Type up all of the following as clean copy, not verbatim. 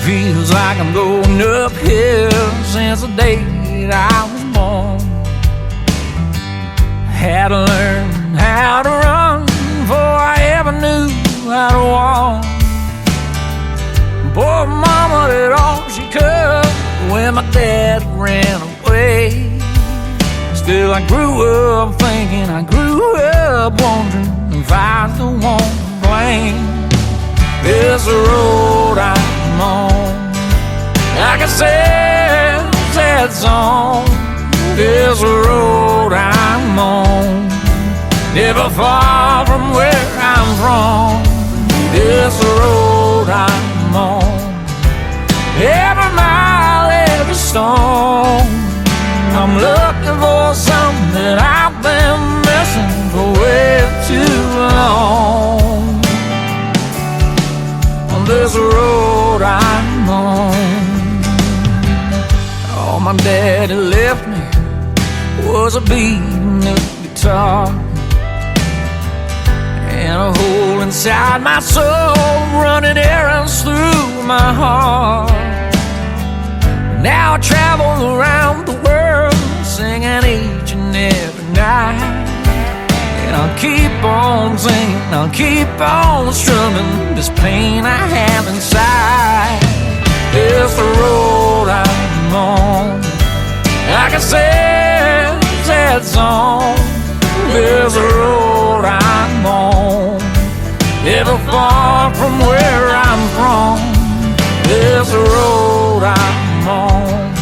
Feels like I'm going uphill since the day that I was born. Had to learn how to run before I ever knew how to walk. Poor mama did all she could when my dad ran away. Still I grew up thinking, I grew up wondering if I was the one to blame. This road I'm on, like a sad, sad song. This road I'm on, never far from where I'm from. This road I'm on, every mile, every stone. I'm looking for something that I've been missing for way too long. On this road I'm on, all my daddy left me was a beaten up guitar and a hole inside my soul, running errands through my heart. Now I travel around the world, singing each and every night. And I'll keep on singing, I'll keep on strumming this pain I have inside. It's the road I'm on, like a sad, sad song. There's a road I'm on, never far from where I'm from. There's a road I'm on,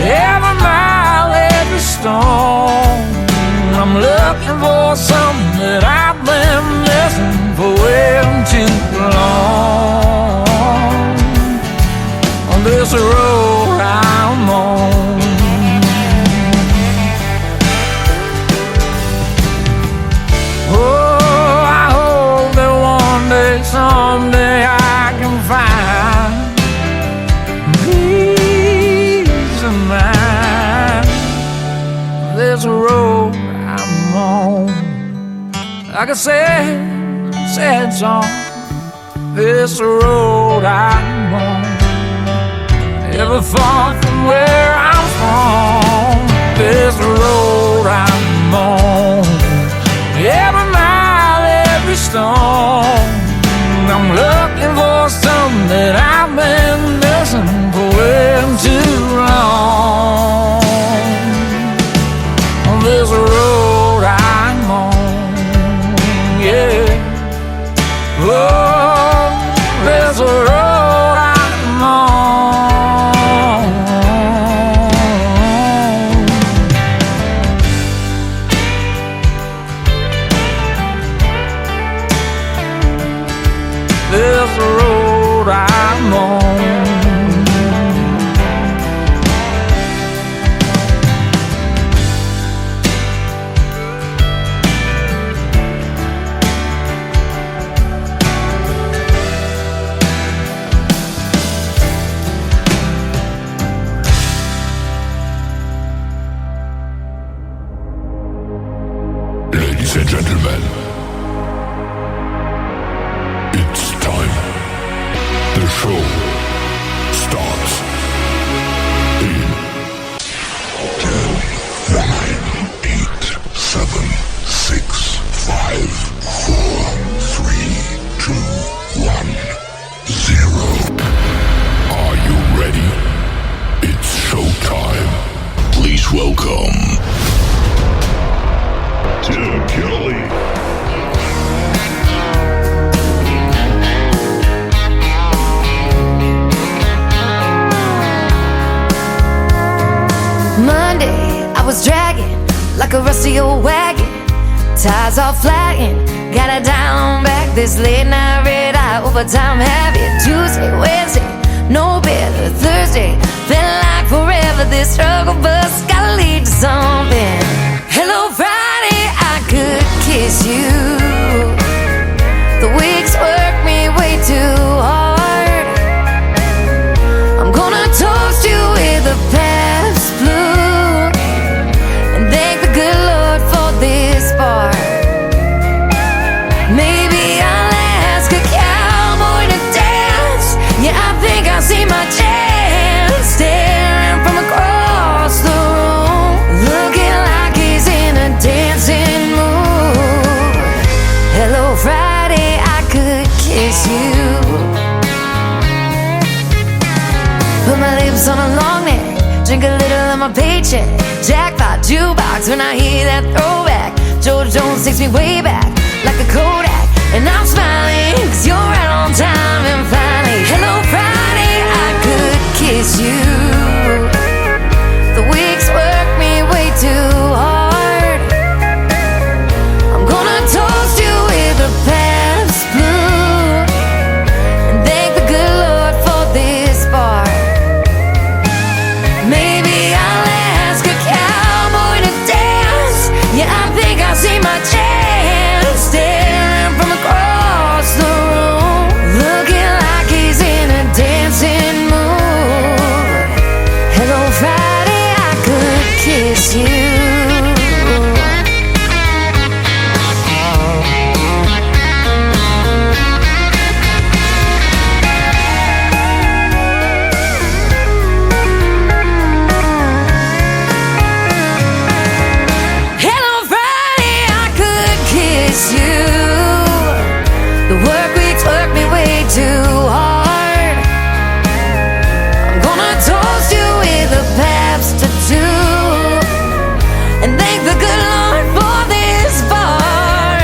every mile, every stone. I'm looking for something that I've been missing for way too long. On this road I'm on, oh, I hope that one day, someday I can find peace of mind. There's a road I'm on, like a sad, sad song. This road I'm on, never far from where I'm from. This road I'm on, every mile, every stone. I'm looking for something that I've been missing for way too long. On this road I'm on, yeah. Oh, there's a road I'm on. There's a road I'm on. Ladies and gentlemen, it's time. The show starts in 10, 9, 8, 7, 6, 5, 4, 3, 2, 1, 0. Are you ready? It's showtime. Please welcome Tim Kelly. Monday, I was dragging like a rusty old wagon. Tires all flagging, got it down back. This late night red eye overtime habit. Tuesday, Wednesday, no better. Thursday, felt like forever. This struggle bus gotta lead to something. Hello Friday, I could kiss you. The weeks work me way too hard. I'm gonna toast you with a past blue and thank the good Lord for this part. Maybe I'll ask a cowboy to dance. Yeah, I think I'll see you. Put my lips on a long neck, drink a little of my paycheck. Jackpot jukebox when I hear that throwback. George Jones takes me way back like a Kodak. And I'm smiling cause you're right on time. And finally, hello Friday, I could kiss you. The weeks work me way too hard. I'm gonna toast you with a Pabst Blue and thank the good Lord for this bar. Maybe I'll ask a cowboy to dance. Yeah, I think I see my chance staring from across the room, looking like he's in a dancing mood. Hello Friday, I could kiss you. Hello Friday, I could kiss you. The work weeks work me way too hard. I'm gonna toast you with a Pabst or two and thank the good Lord for this bar.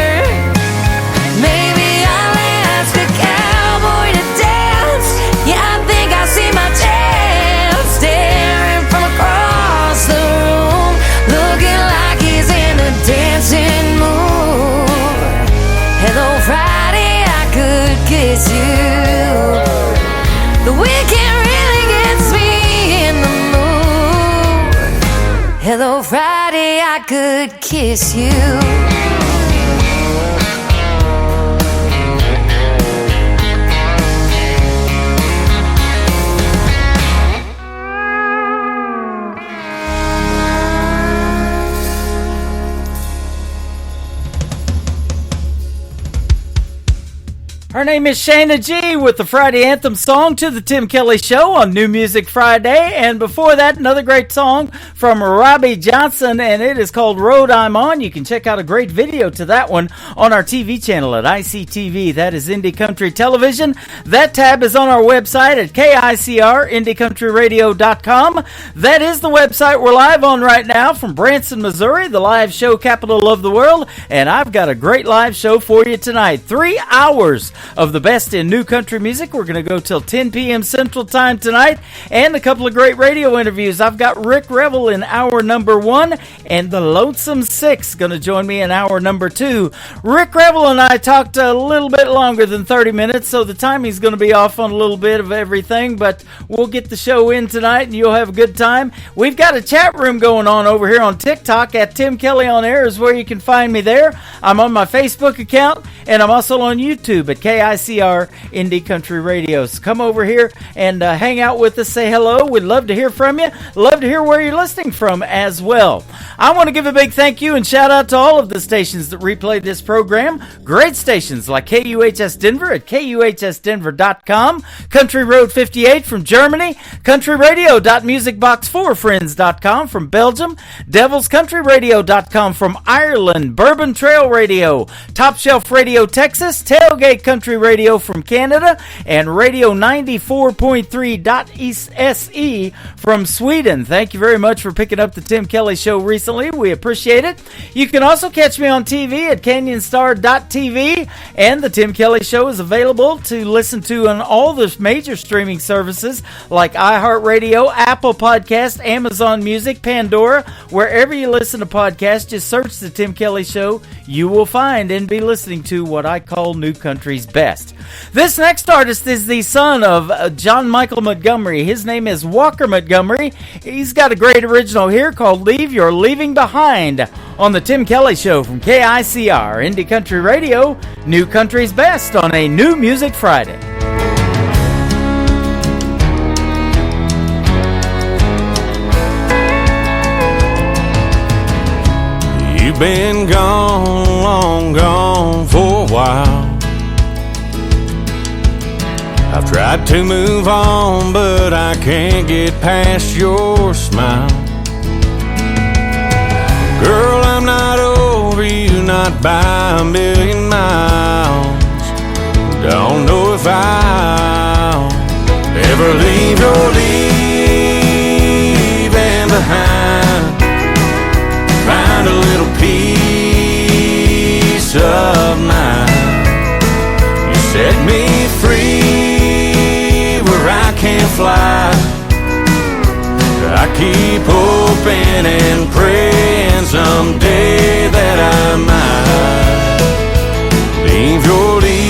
Maybe I'll ask a cowboy to dance. Yeah, I think I see my chance staring from across the room, looking like he's in a dancing mood. Hello Friday, I could kiss you. The weekend really gets me in the mood. Hello Friday, I could kiss you. Her name is Shayna G with the Friday Anthem song to the Tim Kelly Show on New Music Friday. And before that, another great song from Robbie Johnson, and it is called Road I'm On. You can check out a great video to that one on our TV channel at ICTV. That is Indie Country Television. That tab is on our website at KICR, IndieCountryRadio.com. That is the website we're live on right now from Branson, Missouri, the live show capital of the world. And I've got a great live show for you tonight. 3 hours of the best in new country music. We're going to go till 10 p.m. Central Time tonight, and a couple of great radio interviews. I've got Rick Revel in hour number 1, and the Lonesome Six going to join me in hour number 2. Rick Revel and I talked a little bit longer than 30 minutes, so the timing's going to be off on a little bit of everything, but we'll get the show in tonight, and you'll have a good time. We've got a chat room going on over here on TikTok at Tim Kelly On Air is where you can find me there. I'm on my Facebook account, and I'm also on YouTube at KICR Indie Country Radio. So come over here and hang out with us, say hello. We'd love to hear from you. Love to hear where you're listening from as well. I want to give a big thank you and shout out to all of the stations that replay this program. Great stations like KUHS Denver at KUHSdenver.com, Country Road 58 from Germany, countryradio.musicbox4friends.com from Belgium, devilscountryradio.com from Ireland, Bourbon Trail Radio, Top Shelf Radio Texas, Tailgate Country Radio from Canada, and Radio 94.3.se from Sweden. Thank you very much for picking up the Tim Kelly Show recently. We appreciate it. You can also catch me on TV at canyonstar.tv, and the Tim Kelly Show is available to listen to on all the major streaming services like iHeartRadio, Apple Podcast, Amazon Music, Pandora. Wherever you listen to podcasts, just search the Tim Kelly Show. You will find and be listening to what I call new country's best. This next artist is the son of John Michael Montgomery. His name is Walker Montgomery. He's got a great original here called Leave Your Leaving Behind on the Tim Kelly Show from KICR, Indie Country Radio, new country's best on a New Music Friday. You've been gone, long gone for a while. I've tried to move on, but I can't get past your smile. Girl, I'm not over you, not by a million miles. Don't know if believe you're leaving behind. Find a little peace of mind. You set me free where I can't fly. I keep hoping and praying someday that I might leave your leaving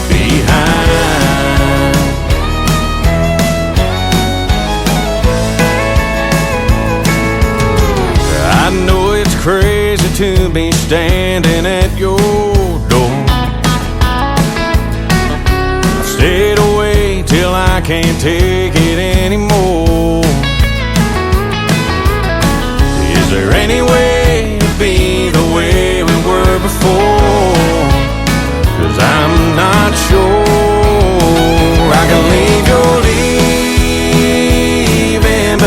behind. I know it's crazy to be standing at your door. I stayed away till I can't take it anymore. Is there any way to be the way we were before? 'Cause I'm not sure I can leave your leaving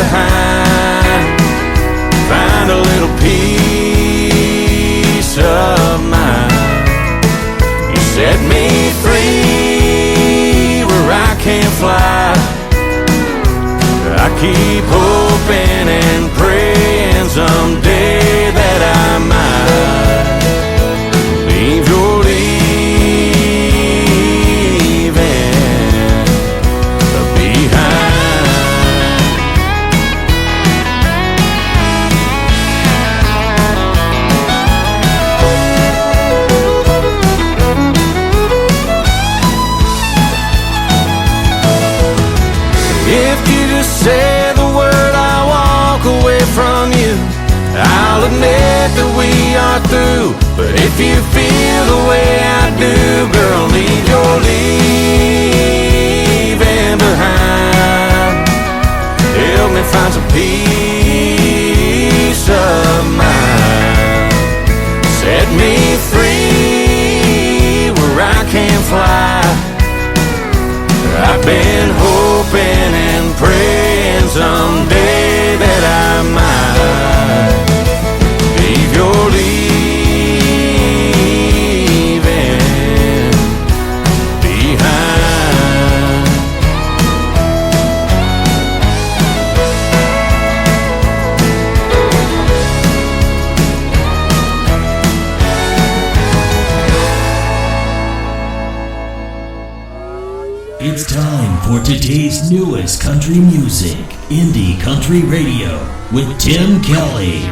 behind. Find a little peace of mind. You set me free where I can't fly. I keep hoping and praying someday that I might leave your leaving behind. If you just say the word, I'll walk away from you. I'll admit that we are through. But if you feel the way I do, girl, leave your leaving behind. Help me find some peace of mind. Set me free where I can't fly. I've been hoping and praying someday that I might leave your leaving behind. It's time for today's newest country music, Indie Country Radio, with Tim Kelly.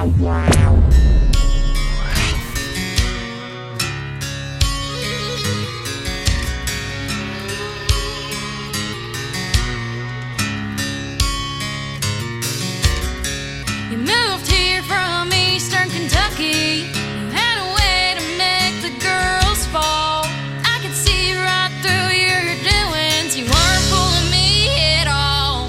You moved here from Eastern Kentucky. You had a way to make the girls fall. I could see right through your doings. You weren't fooling me at all.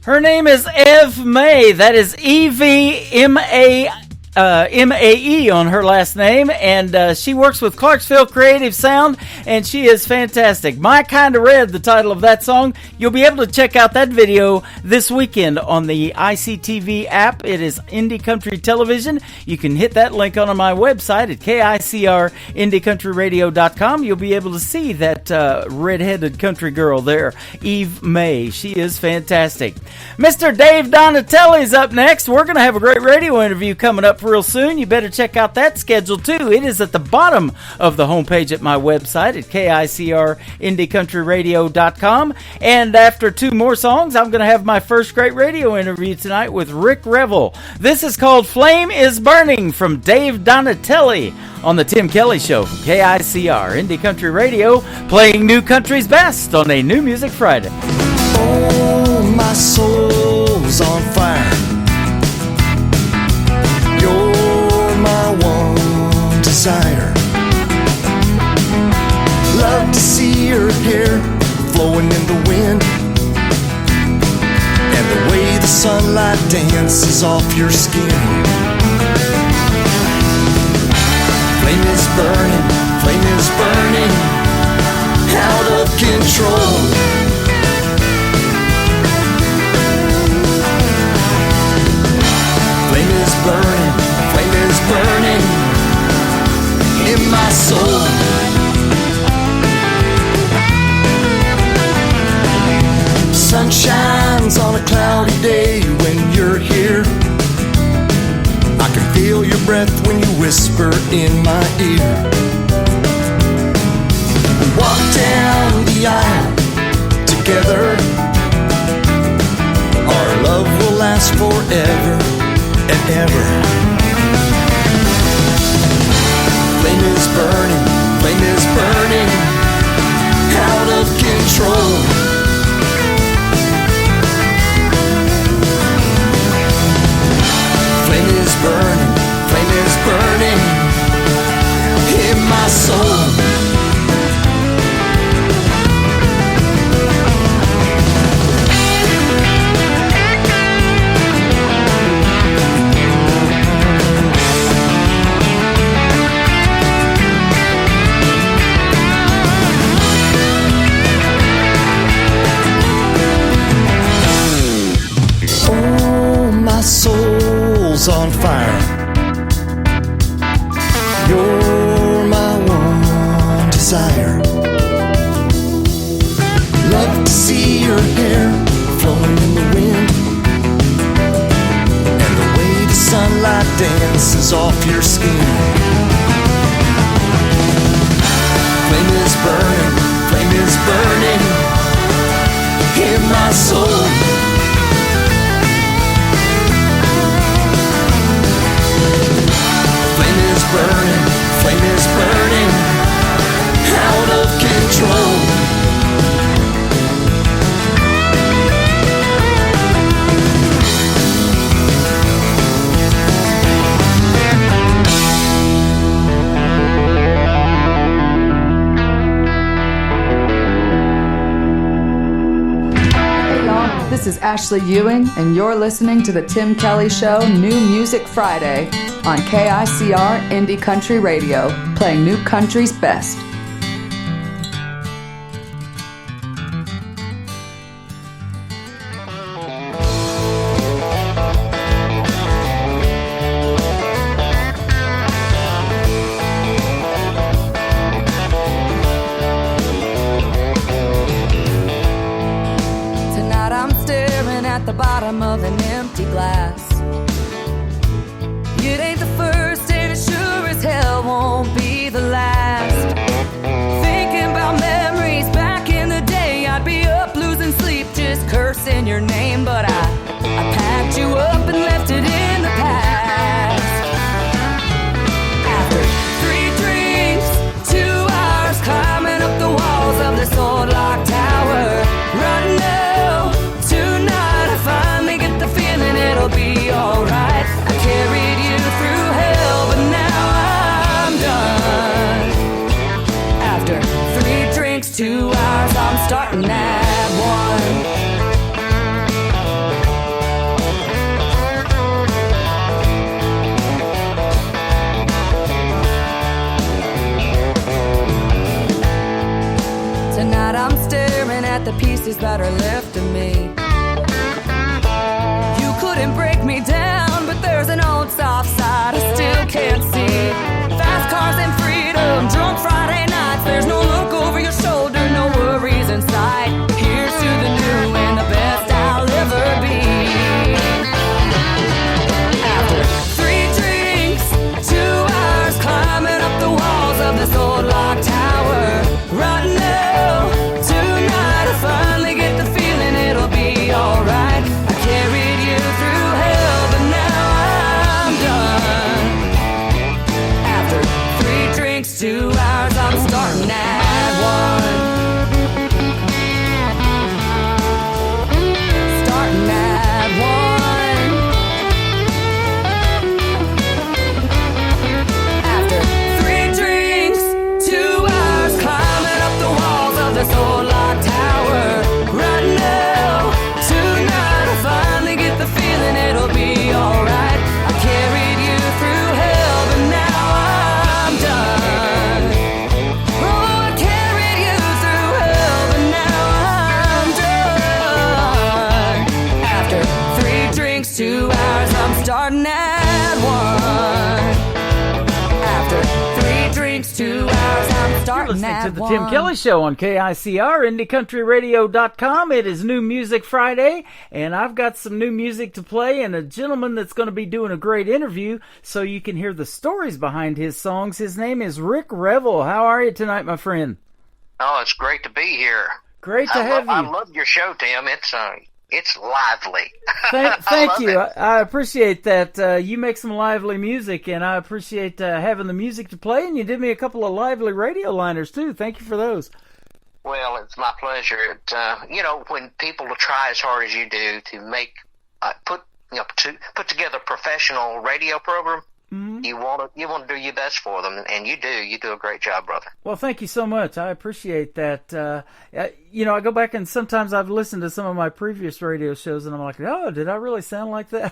Her name is Eve Mae. That is EVMAE on her last name, and she works with Clarksville Creative Sound, and she is fantastic. My Kinda Red, the title of that song. You'll be able to check out that video this weekend on the ICTV app. It is Indie Country Television. You can hit that link on my website at KICRIndieCountryRadio.com. You'll be able to see that red-headed country girl there, Eve Mae. She is fantastic. Mr. Dave Donatelli's up next. We're going to have a great radio interview coming up real soon. You better check out that schedule too. It is at the bottom of the homepage at my website at KICRIndieCountryRadio.com. And after two more songs, I'm going to have my first great radio interview tonight with Rick Revel. This is called Flame is Burning from Dave Donatelli on the Tim Kelly Show from KICR Indie Country Radio, playing new country's best on a New Music Friday. Oh, my soul's on fire. You're my one desire. Love to see your hair flowing in the wind, and the way the sunlight dances off your skin. Flame is burning, out of control. Flame is burning in my soul. Sun shines on a cloudy day when you're here. I can feel your breath when you whisper in my ear. We walk down the aisle together. Our love will last forever and ever. Flame is burning, out of control. Flame is burning in my soul. Soul's on fire. You're my one desire. Love to see your hair flowing in the wind, and the way the sunlight dances off your skin. Flame is burning in my soul. Flame is burning, out of control. Hey y'all, this is Ashley Ewing, and you're listening to the Tim Kelly Show New Music Friday on KICR Indie Country Radio, playing new country's best. Tonight I'm staring at the bottom of an empty glass. It ain't the first and it sure as hell won't be the last. pieces that are left of me. You couldn't break me down, but there's an old soft side I still can't see. Fast cars and freedom, drunk Friday nights. There's no look over your shoulder, no worries in sight. Here's to the new and the best I'll ever be. After 3 drinks, 2 hours climbing up the walls of this old lock tower. Right now, tonight I finally get the feeling it'll be alright. I carried you through hell, but now I'm done. After 3 drinks, 2 hours, I'm starting at 1. Starting at 1. After 3 drinks, 2 hours, climbing up the walls of this old lock tower. Right now, tonight I finally get the feeling it'll be alright. I carried you through hell, but now I'm done. Oh, I carried you through hell, but now I'm done. After 3 drinks, 2 hours, I'm starting at 1. After 3 drinks, 2 hours, I'm starting Listening at to the 1. Tim Kelly Show on KICR, IndieCountryRadio.com. It is New Music Friday, and I've got some new music to play and a gentleman that's going to be doing a great interview so you can hear the stories behind his songs. His name is Rick Revel. How are you tonight, my friend? Oh, it's great to be here. Great to have I you. love your show, Tim. It's lively. Thank you. It. I appreciate that. You make some lively music, and I appreciate having the music to play, and you did me a couple of lively radio liners, too. Thank you for those. Well, it's my pleasure. When people try as hard as you do to make put together a professional radio program, you want to do your best for them, and you do. You do a great job, brother. Well, thank you so much. I appreciate that. I go back and sometimes I've listened to some of my previous radio shows, and I'm like, oh, did I really sound like that?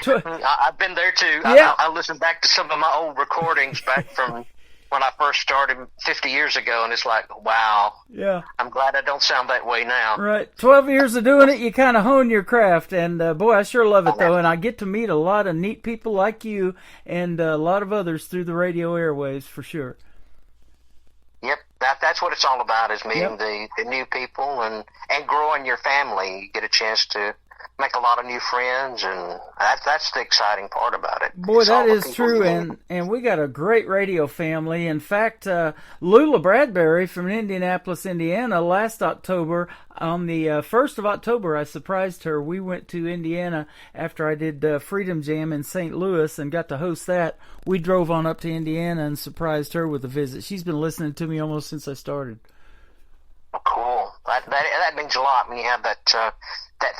I've been there too. Yeah. I listened back to some of my old recordings back from when I first started 50 years ago, and it's like, wow. Yeah. I'm glad I don't sound that way now. Right. 12 years of doing it, you kind of hone your craft, and boy, I sure love it, though, and I get to meet a lot of neat people like you and a lot of others through the radio airwaves, for sure. Yep, that's what it's all about, is meeting the new people and growing your family. You get a chance to make a lot of new friends, and that's the exciting part about it. Boy, It's all that the is people true, you meet. and we got a great radio family. In fact, Lula Bradbury from Indianapolis, Indiana, last October, on the 1st of October, I surprised her. We went to Indiana after I did Freedom Jam in St. Louis and got to host that. We drove on up to Indiana and surprised her with a visit. She's been listening to me almost since I started. Oh, cool. That means a lot when you have that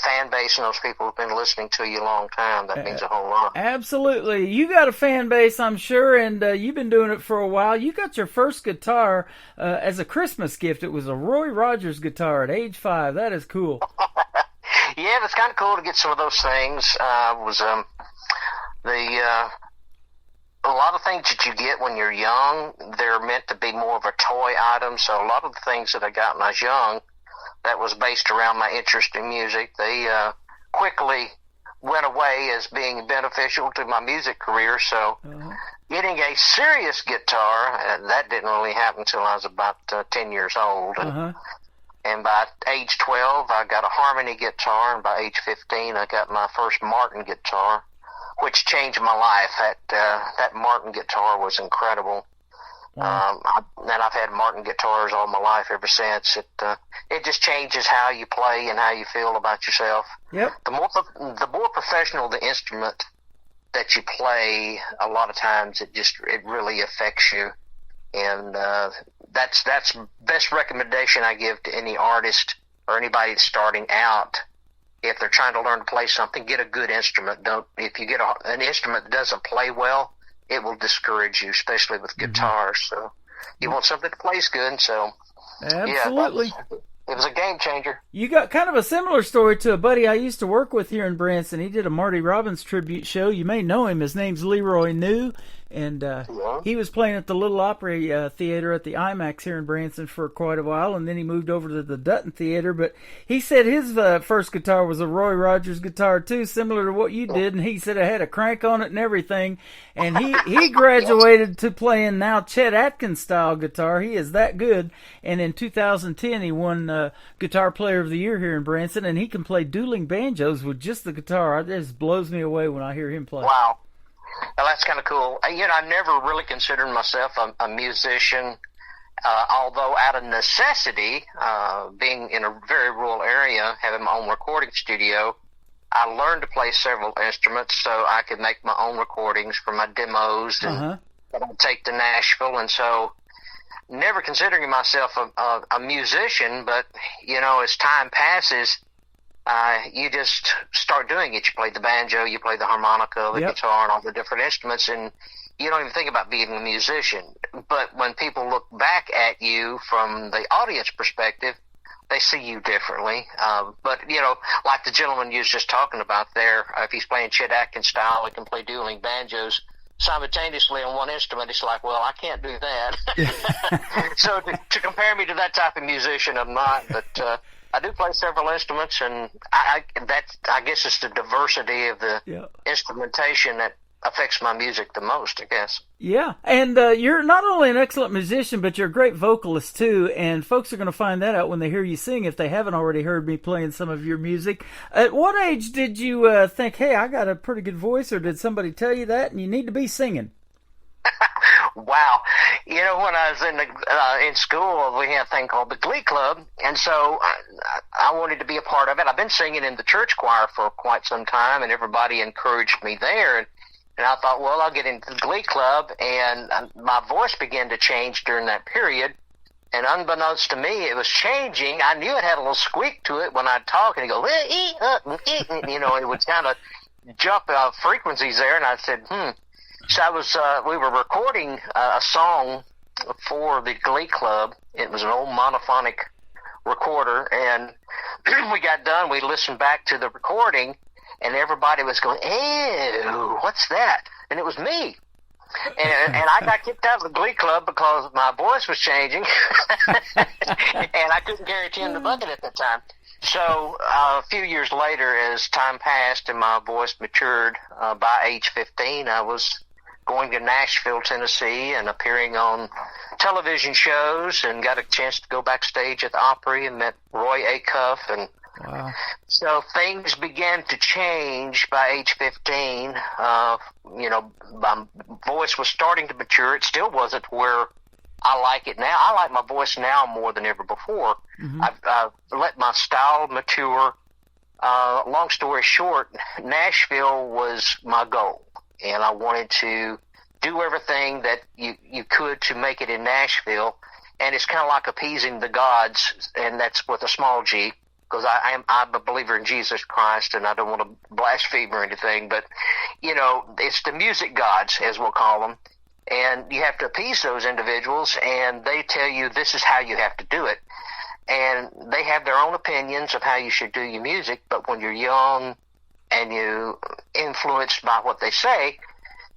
fan base and those people who've been listening to you a long time. That means a whole lot. Absolutely. You got a fan base, I'm sure, and you've been doing it for a while. You got your first guitar as a Christmas gift. It was a Roy Rogers guitar at age 5. That is cool. Yeah, it's kind of cool to get some of those things. A lot of things that you get when you're young, they're meant to be more of a toy item. So a lot of the things that I got when I was young, that was based around my interest in music, they quickly went away as being beneficial to my music career. So getting a serious guitar, that didn't really happen until I was about 10 years old. And by age 12, I got a harmony guitar, and by age 15, I got my first Martin guitar, which changed my life. That Martin guitar was incredible. Wow. And I've had Martin guitars all my life ever since. It just changes how you play and how you feel about yourself. Yep. The more professional the instrument that you play, a lot of times it really affects you. And that's best recommendation I give to any artist or anybody that's starting out. If they're trying to learn to play something, get a good instrument. If you get an instrument that doesn't play well, it will discourage you, especially with guitars. So you want something that plays good. So absolutely, it was a game changer. You got kind of a similar story to a buddy I used to work with here in Branson. He did a Marty Robbins tribute show. You may know him. His name's Leroy New. And he was playing at the Little Opry Theater at the IMAX here in Branson for quite a while, and then he moved over to the Dutton Theater. But he said his first guitar was a Roy Rogers guitar, too, similar to what you did, and he said it had a crank on it and everything. And he graduated to playing now Chet Atkins-style guitar. He is that good. And in 2010, he won Guitar Player of the Year here in Branson, and he can play dueling banjos with just the guitar. It just blows me away when I hear him play. Wow. Well, that's kind of cool. I never really considered myself a musician, although out of necessity, being in a very rural area, having my own recording studio, I learned to play several instruments so I could make my own recordings for my demos and that I'd take to Nashville. And so never considering myself a musician, but, as time passes, you just start doing it. You play the banjo, you play the harmonica, the guitar, and all the different instruments, and you don't even think about being a musician. But when people look back at you from the audience perspective, they see you differently. But, like the gentleman you was just talking about there, if he's playing Chet Atkins style, he can play dueling banjos simultaneously on one instrument. It's like, well, I can't do that. So to compare me to that type of musician, I'm not, but I do play several instruments, and I guess it's the diversity of the instrumentation that affects my music the most, I guess. Yeah, and you're not only an excellent musician, but you're a great vocalist, too, and folks are going to find that out when they hear you sing if they haven't already heard me playing some of your music. At what age did you think, hey, I got a pretty good voice, or did somebody tell you that, and you need to be singing? Wow. When I was in school, we had a thing called the Glee Club, and so I wanted to be a part of it. I've been singing in the church choir for quite some time, and everybody encouraged me there. And I thought, well, I'll get into the Glee Club, and my voice began to change during that period. And unbeknownst to me, it was changing. I knew it had a little squeak to it when I'd talk, and it'd go, it would kind of jump frequencies there, and I said, So we were recording a song for the Glee Club. It was an old monophonic recorder, and we got done. We listened back to the recording, and everybody was going, ew, what's that? And it was me. And I got kicked out of the Glee Club because my voice was changing, and I couldn't carry 10 in the bucket at that time. So a few years later, as time passed and my voice matured, by age 15, I was going to Nashville, Tennessee, and appearing on television shows, and got a chance to go backstage at the Opry and met Roy Acuff. And so things began to change by age 15. My voice was starting to mature. It still wasn't where I like it now. I like my voice now more than ever before. I've let my style mature. Long story short, Nashville was my goal, and I wanted to do everything that you could to make it in Nashville. And it's kind of like appeasing the gods, and that's with a small g, because I'm a believer in Jesus Christ, and I don't want to blaspheme or anything, but, it's the music gods, as we'll call them, and you have to appease those individuals, and they tell you this is how you have to do it, and they have their own opinions of how you should do your music, but when you're young and you influenced by what they say,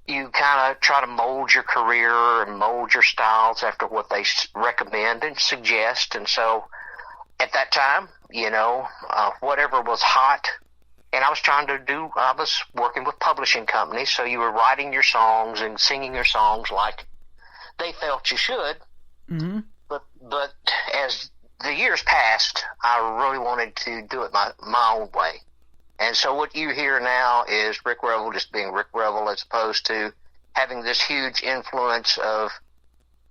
you kind of try to mold your career and mold your styles after what they recommend and suggest, and so at that time, whatever was hot, and I was working with publishing companies, so you were writing your songs and singing your songs like they felt you should. But as the years passed, I really wanted to do it my own way. And so what you hear now is Rick Revel just being Rick Revel, as opposed to having this huge influence of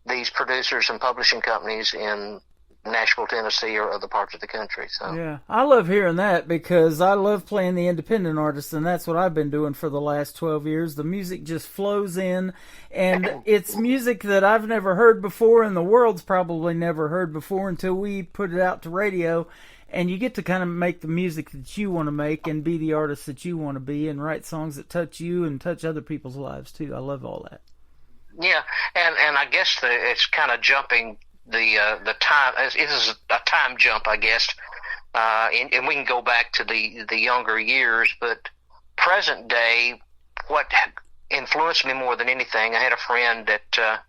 these producers and publishing companies in Nashville, Tennessee, or other parts of the country. So yeah, I love hearing that, because I love playing the independent artists, and that's what I've been doing for the last 12 years. The music just flows in, and it's music that I've never heard before, and the world's probably never heard before until we put it out to radio. And you get to kind of make the music that you want to make and be the artist that you want to be and write songs that touch you and touch other people's lives, too. I love all that. Yeah, and I guess it's kind of jumping the time. It is a time jump, I guess, and we can go back to the younger years, but present day, what influenced me more than anything, I had a friend that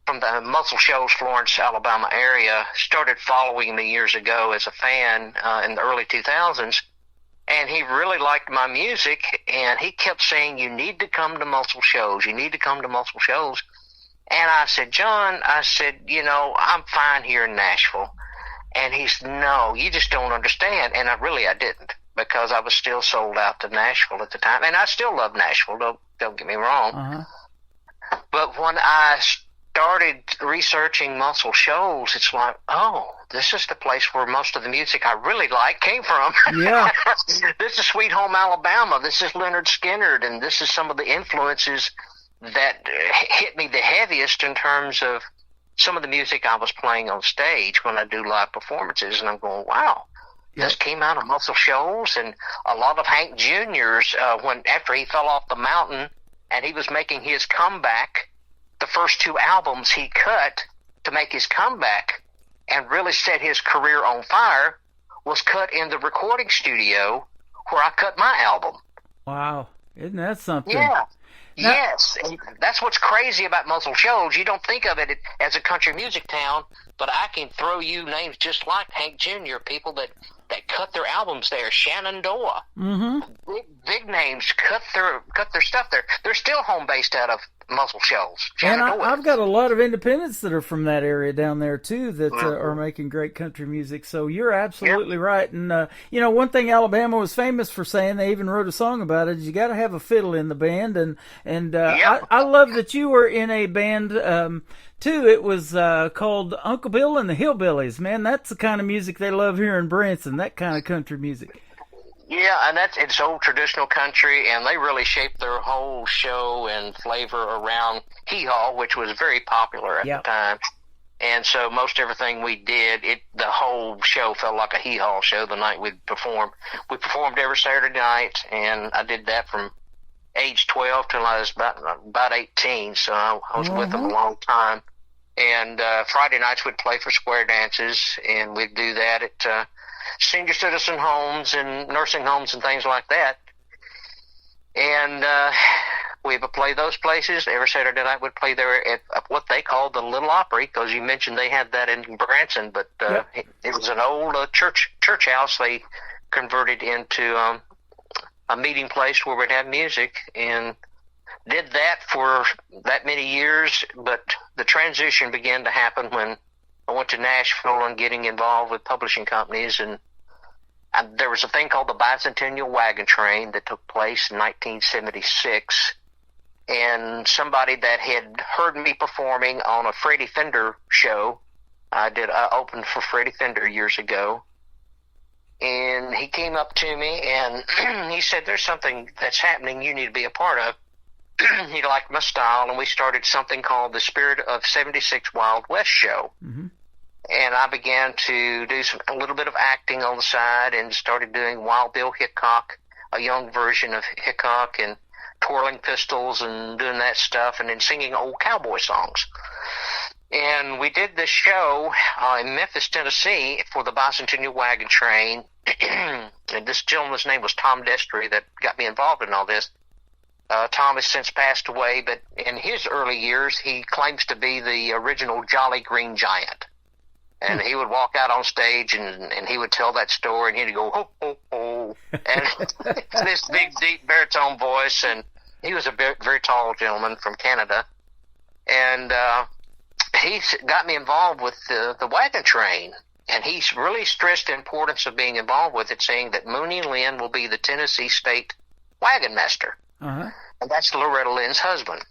from the Muscle Shoals, Florence, Alabama area, started following me years ago as a fan in the early 2000s, and he really liked my music, and he kept saying, you need to come to Muscle Shoals, you need to come to Muscle Shoals. And I said, John, I'm fine here in Nashville. And he said, no, you just don't understand. And I didn't, because I was still sold out to Nashville at the time. And I still love Nashville, don't get me wrong. Uh-huh. But when I started researching Muscle Shoals, it's like, oh, this is the place where most of the music I really like came from. Yeah. This is Sweet Home Alabama. This is Leonard Skinner. And this is some of the influences that hit me the heaviest in terms of some of the music I was playing on stage when I do live performances. And I'm going, wow, this came out of Muscle Shoals. And a lot of Hank Jr.'s, after he fell off the mountain and he was making his comeback, the first 2 albums he cut to make his comeback and really set his career on fire was cut in the recording studio where I cut my album. Wow. Isn't that something? Yeah. Yes, and that's what's crazy about Muscle Shoals. You don't think of it as a country music town, but I can throw you names just like Hank Jr., people that cut their albums there. Shenandoah, big names cut their stuff there. They're still home based out of Muscle Shoals. And I've got a lot of independents that are from that area down there too that are making great country music. So you're absolutely right. And one thing Alabama was famous for saying, they even wrote a song about it, is you got to have a fiddle in the band. And I love that you were in a band too. It was called Uncle Bill and the Hillbillies. Man, that's the kind of music they love here in Branson. That kind of country music. Yeah, and it's old traditional country, and they really shaped their whole show and flavor around Hee Haw, which was very popular at the time. And so most everything we did, the whole show felt like a Hee Haw show the night we'd perform. We performed every Saturday night, and I did that from age 12 till I was about 18, so I was with them a long time. And Friday nights we'd play for square dances, and we'd do that at senior citizen homes and nursing homes and things like that. And we would play those places. Every Saturday night we'd play there at what they called the Little Opry, because you mentioned they had that in Branson, but it was an old church house they converted into a meeting place where we'd have music, and did that for that many years. But the transition began to happen when I went to Nashville and getting involved with publishing companies, and there was a thing called the Bicentennial Wagon Train that took place in 1976, and somebody that had heard me performing on a Freddie Fender show, I opened for Freddie Fender years ago, and he came up to me and he said, there's something that's happening you need to be a part of. He liked my style, and we started something called the Spirit of 76 Wild West show. Mm-hmm. And I began to do a little bit of acting on the side, and started doing Wild Bill Hickok, a young version of Hickok, and twirling pistols and doing that stuff, and then singing old cowboy songs. And we did this show in Memphis, Tennessee for the Bicentennial Wagon Train. And this gentleman's name was Tom Destry that got me involved in all this. Tom has since passed away, but in his early years, he claims to be the original Jolly Green Giant. And he would walk out on stage, and he would tell that story, and he'd go, ho, ho, ho. And this big, deep baritone voice, and he was a very tall gentleman from Canada. And he got me involved with the wagon train, and he's really stressed the importance of being involved with it, saying that Mooney Lynn will be the Tennessee State Wagon Master. Uh-huh. And that's Loretta Lynn's husband.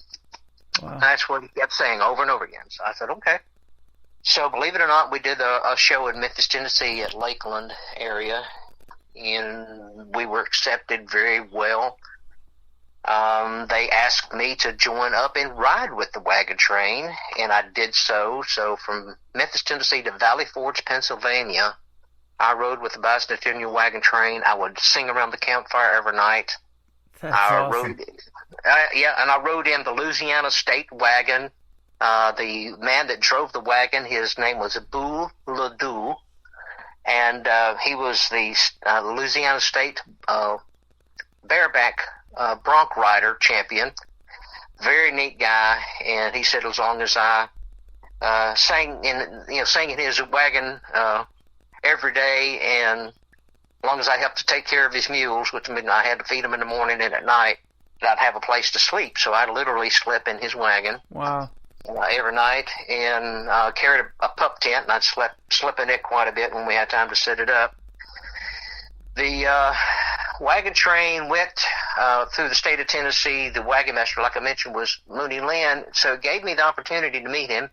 Wow. That's what he kept saying over and over again. So I said, okay. So believe it or not, we did a show in Memphis, Tennessee at Lakeland area, and we were accepted very well. They asked me to join up and ride with the wagon train, and I did so. So from Memphis, Tennessee to Valley Forge, Pennsylvania, I rode with the Bicentennial Wagon Train. I would sing around the campfire every night. That's awesome. And I rode in the Louisiana State Wagon. The man that drove the wagon, his name was Boo Ledoux, and he was the Louisiana State bareback bronc rider champion. very neat guy, and he said as long as I sang in his wagon every day, and as long as I helped to take care of his mules, which meant I had to feed them in the morning and at night, that I'd have a place to sleep. So I literally slept in his wagon. Wow. Every night, and carried a pup tent, and I'd sleep in it quite a bit when we had time to set it up. The wagon train went through the state of Tennessee. The wagon master, like I mentioned, was Mooney Lynn, so it gave me the opportunity to meet him.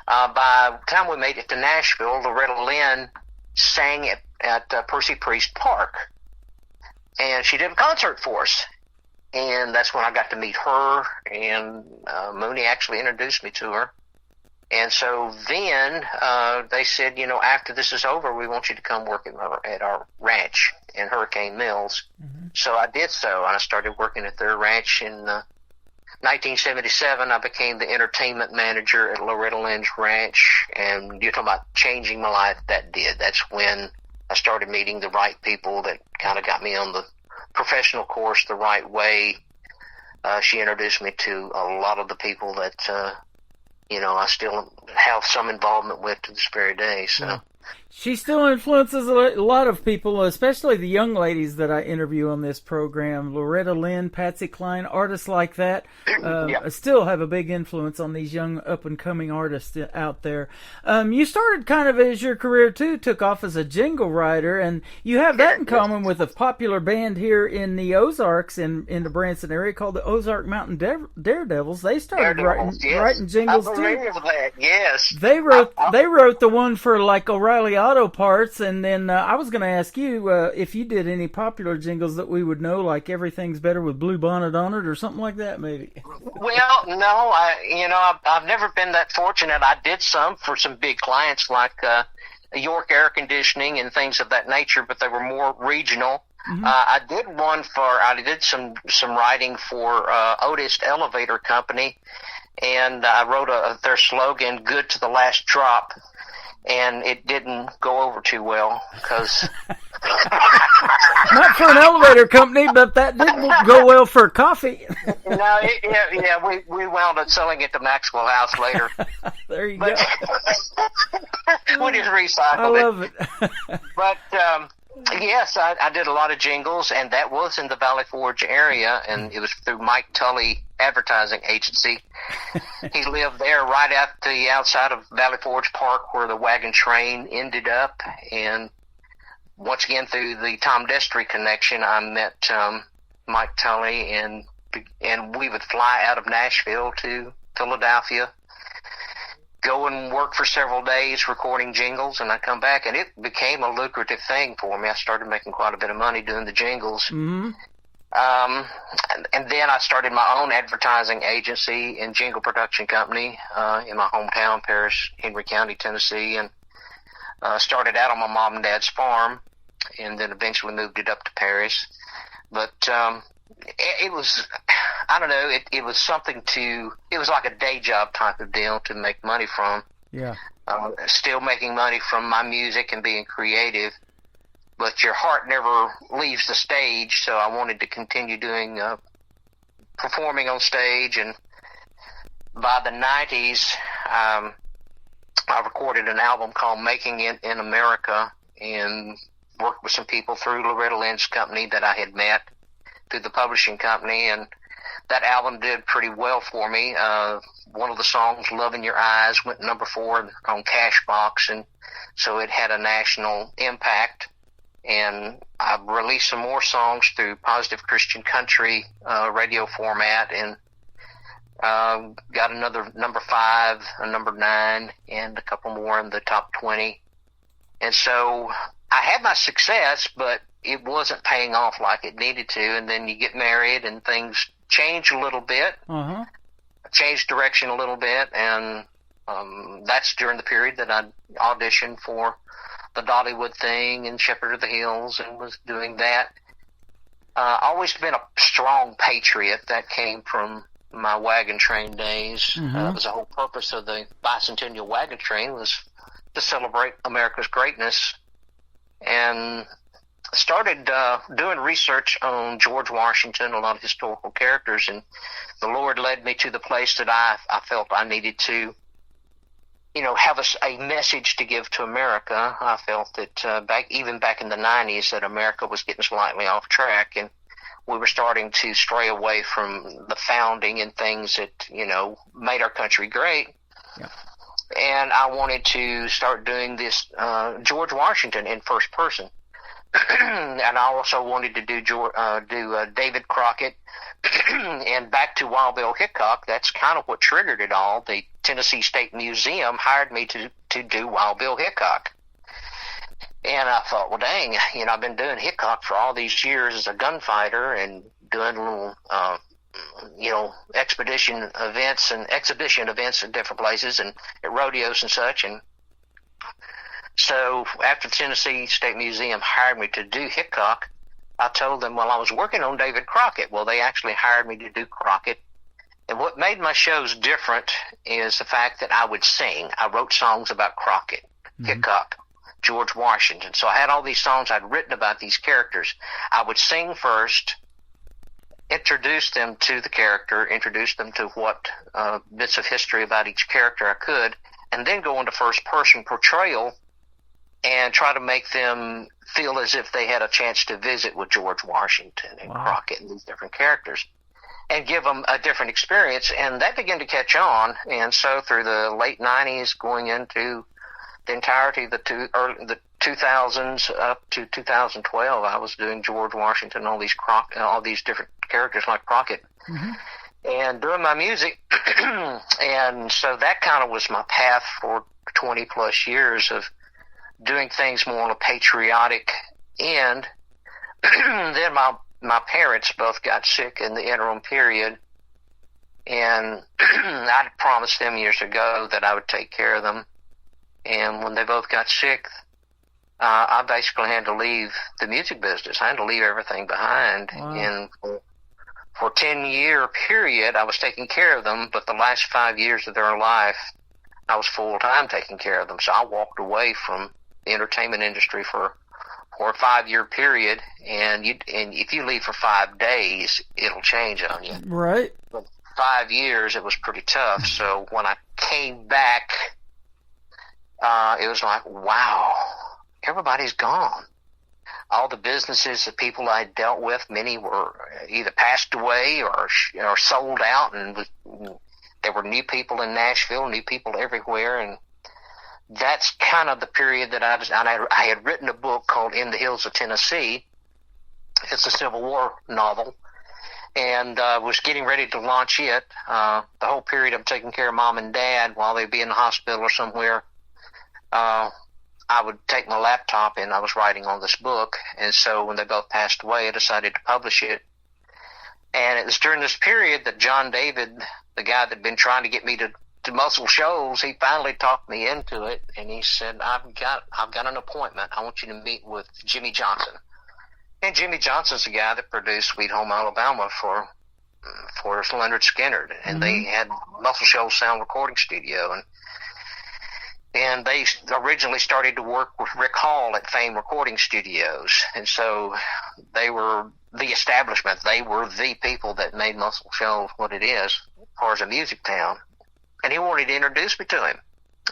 By the time we made it to Nashville, Loretta Lynn sang at Percy Priest Park, and she did a concert for us. And that's when I got to meet her, and Mooney actually introduced me to her. And so then they said, after this is over, we want you to come work at our ranch in Hurricane Mills. Mm-hmm. So I did so, and I started working at their ranch in 1977. I became the entertainment manager at Loretta Lynn's ranch, and you're talking about changing my life. That did. That's when I started meeting the right people that kind of got me on the professional course the right way. She introduced me to a lot of the people that I still have some involvement with to this very day. So yeah. She still influences a lot of people, especially the young ladies that I interview on this program. Loretta Lynn, Patsy Cline, artists like that still have a big influence on these young up-and-coming artists out there. You started kind of as your career, too, took off as a jingle writer, and you have that in common with a popular band here in the Ozarks in the Branson area called the Ozark Mountain Daredevils. They started writing jingles, I too. remember that, yes. They wrote the one for, like, O'Reilly Auto Parts, and then I was going to ask you if you did any popular jingles that we would know, like Everything's Better with Blue Bonnet on it, or something like that, maybe. Well, no, I've never been that fortunate. I did some for some big clients like York Air Conditioning and things of that nature, but they were more regional. Mm-hmm. I did some writing for Otis Elevator Company, and I wrote their slogan, "Good to the Last Drop." And it didn't go over too well because not for an elevator company, but that didn't go well for coffee. No, we wound up selling it to Maxwell House later. There you go. We just recycled I love it. But yes, I did a lot of jingles, and that was in the Valley Forge area, and it was through Mike Tully Advertising Agency. He lived there right at the outside of Valley Forge Park where the wagon train ended up, and once again through the Tom Destry connection, I met Mike Tully, and we would fly out of Nashville to Philadelphia, go and work for several days recording jingles, and I come back, and it became a lucrative thing for me. I started making quite a bit of money doing the jingles. Mm-hmm. And then I started my own advertising agency and jingle production company in my hometown, Paris, Henry County, Tennessee, and started out on my mom and dad's farm, and then eventually moved it up to Paris. But it was, I don't know, it was something it was like a day job type of deal to make money from. Yeah. Still making money from my music and being creative, but your heart never leaves the stage, so I wanted to continue doing performing on stage. And by the 90s, I recorded an album called Making It in America and worked with some people through Loretta Lynn's company that I had met through the publishing company, and that album did pretty well for me. One of the songs, Love in Your Eyes, went number 4 on Cashbox, and so it had a national impact. And I released some more songs through Positive Christian Country radio format, and got another number 5, a number 9, and a couple more in the top 20. And so I had my success, but it wasn't paying off like it needed to. And then you get married and things change a little bit, change direction a little bit. And that's during the period that I auditioned for the Dollywood thing and Shepherd of the Hills and was doing that. Always been a strong patriot. That came from my wagon train days. It was the whole purpose of the bicentennial wagon train was to celebrate America's greatness. And started doing research on George Washington, a lot of historical characters, and the Lord led me to the place that I felt I needed to, have a message to give to America. I felt that back in the 90s that America was getting slightly off track, and we were starting to stray away from the founding and things that, made our country great. Yeah. And I wanted to start doing this George Washington in first person. And I also wanted to do David Crockett. And back to Wild Bill Hickok, that's kind of what triggered it all. The Tennessee State Museum hired me to do Wild Bill Hickok. And I thought, well, dang, I've been doing Hickok for all these years as a gunfighter and doing little, expedition events and exhibition events at different places and at rodeos and such. And so after the Tennessee State Museum hired me to do Hickok, I told them, well, I was working on David Crockett. Well, they actually hired me to do Crockett. And what made my shows different is the fact that I would sing. I wrote songs about Crockett, Hickok, George Washington. So I had all these songs I'd written about these characters. I would sing first, introduce them to the character, introduce them to what bits of history about each character I could, and then go into first-person portrayal and try to make them feel as if they had a chance to visit with George Washington and Crockett and these different characters, and give them a different experience. And that began to catch on. And so through the late 90s, going into the entirety of the 2000s up to 2012, I was doing George Washington, all these different characters like Crockett, and doing my music. And so that kind of was my path for 20 plus years of doing things more on a patriotic end. Then my parents both got sick in the interim period, and I promised them years ago that I would take care of them. And when they both got sick, I basically had to leave the music business. I had to leave everything behind. And for a 10-year period, I was taking care of them, but the last 5 years of their life, I was full-time taking care of them. So I walked away from the entertainment industry for a 5-year period, and if you leave for 5 days, it'll change on you. Right. But 5 years, it was pretty tough. So when I came back, it was like, wow, everybody's gone. All the businesses, the people I dealt with, many were either passed away or sold out, and there were new people in Nashville, new people everywhere, and that's kind of the period that I had written a book called In the Hills of Tennessee. It's a Civil War novel, and was getting ready to launch it. The whole period of taking care of Mom and Dad while they'd be in the hospital or somewhere, I would take my laptop and I was writing on this book. And so when they both passed away, I decided to publish it. And it was during this period that John David, the guy that had been trying to get me to muscle shows, he finally talked me into it, and he said, I've got an appointment. I want you to meet with Jimmy Johnson. And Jimmy Johnson's the guy that produced Sweet Home Alabama for Leonard Skinner, and they had Muscle Shoals Sound Recording Studio, and they originally started to work with Rick Hall at Fame Recording Studios, and so they were the establishment. They were the people that made Muscle Shoals what it is as far as a music town. And he wanted to introduce me to him.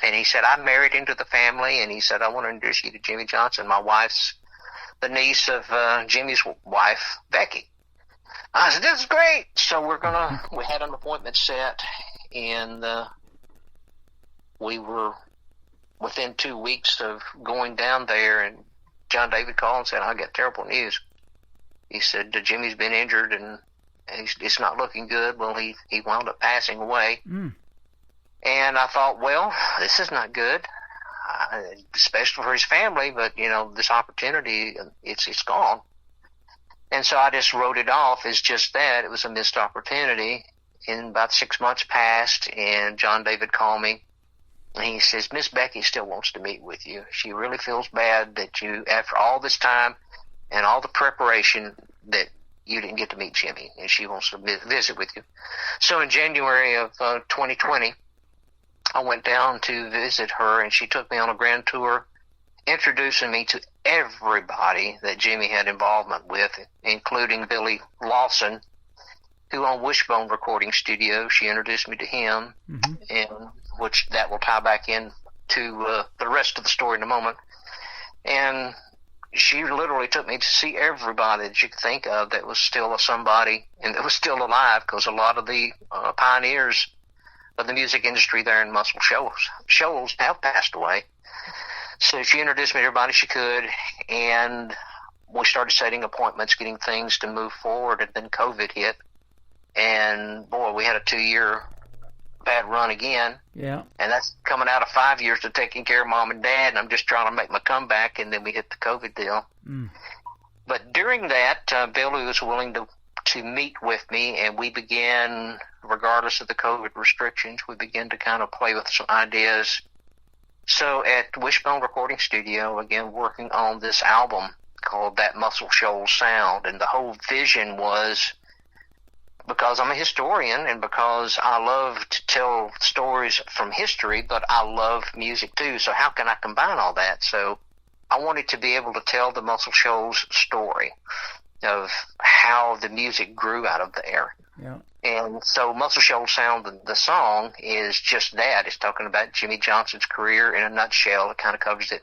And he said, I'm married into the family. And he said, I want to introduce you to Jimmy Johnson. My wife's the niece of Jimmy's wife, Becky. I said, this is great. So we had an appointment set. And we were within 2 weeks of going down there. And John David called and said, I got terrible news. He said, Jimmy's been injured and it's not looking good. Well, he wound up passing away. And I thought, well, this is not good, especially for his family, but, this opportunity, it's gone. And so I just wrote it off as just that. It was a missed opportunity. And about 6 months passed, and John David called me, and he says, Miss Becky still wants to meet with you. She really feels bad that you, after all this time and all the preparation, that you didn't get to meet Jimmy, and she wants to visit with you. So in January of 2020, I went down to visit her, and she took me on a grand tour introducing me to everybody that Jimmy had involvement with, including Billy Lawson, who owned Wishbone Recording Studio. She introduced me to him, and which that will tie back in to the rest of the story in a moment. And she literally took me to see everybody that you could think of that was still a somebody and that was still alive, because a lot of the pioneers of the music industry there in Muscle Shoals have passed away. So she introduced me to everybody she could, and we started setting appointments, getting things to move forward, and then COVID hit. And, boy, we had a 2-year bad run again. Yeah. And that's coming out of 5 years of taking care of Mom and Dad, and I'm just trying to make my comeback, and then we hit the COVID deal. But during that, Billy was willing to meet with me, and we began, regardless of the COVID restrictions, we began to kind of play with some ideas. So at Wishbone Recording Studio, again, working on this album called That Muscle Shoals Sound, and the whole vision was, because I'm a historian and because I love to tell stories from history, but I love music too, so how can I combine all that? So I wanted to be able to tell the Muscle Shoals story of how the music grew out of there. Yeah. And so Muscle Shoals Sound, the song, is just that. It's talking about Jimmy Johnson's career in a nutshell. It kind of covers it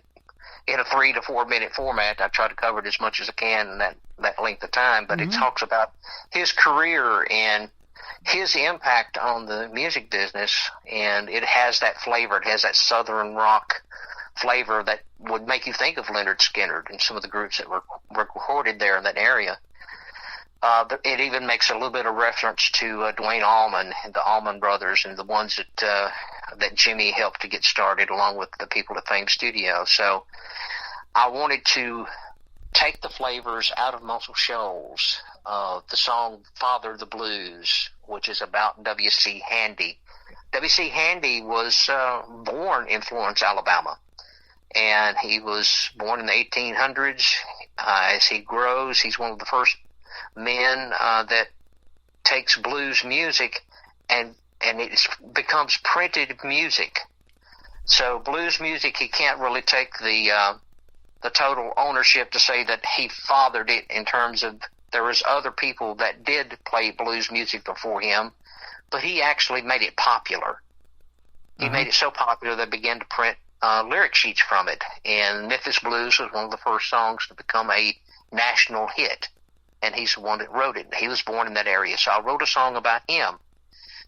in a 3 to 4 minute format. I try to cover it as much as I can in that length of time, but it talks about his career and his impact on the music business, and it has that flavor. It has that southern rock flavor that would make you think of Lynyrd Skynyrd and some of the groups that were recorded there in that area. It even makes a little bit of reference to Duane Allman and the Allman Brothers and the ones that Jimmy helped to get started, along with the people at Fame Studio. So I wanted to take the flavors out of Muscle Shoals. The song Father of the Blues, which is about W.C. Handy. W.C. Handy was born in Florence, Alabama, and he was born in the 1800s. As he grows, he's one of the first men that takes blues music and it becomes printed music. So blues music, he can't really take the total ownership to say that he fathered it, in terms of there was other people that did play blues music before him, but he actually made it popular. He made it so popular they began to print lyric sheets from it, and Memphis Blues was one of the first songs to become a national hit, and he's the one that wrote it. He was born in that area, so I wrote a song about him.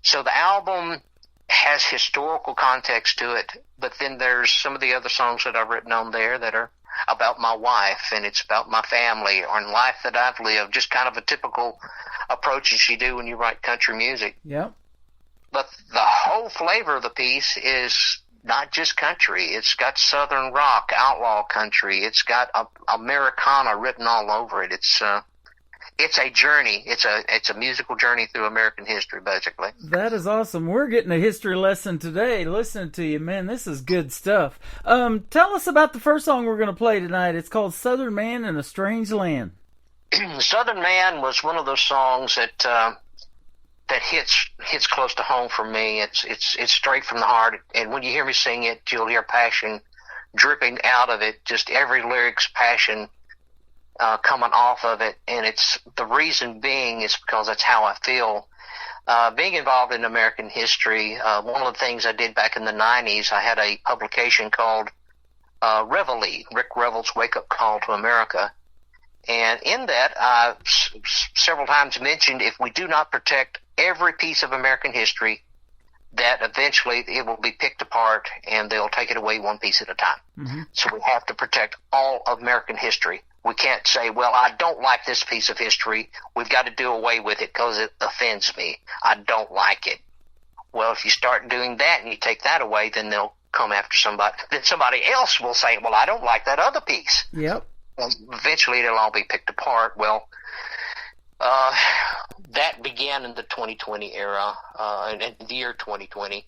So the album has historical context to it, but then there's some of the other songs that I've written on there that are about my wife, and it's about my family or life that I've lived, just kind of a typical approach as you do when you write country music. Yep. But the whole flavor of the piece is not just country. It's got southern rock, outlaw country. It's got Americana written all over it. It's a journey. It's a musical journey through American history, basically. That is awesome. We're getting a history lesson today listening to you, man. This is good stuff. Tell us about the first song we're going to play tonight. It's called Southern Man in a Strange Land. Southern Man was one of those songs that hits close to home for me. It's straight from the heart, and when you hear me sing it, you'll hear passion dripping out of it. Just every lyric's passion coming off of it, and it's the reason being is because that's how I feel. Being involved in American history, one of the things I did back in the 90s, I had a publication called Reveille, Rick Revel's Wake Up Call to America. And in that, I several times mentioned, if we do not protect every piece of American history, that eventually it will be picked apart and they'll take it away one piece at a time. Mm-hmm. So we have to protect all of American history. We can't say, well, I don't like this piece of history. We've got to do away with it because it offends me. I don't like it. Well, if you start doing that and you take that away, then they'll come after somebody. Then somebody else will say, well, I don't like that other piece. Yep. Well, eventually it'll all be picked apart. Well, that began in the 2020 era, in the year 2020.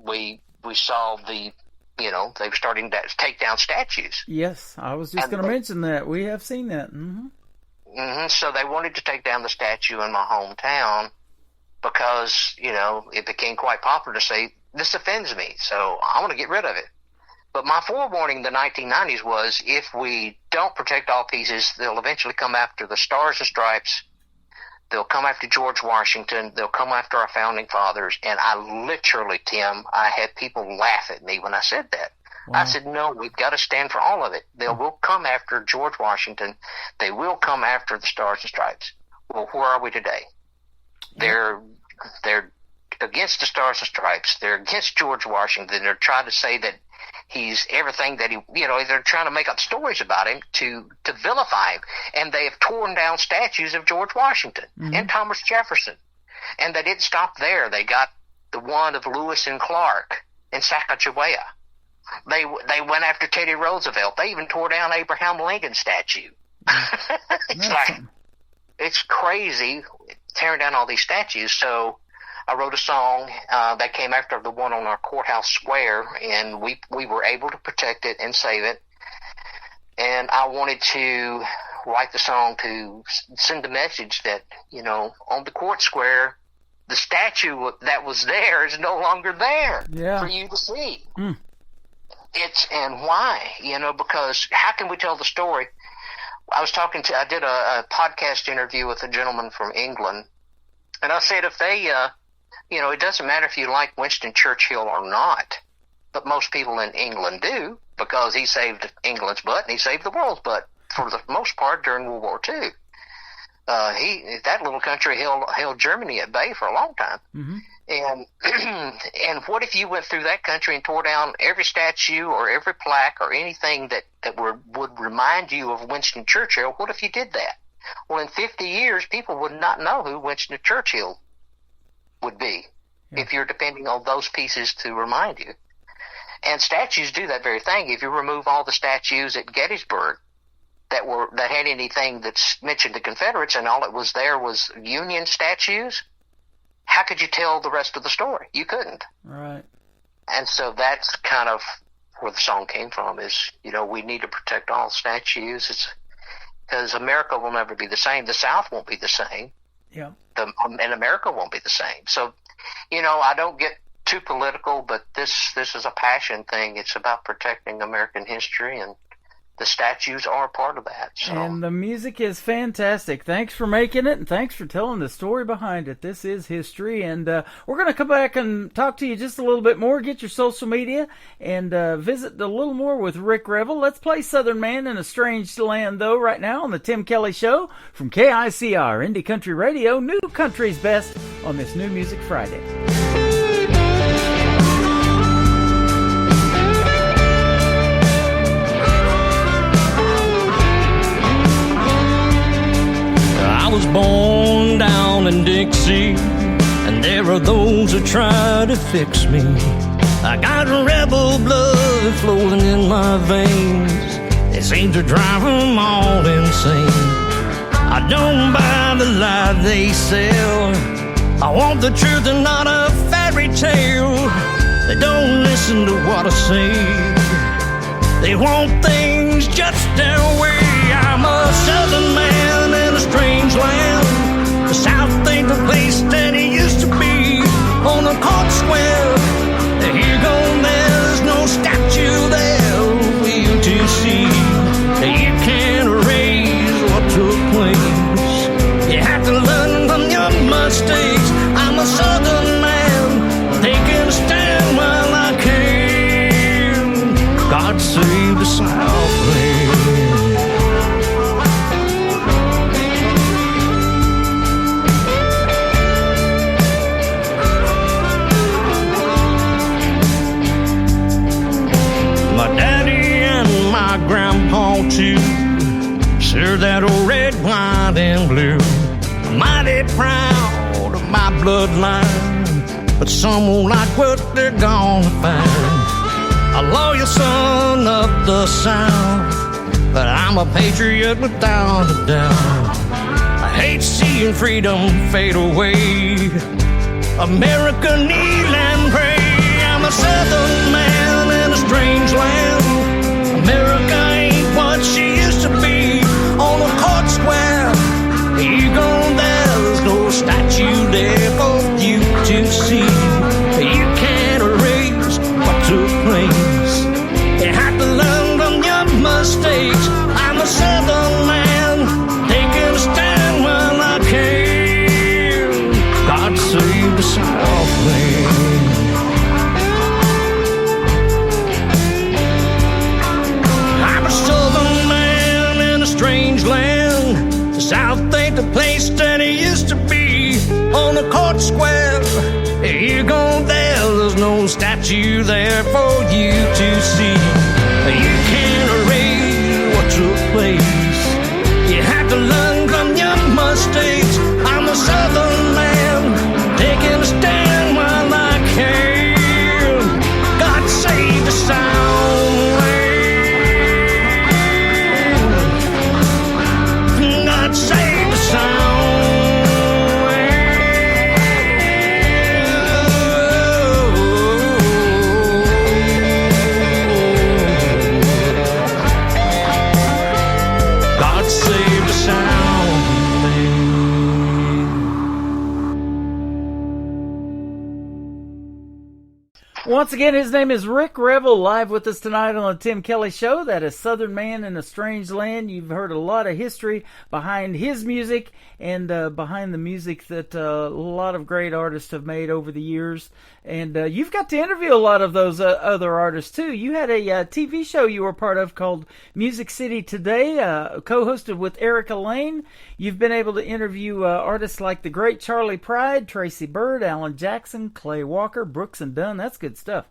We saw they were starting to take down statues. Yes, I was just going to mention that. We have seen that. Mm-hmm. Mm-hmm. So they wanted to take down the statue in my hometown because, it became quite popular to say, this offends me, so I want to get rid of it. But my forewarning in the 1990s was, if we don't protect all pieces, they'll eventually come after the Stars and Stripes. They'll come after George Washington. They'll come after our founding fathers. And I literally, Tim, I had people laugh at me when I said that. Wow. I said, no, we've got to stand for all of it. They will come after George Washington. They will come after the Stars and Stripes. Well, where are we today? They're against the Stars and Stripes. They're against George Washington. They're trying to say that he's everything that he, they're trying to make up stories about him to vilify him. And they have torn down statues of George Washington and Thomas Jefferson. And they didn't stop there. They got the one of Lewis and Clark in Sacagawea. They went after Teddy Roosevelt. They even tore down Abraham Lincoln's statue. It's crazy tearing down all these statues. So I wrote a song that came after the one on our courthouse square, and we were able to protect it and save it. And I wanted to write the song to send a message that, on the court square, the statue that was there is no longer there for you to see. And why? Because how can we tell the story? I did a podcast interview with a gentleman from England, and I said, if they, it doesn't matter if you like Winston Churchill or not, but most people in England do, because he saved England's butt and he saved the world's butt for the most part during World War II. That little country held Germany at bay for a long time. And what if you went through that country and tore down every statue or every plaque or anything that would remind you of Winston Churchill? What if you did that? Well, in 50 years, people would not know who Winston Churchill would be if you're depending on those pieces to remind you. And statues do that very thing. If you remove all the statues at Gettysburg that had anything that's mentioned the Confederates, and all it was there was Union statues, how could you tell the rest of the story? You couldn't. Right. And so that's kind of where the song came from, is, we need to protect all statues. Because America will never be the same. The South won't be the same. Yeah. And America won't be the same. So, I don't get too political, but this is a passion thing. It's about protecting American history, and the statues are part of that. So. And the music is fantastic. Thanks for making it, and thanks for telling the story behind it. This is history, and we're going to come back and talk to you just a little bit more, get your social media, and visit a little more with Rick Revel. Let's play Southern Man in a Strange Land, though, right now on the Tim Kelly Show from KICR, Indie Country Radio, New Country's Best, on this New Music Friday. I was born down in Dixie, and there are those who try to fix me. I got rebel blood flowing in my veins. They seem to drive them all insane. I don't buy the lie they sell. I want the truth and not a fairy tale. They don't listen to what I say. They want things just their way. I'm a Southern man in a strange land. The South ain't the place that it used to be. On the court square, here go, there's no statue there for you to see. You can't erase what took place. You have to learn from your mistakes. I'm a Southern man, taking a stand while I can. God save the Southland. Grandpa too, sure that old red, white, and blue. I'm mighty proud of my bloodline, but some won't like what they're gonna find. A loyal son of the South, but I'm a patriot without a doubt. I hate seeing freedom fade away. America kneel and pray. I'm a Southern man in a strange land. America ain't what she used to be. On the court square, you go, there's no statue there for you to see. You can't erase what took place. You square. Here go there, there's no statue there for you to see. You can't erase what took place. You have to learn from your mistakes. I'm a southern man, taking a stand while I can. God save the sound wave. God save the sound. Once again, his name is Rick Revel, live with us tonight on the Tim Kelly Show. That is Southern Man in a Strange Land. You've heard a lot of history behind his music and behind the music that a lot of great artists have made over the years. And you've got to interview a lot of those other artists, too. You had a TV show you were part of called Music City Today, co-hosted with Erica Lane. You've been able to interview artists like the great Charlie Pride, Tracy Byrd, Alan Jackson, Clay Walker, Brooks and Dunn. That's good stuff.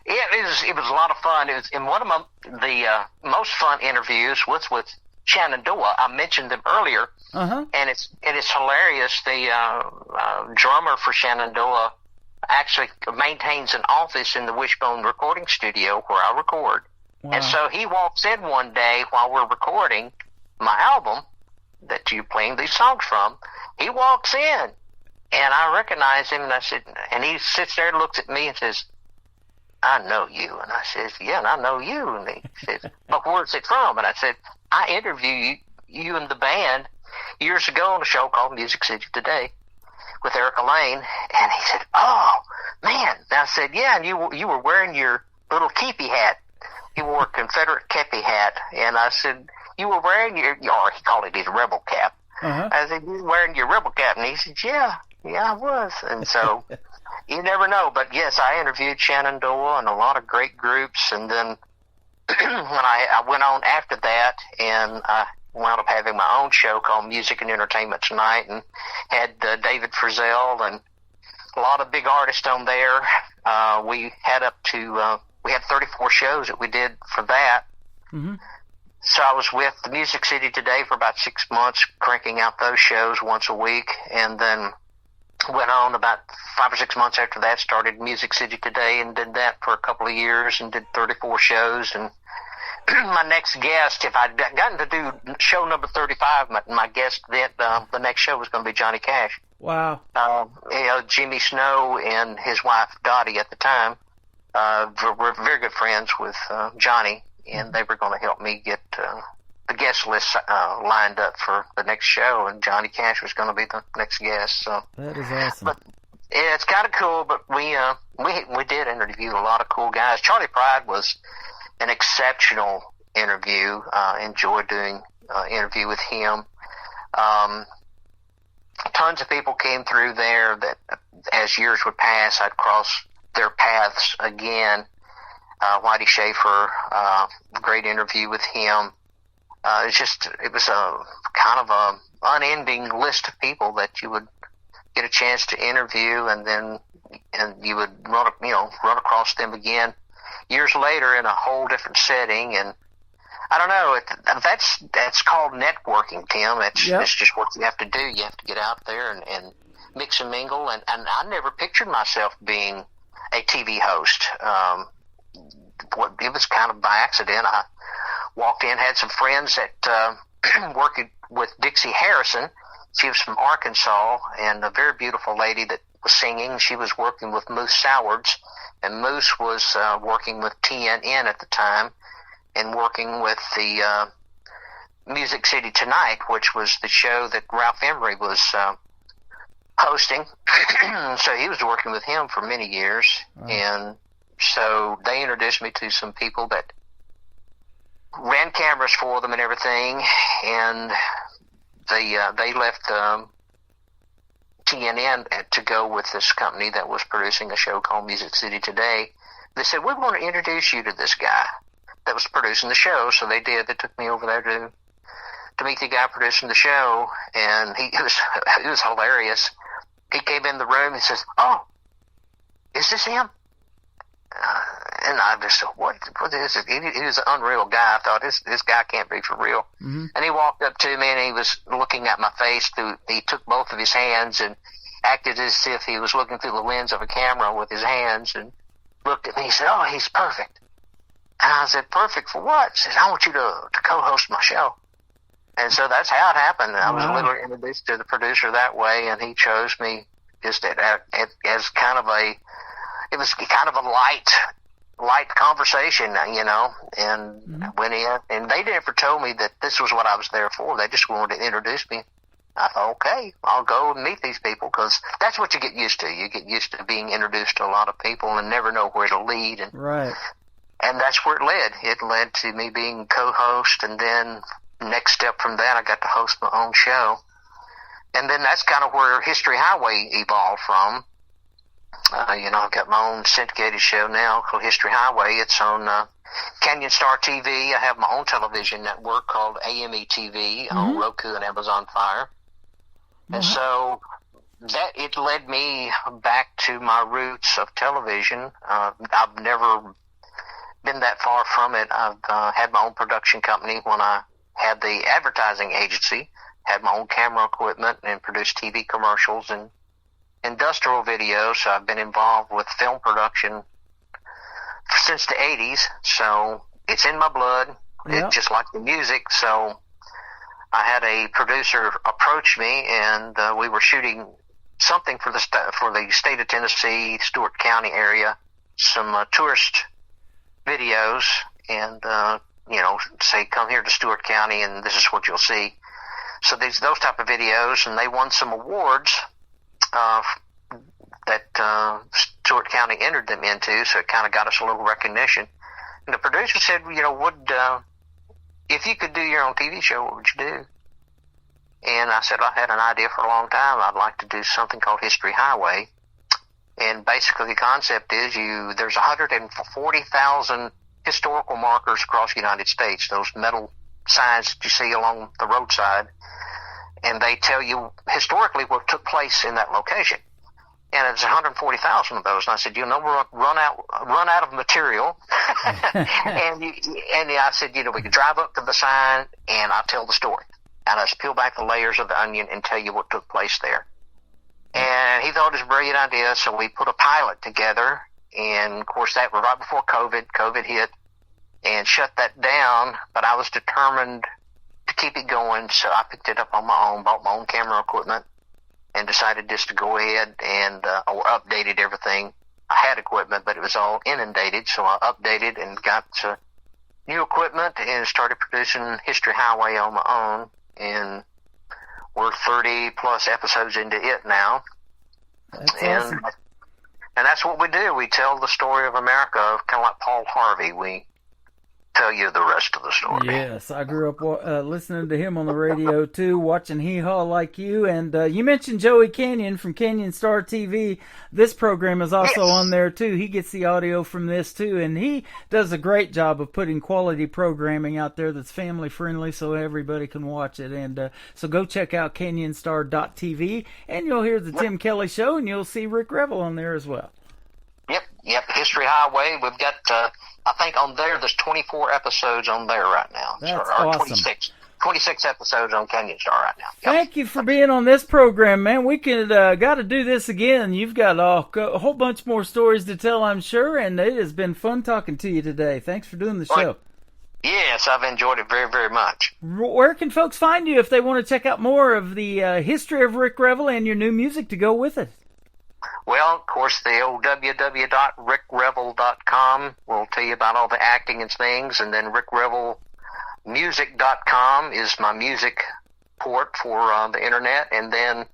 Yeah, it was a lot of fun. It was in one of the most fun interviews was with Shenandoah. I mentioned them earlier, and it's hilarious. The drummer for Shenandoah actually maintains an office in the Wishbone recording studio where I record. Wow. And so he walks in one day while we're recording my album that you're playing these songs from. He walks in, and I recognize him, and I said, and he sits there and looks at me and says, "I know you." And I says, "Yeah, and I know you." And he says, "But where's it from?" And I said, "I interviewed you and the band years ago on a show called Music City Today with Erica Lane." And he said, "Oh, man." And I said, "Yeah, and you were wearing your little keepy hat." He wore a Confederate keepy hat. And I said, "You were wearing or he called it his rebel cap." I said, "You were wearing your rebel cap?" And he said, Yeah, I was." And so you never know. But yes, I interviewed Shenandoah and a lot of great groups. And then when I went on after that, and I wound up having my own show called Music and Entertainment Tonight, and had David Frizzell and a lot of big artists on there. We had we had 34 shows that we did for that. Mm-hmm. So I was with the Music City Today for about 6 months, cranking out those shows once a week, and then went on about 5 or 6 months after that, started Music City Today and did that for a couple of years and did 34 shows. And my next guest, if I'd gotten to do show number 35, my guest then, the next show was going to be Johnny Cash. Wow. Jimmy Snow and his wife Dottie at the time were very good friends with Johnny, and they were going to help me get the guest list lined up for the next show, and Johnny Cash was going to be the next guest. So that is awesome. But yeah, it's kind of cool. But we did interview a lot of cool guys. Charlie Pride was an exceptional interview. Enjoyed doing interview with him. Tons of people came through there that, as years would pass, I'd cross their paths again. Whitey Schaefer, great interview with him. It was a kind of a unending list of people that you would get a chance to interview, and you would run across them again years later in a whole different setting. And I don't know, that's called networking, Tim. It's just what you have to do. You have to get out there and mix and mingle. And I never pictured myself being a TV host. It was kind of by accident. I walked in, had some friends that working with Dixie Harrison. She was from Arkansas, and a very beautiful lady that was singing. She was working with Moose Sowards, and Moose was working with TNN at the time, and working with the Music City Tonight, which was the show that Ralph Emery was hosting. So he was working with him for many years. Wow. And so they introduced me to some people that ran cameras for them and everything, and they left TNN to go with this company that was producing a show called Music City Today. They said, "We want to introduce you to this guy that was producing the show." So they did. They took me over there to meet the guy producing the show, and it was hilarious. he came in the room and says, "Oh, is this him?" And I just said, what is it? He was an unreal guy. I thought, this guy can't be for real. Mm-hmm. And he walked up to me and he was looking at my face he took both of his hands and acted as if he was looking through the lens of a camera with his hands and looked at me. He said, "Oh, he's perfect." And I said, "Perfect for what?" He says, "I want you to co-host my show." And so that's how it happened. I was literally introduced to the producer that way, and he chose me just as kind of it was kind of a light conversation, you know, and went in, and they never told me that this was what I was there for. They just wanted to introduce me. I thought, okay, I'll go and meet these people, because that's what you get used to. You get used to being introduced to a lot of people and never know where to lead. And, right. And that's where it led. It led to me being co-host, and then next step from that, I got to host my own show. And then that's kind of where History Highway evolved from. You know, I've got my own syndicated show now called History Highway. It's on Canyon Star TV. I have my own television network called AME TV on Roku and Amazon Fire. And so it led me back to my roots of television. I've never been that far from it. I've had my own production company when I had the advertising agency, had my own camera equipment, and produced TV commercials and industrial videos. So I've been involved with film production since the 80s. So it's in my blood. Yep. It's just like the music. So I had a producer approach me, and we were shooting something for the state of Tennessee, Stewart County area, some tourist videos, and you know, say, come here to Stewart County and this is what you'll see. So those type of videos, and they won some awards that Stewart County entered them into, so it kind of got us a little recognition. And the producer said, you know, if you could do your own TV show, what would you do? And I said, I had an idea for a long time. I'd like to do something called History Highway. And basically the concept is there's 140,000 historical markers across the United States, those metal signs that you see along the roadside, and they tell you historically what took place in that location. And it's 140,000 of those. And I said, you'll never run out of material. and I said, you know, we could drive up to the sign and I'll tell the story. And I just peel back the layers of the onion and tell you what took place there. And he thought it was a brilliant idea, so we put a pilot together. And of course, that was right before COVID. COVID hit and shut that down. But I was determined to keep it going, so I picked it up on my own, bought my own camera equipment, and decided just to go ahead and or updated everything. I had equipment, but it was all inundated, so I updated and got new equipment and started producing History Highway on my own. And we're 30 plus episodes into it now. That's awesome. And that's what we do. We tell the story of America, kind of like Paul Harvey. We tell you the rest of the story. Yes, I grew up listening to him on the radio too, watching Hee Haw Like You. And you mentioned Joey Canyon from Canyon Star TV. This program is also on there too. He gets the audio from this too, and he does a great job of putting quality programming out there that's family friendly, so everybody can watch it. And so go check out CanyonStar.tv, and you'll hear the Tim Kelly Show, and you'll see Rick Revel on there as well. Yep. History Highway. We've got, I think on there's 24 episodes on there right now. That's or awesome. 26 episodes on Canyon Star right now. Yep. Thank you for being on this program, man. We could got to do this again. You've got a whole bunch more stories to tell, I'm sure, and it has been fun talking to you today. Thanks for doing the show. Yes, I've enjoyed it very, very much. Where can folks find you if they want to check out more of the history of Rick Revel and your new music to go with it? Well, of course, the old www.rickrevel.com will tell you about all the acting and things, and then rickrevelmusic.com is my music port for the internet, and then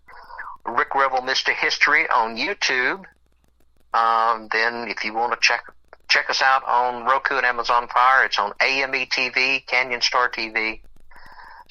Rick Revel Mr. History on YouTube. Then if you want to check us out on Roku and Amazon Fire, it's on AME TV, Canyon Star TV.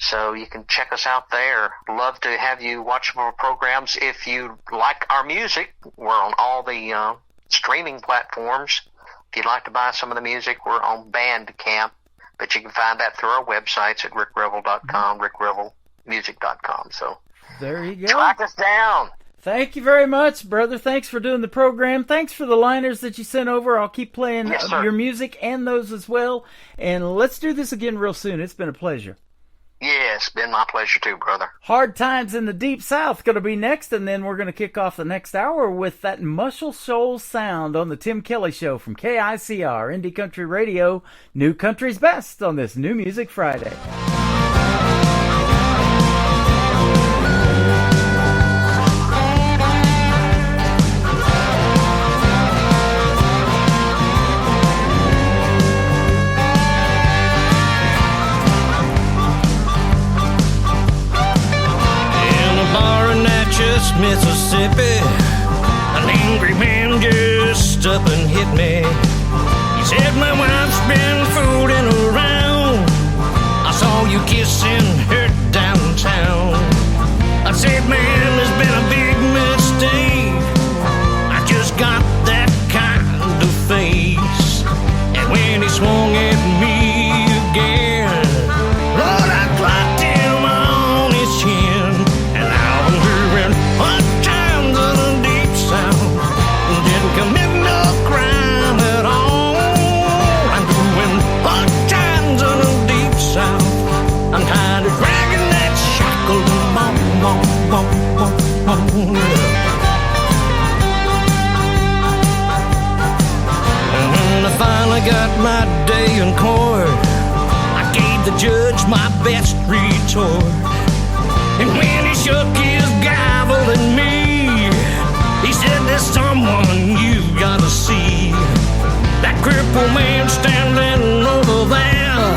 So you can check us out there. Love to have you watch our programs. If you like our music, we're on all the streaming platforms. If you'd like to buy some of the music, we're on Bandcamp. But you can find that through our websites at rickrevel.com, rickrevelmusic.com. So there you go. Track us down. Thank you very much, brother. Thanks for doing the program. Thanks for the liners that you sent over. I'll keep playing your music and those as well. And let's do this again real soon. It's been a pleasure. Yeah, it's been my pleasure too, brother. Hard Times in the Deep South going to be next, and then we're going to kick off the next hour with that Muscle Shoals sound on the Tim Kelly Show from KICR, Indie Country Radio, New Country's Best on this New Music Friday. Mississippi, an angry man just up and hit me. He said my wife's been fooling around. I saw you kissing her downtown. I said, man, there's been a big mistake. I just got that kind of face. And when he swung at me again, Lord, I clocked him on his chin. And now I'm hearing hot times in the deep south. Didn't commit no crime at all. I'm doing hot times in the deep south. I'm tired of dragging that shackle bone. And when I finally got my day in court, I gave the judge my best retort. And when he shook his gavel at me, he said, there's someone you gotta see. That crippled man standing over there,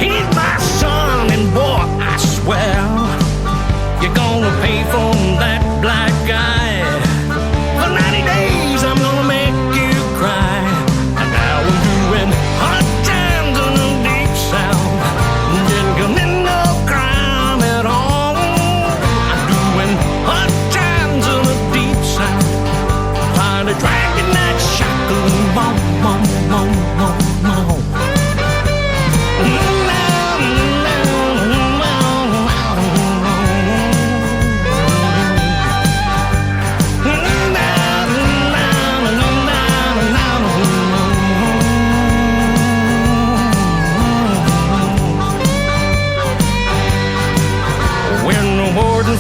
he's my son, and boy, I swear, you're gonna pay for that black eye. For 90 days I'm gonna make you cry. And now I'm doing hot times in the deep south. Didn't commit no crime at all. I'm doing hot times in the deep south. Trying to drag in that shackle bone.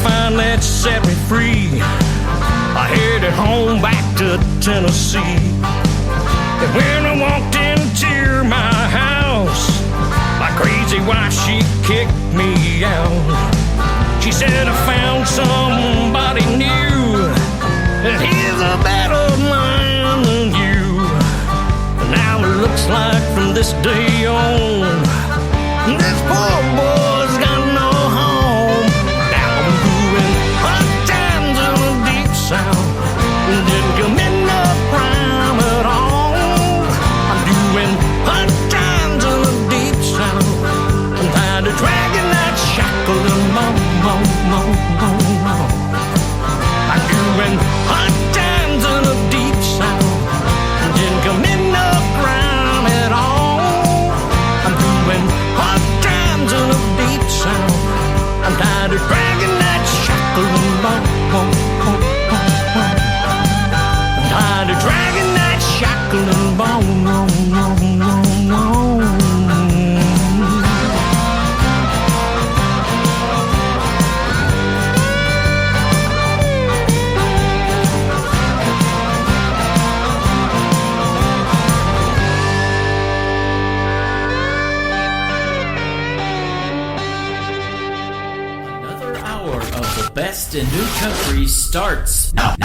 Finally set me free, I headed home back to Tennessee. And when I walked into my house, my crazy wife, she kicked me out. She said I found somebody new, and he's a better man than you. And now it looks like from this day on, this poor boy's got no home. Didn't commit no crime at all. I'm doing hot times in the deep south. I'm tired of dragging that shackle and I'm doing hot times in the deep south. Didn't commit no crime at all. I'm doing hot times in the deep south. I'm tired of dragging that shackle and tired of dragging that shackle and bone. Another hour of the best in new country starts now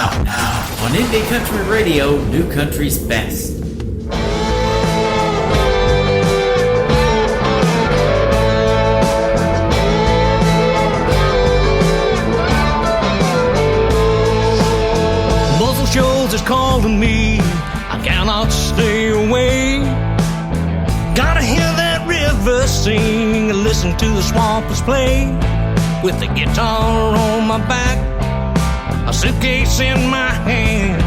on Indie Country Radio, New Country's Best. Muscle Shoals is calling me, I cannot stay away. Gotta hear that river sing and listen to the swampers play. With the guitar on my back, a suitcase in my hand,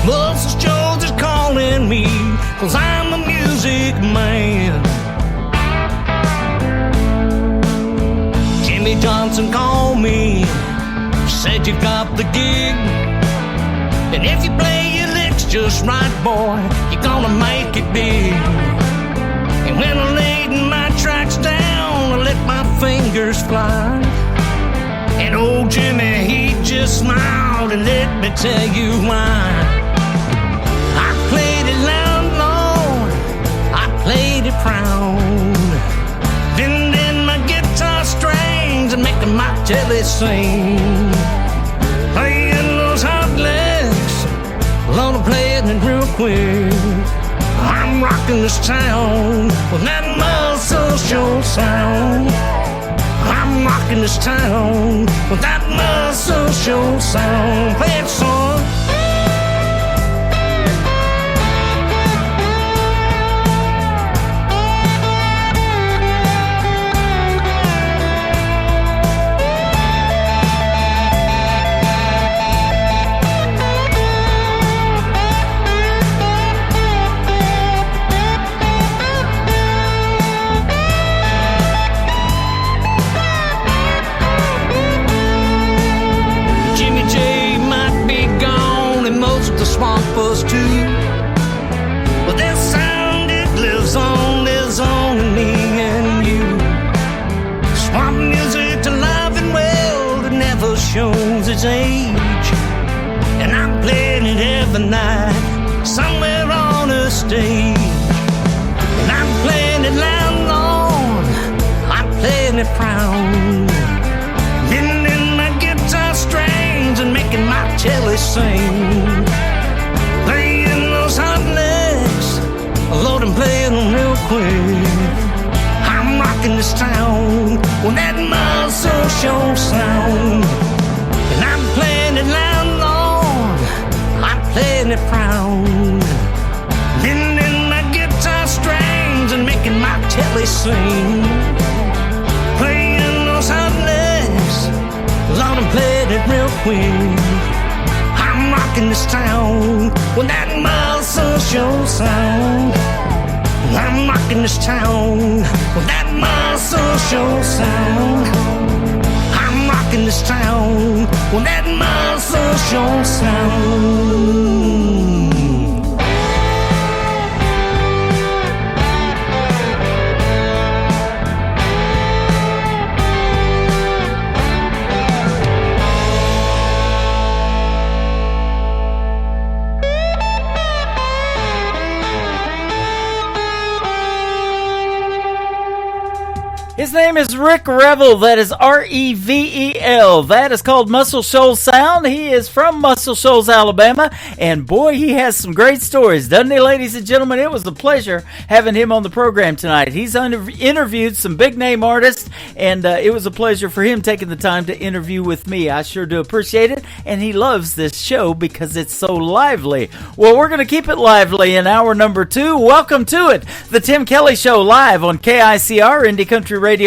Muscle Shoals is calling me, 'cause I'm a music man. Jimmy Johnson called me, said you've got the gift. And if you play your licks just right, boy, you're gonna make it big. And when I laid my tracks down, I let my fingers fly. And old Jimmy, he just smiled and let me tell you why. I played it loud, Lord, I played it proud. Bending my guitar strings and making my jelly sing. Playing those hot licks, Lord, I'm playing it real quick. I'm rocking this town with that muscle show sound. I'm rocking this town with that muscle show sound. Play it, son. Swampers too, but their sound, it lives on in me and you. Swamp music alive and well, it never shows its age. And I'm playing it every night, somewhere on a stage. And I'm playing it loud, Lord, I'm playing it proud. Bending my guitar strings and making my jelly sing. Playing those hot licks, Lord, I'm playing them real quick. I'm rocking this town with that muscle show sound. And I'm playing it loud, Lord, I'm playing it proud. Bending my guitar strings and making my jelly sing. Playing those hot licks, Lord, I'm playing it real quick. I'm rocking this town with that muscle show sound. I'm rocking this town with that muscle show sound. I'm rocking this town with that muscle show sound. His name is Rick Revel. That is R-E-V-E-L. That is called Muscle Shoals Sound. He is from Muscle Shoals, Alabama. And boy, he has some great stories, doesn't he, ladies and gentlemen? It was a pleasure having him on the program tonight. He's interviewed some big-name artists, and it was a pleasure for him taking the time to interview with me. I sure do appreciate it, and he loves this show because it's so lively. Well, we're going to keep it lively in hour number 2. Welcome to it, The Tim Kelly Show, live on KICR, IndieCountryRadio.com.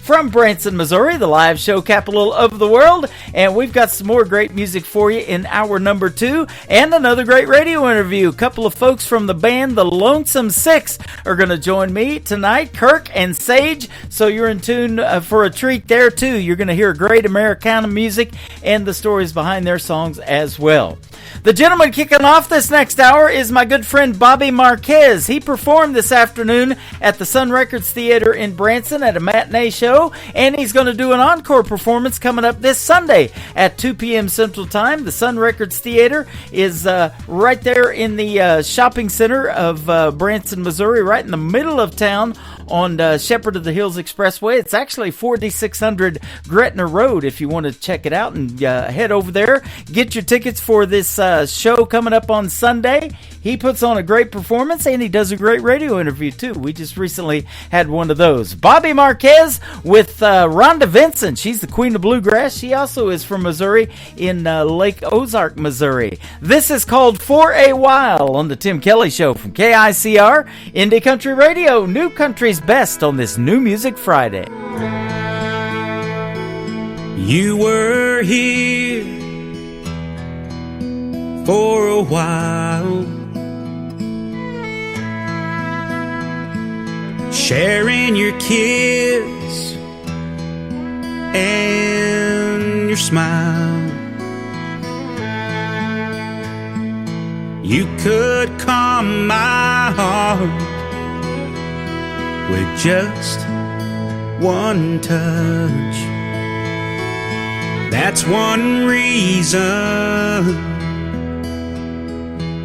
From Branson, Missouri, the live show capital of the world. And we've got some more great music for you in hour number 2. And another great radio interview. A couple of folks from the band The Lonesome Six are going to join me tonight, Kirk and Sage. So you're in tune for a treat there, too. You're going to hear great Americana music and the stories behind their songs as well. The gentleman kicking off this next hour is my good friend Bobby Marquez. He performed this afternoon at the Sun Records Theater in Branson at a matinee show, and he's going to do an encore performance coming up this Sunday at 2 p.m. Central Time. The Sun Records Theater is right there in the shopping center of Branson, Missouri, right in the middle of town on Shepherd of the Hills Expressway. It's actually 4600 Gretna Road if you want to check it out and head over there. Get your tickets for this show coming up on Sunday. He puts on a great performance and he does a great radio interview too. We just recently had one of those. Bobby Marquez with Rhonda Vincent. She's the queen of bluegrass. She also is from Missouri in Lake Ozark, Missouri. This is called For a While on the Tim Kelly Show from KICR, Indie Country Radio, New Country's Best on this New Music Friday. You were here for a while, sharing your kiss and your smile. You could calm my heart with just one touch. That's one reason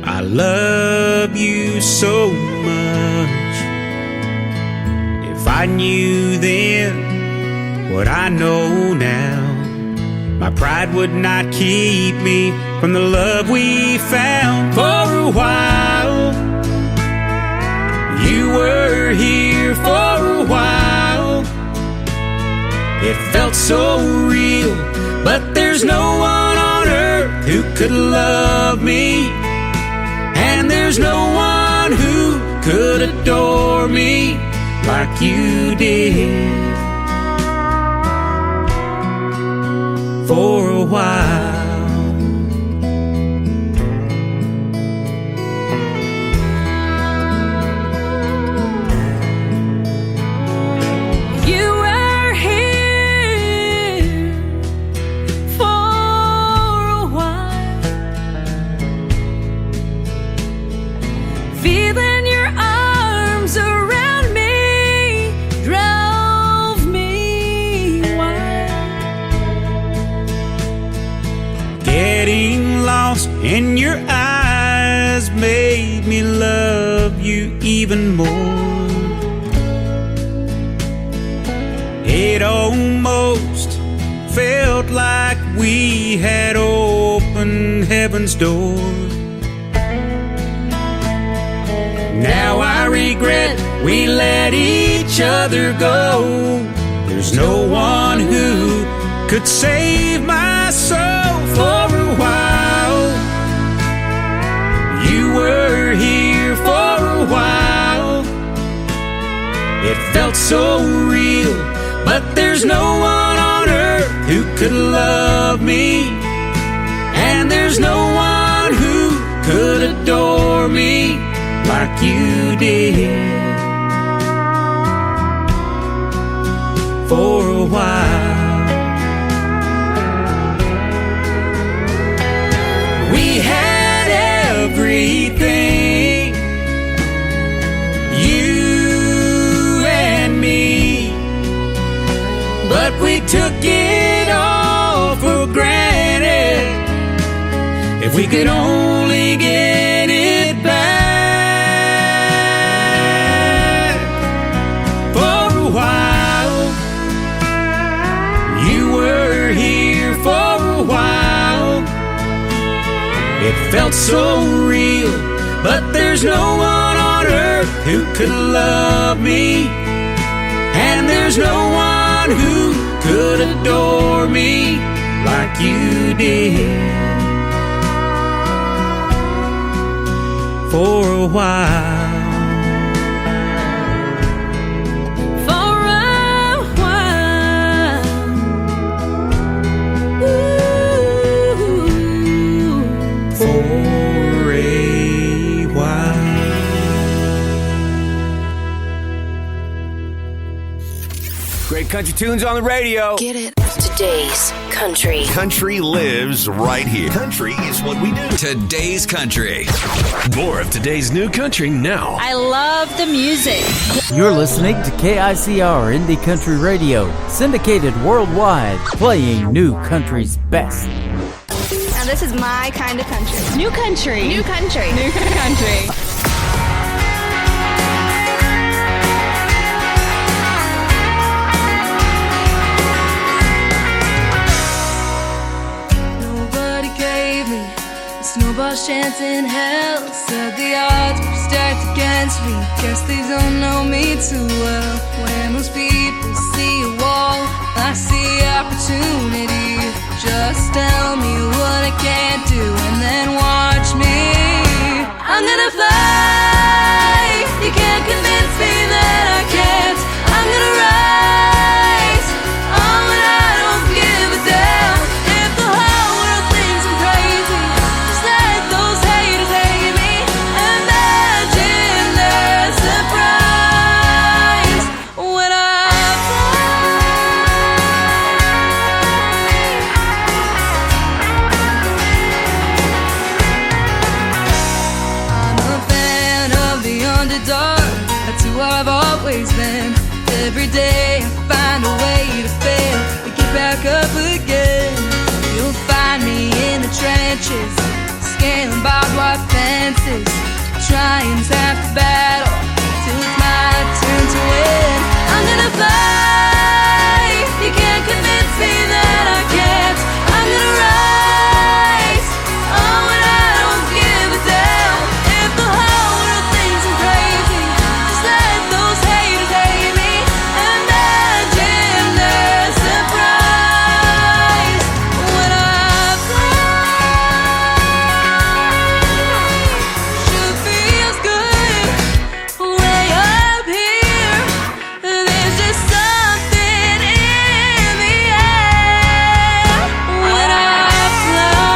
I love you so much. If I knew then what I know now, my pride would not keep me from the love we found. For a while, you were here for a while. It felt so real, but there's no one on earth who could love me, and there's no one who could adore me like you did. For a while, You were here for a while, feeling your arms around me drove me wild. getting lost in your eyes made me love you even more. It almost felt like we had opened heaven's door. Now I regret we let each other go. There's no one who could save my soul. For a while, you were here for a while. It felt so real, but there's no one on earth who could love me, and there's no one who could adore me like you did. For a while, we had everything, you and me, but we took it all for granted. If we could only get it back. For a while, you were here for a while. It felt so real, but there's no one on earth who could love me, and there's no one who could adore me like you did. For a while, For a while, ooh. for a while. Great country tunes on the radio. Get it? Today's country. Country lives right here. Country is what we do. Today's country. More of today's new country now. I love the music. You're listening to KICR Indie Country Radio, syndicated worldwide, playing new country's best. Now this is my kind of country. New country. New country. New country. Nobody gave me a snowball's chance in hell. Said the odds were stacked against me. Guess they don't know me too well. When most people see a wall, I see opportunity. Just tell me what I can't do and then watch me. I'm gonna fly. You can't convince me that I can't. I'm gonna rise. Oh, and I don't give a damn if the whole world thinks I'm crazy. Just let those haters hate me. Imagine their surprise when I fly. always been. Every day I find a way to fail, to get back up again. You'll find me in the trenches, scaling barbed wire fences, trying half the battle till it's my turn to win. I'm gonna fight. You can't convince me that I can't. I'm gonna rise. Oh, and I don't give a damn if the whole world thinks I'm crazy. Just let those haters hate me. Imagine their surprise when I fly. Sure feels good way up here. There's just something in the air when I fly.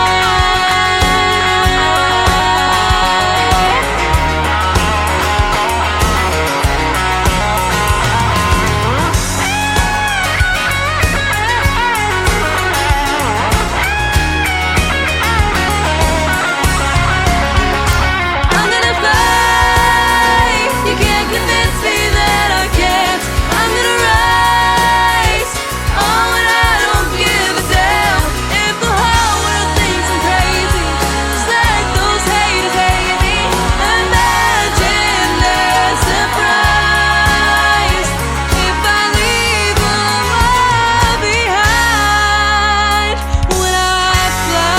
I'm gonna fly. You can't convince me that I can't. I'm gonna rise. Oh, and I don't give a damn if the whole world thinks I'm crazy. Just let those haters hate me. Imagine their surprise if I leave them all behind when I fly.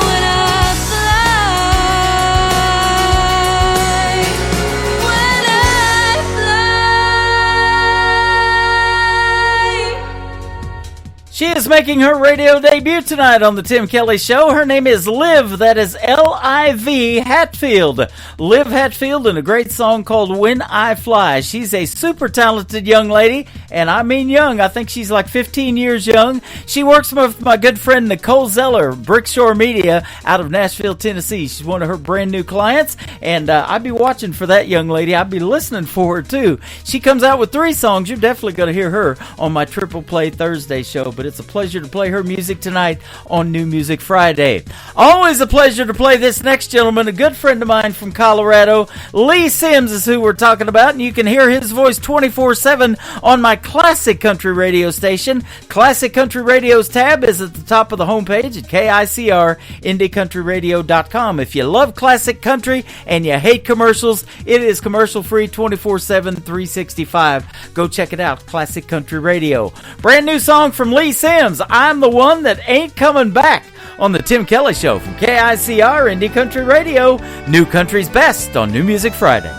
When I fly, when I fly. She is making her radio debut tonight on the Tim Kelly Show. Her name is Liv, that is L-I-V Hatfield. Liv Hatfield, and a great song called When I Fly. She's a super talented young lady, and I mean young. I think she's like 15 years young. She works with my good friend Nicole Zeller, Brickshore Media, out of Nashville, Tennessee. She's one of her brand new clients, and I'd be watching for that young lady. I'd be listening for her, too. She comes out with 3 songs. You're definitely going to hear her on my Triple Play Thursday show, but it's a pleasure to play her music tonight on New Music Friday. Always a pleasure to play this next gentleman, a good friend of mine from Colorado. Lee Sims is who we're talking about, and you can hear his voice 24/7 on my Classic Country Radio station. Classic Country Radio's tab is at the top of the homepage at KICR-IndieCountryRadio.com. If you love classic country and you hate commercials, it is commercial-free 24/7, 365. Go check it out, Classic Country Radio. Brand new song from Lee Sims, I'm the One That Ain't Coming Back, on the Tim Kelly Show from KICR Indie Country Radio, New Country's Best on New Music Friday.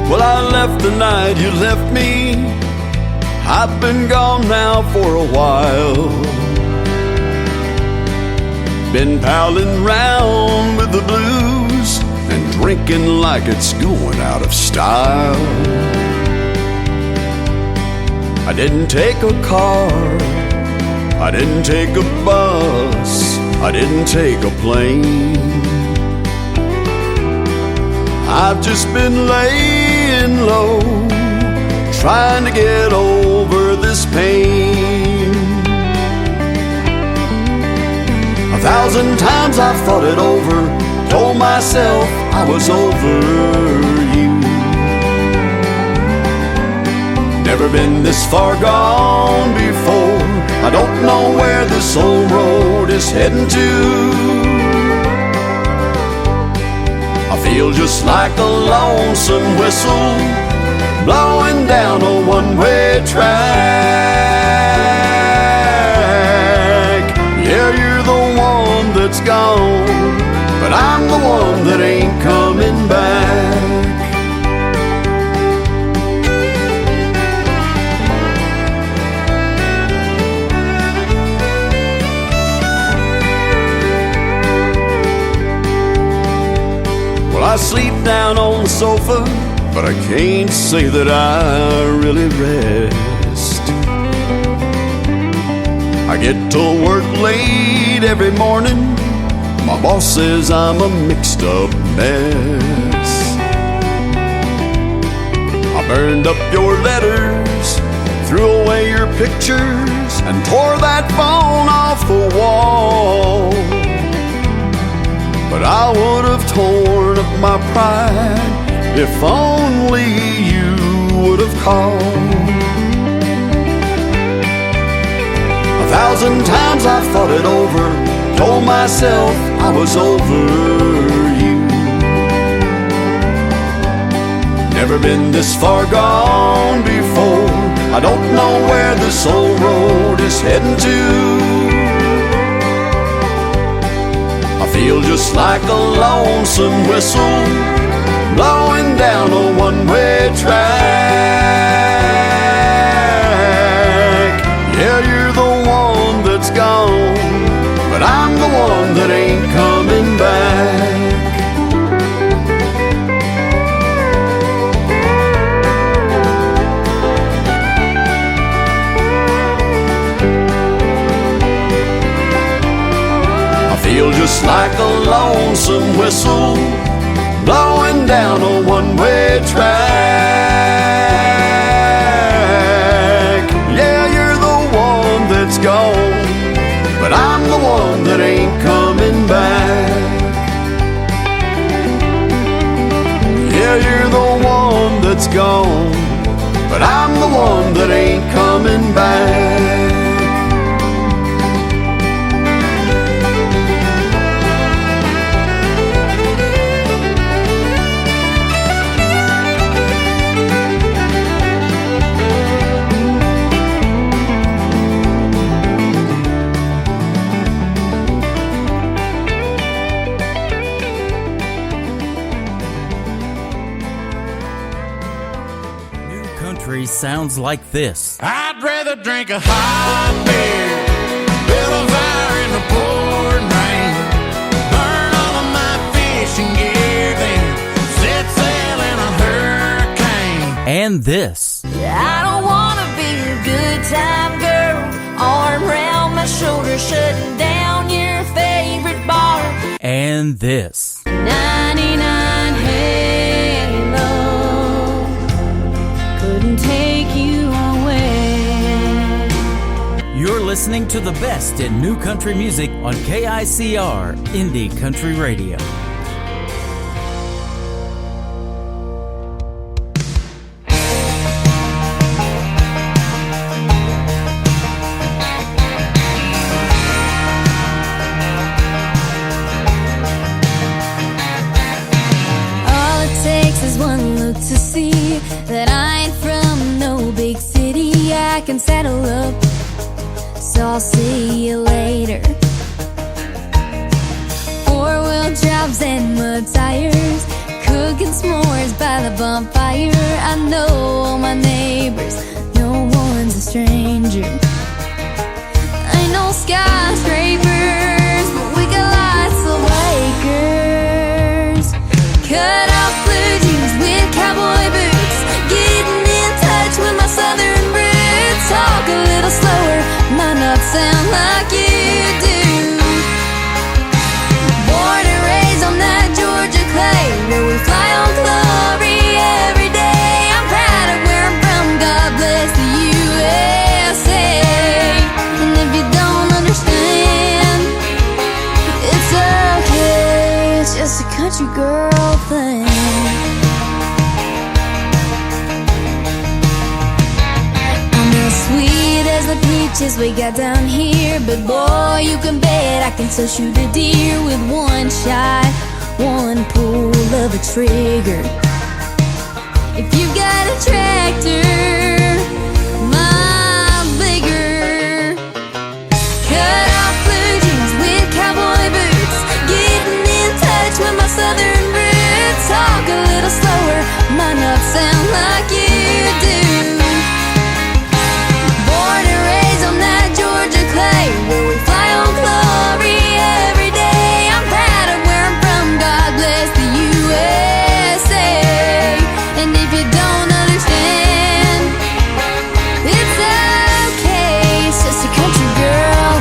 Well, I left the night you left me. I've been gone now for a while. Been palling round with the blues and drinking like it's going out of style. I didn't take a car, I didn't take a bus, I didn't take a plane. I've just been laying low, trying to get over this pain. 1,000 times I've thought it over, told myself I was over you. Never been this far gone before, I don't know where this old road is heading to. I feel just like a lonesome whistle blowing down a one-way track. Yeah, you're the one that's gone, but I'm the one that ain't coming back. Well, I sleep down on the sofa, but I can't say that I really rest. get to work late every morning. My boss says I'm a mixed up mess. I burned up your letters, threw away your pictures, and tore that phone off the wall. But I would have torn up my pride if only you would have called. 1,000 times I thought it over, told myself I was over you. Never been this far gone before. I don't know where this old road is heading to. I feel just like a lonesome whistle blowing down a one-way track. Yeah, you're the one that's gone, but I'm the one that ain't coming back. I feel just like a lonesome whistle blowing down a one-way track. Yeah, you're the one that's gone, but I'm the one that ain't coming back. Yeah, you're the one that's gone, but I'm the one that ain't coming back. Sounds like this. I'd rather drink a hot beer, build a fire in the pouring rain, burn all of my fishing gear, then set sail in a hurricane. And this. I don't wanna be a good time girl, arm around my shoulder, shutting down your favorite bar. And this. 99 Halo couldn't take you away. You're listening to the best in new country music on KICR Indie Country Radio. All it takes is one look to see that I ain't from no big city. I can settle up, so I'll see you later. Four-wheel drives and mud tires, cooking s'mores by the bonfire. I know all my neighbors, no one's a stranger. Ain't no skyscrapers, but we got lots of Lakers. Cut off blue jeans with cowboy boots, getting in touch with my southern roots. Talk a little slower, might not sound like you do. Born and raised on that Georgia clay, where we fly on glory every day. I'm proud of where I'm from, God bless the USA. And if you don't understand, it's okay, it's just a country girl thing. I'm as sweet as the peaches we got down here, but boy, you can bet I can still shoot a deer with one shot, one pull of a trigger. If you got a tractor, miles bigger. Cut off blue jeans with cowboy boots, getting in touch with my southern roots. Talk a little slower, might not sound like you do. Born and raised on that Georgia clay, where we fly on glory every day. I'm proud of where I'm from, God bless the USA. And if you don't understand, it's okay, it's just a country girl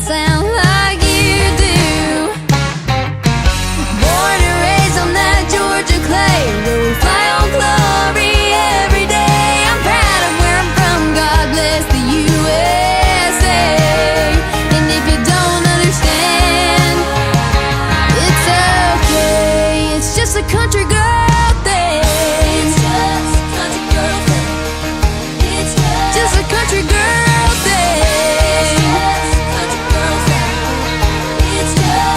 sound like you do. Born and raised on that Georgia clay, where we fly on glory every day. I'm proud of where I'm from, God bless the USA. And if you don't understand, it's okay, it's just a country girl thing. It's just a country girl thing. It's just a country girl thing. It's just a country girl thing. It's just.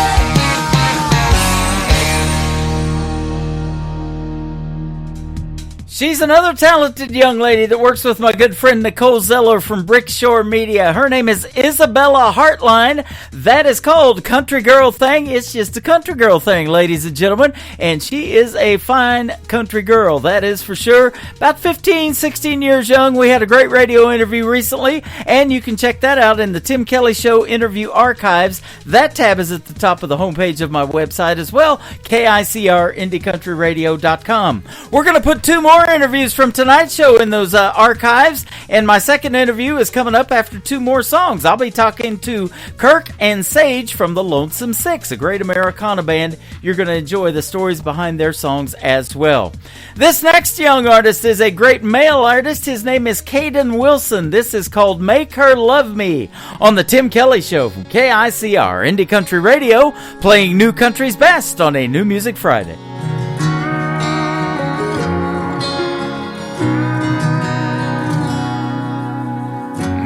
She's another talented young lady that works with my good friend Nicole Zeller from Brickshore Media. Her name is Isabella Hartline. That is called Country Girl Thing. It's just a country girl thing, ladies and gentlemen. And she is a fine country girl, that is for sure. About 15, 16 years young. We had a great radio interview recently, and you can check that out in the Tim Kelly Show interview archives. That tab is at the top of the homepage of my website as well, KICR-IndieCountryRadio.com. We're going to put two more interviews from tonight's show in those archives, and my second interview is coming up after two more songs. I'll be talking to Kirk and Sage from the Lonesome Six, a great Americana band. You're going to enjoy the stories behind their songs as well. This next young artist is a great male artist. His name is Caden Wilson. This is called Make Her Love Me on the Tim Kelly Show from KICR Indie Country Radio, playing new country's best on a New Music Friday.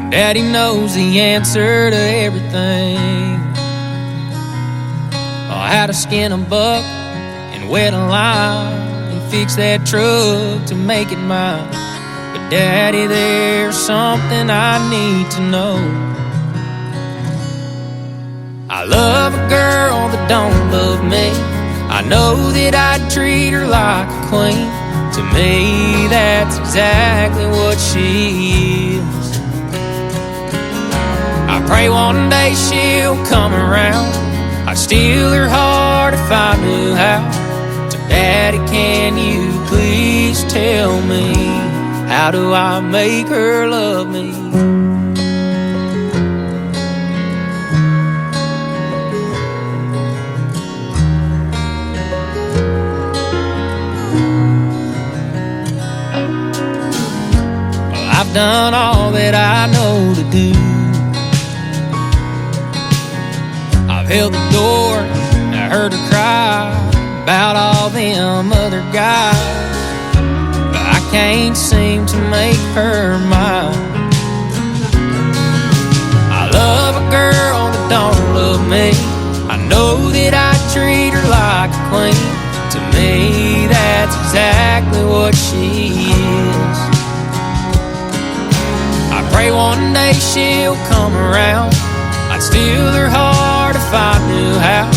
Daddy knows the answer to everything. How to skin a buck and wet a lime and fix that truck to make it mine. But Daddy, there's something I need to know. I love a girl that don't love me. I know that I'd treat her like a queen. To me, that's exactly what she is. I pray one day she'll come around. I'd steal her heart if I knew how. So Daddy, can you please tell me, how do I make her love me? Well, I've done all that I know to do. Held the door, I heard her cry about all them other guys, but I can't seem to make her mine. I love a girl that don't love me. I know that I treat her like a queen. To me, that's exactly what she is. I pray one day she'll come around. I'd steal her heart if I knew how.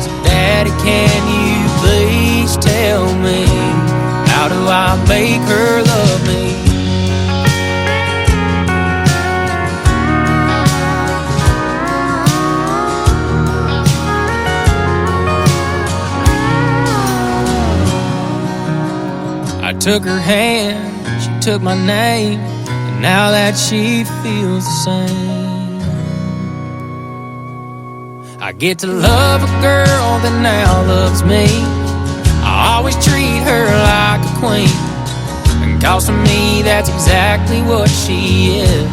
So Daddy, can you please tell me, how do I make her love me? I took her hand, she took my name, and now that she feels the same. I get to love a girl that now loves me. I always treat her like a queen, and 'cause to me that's exactly what she is.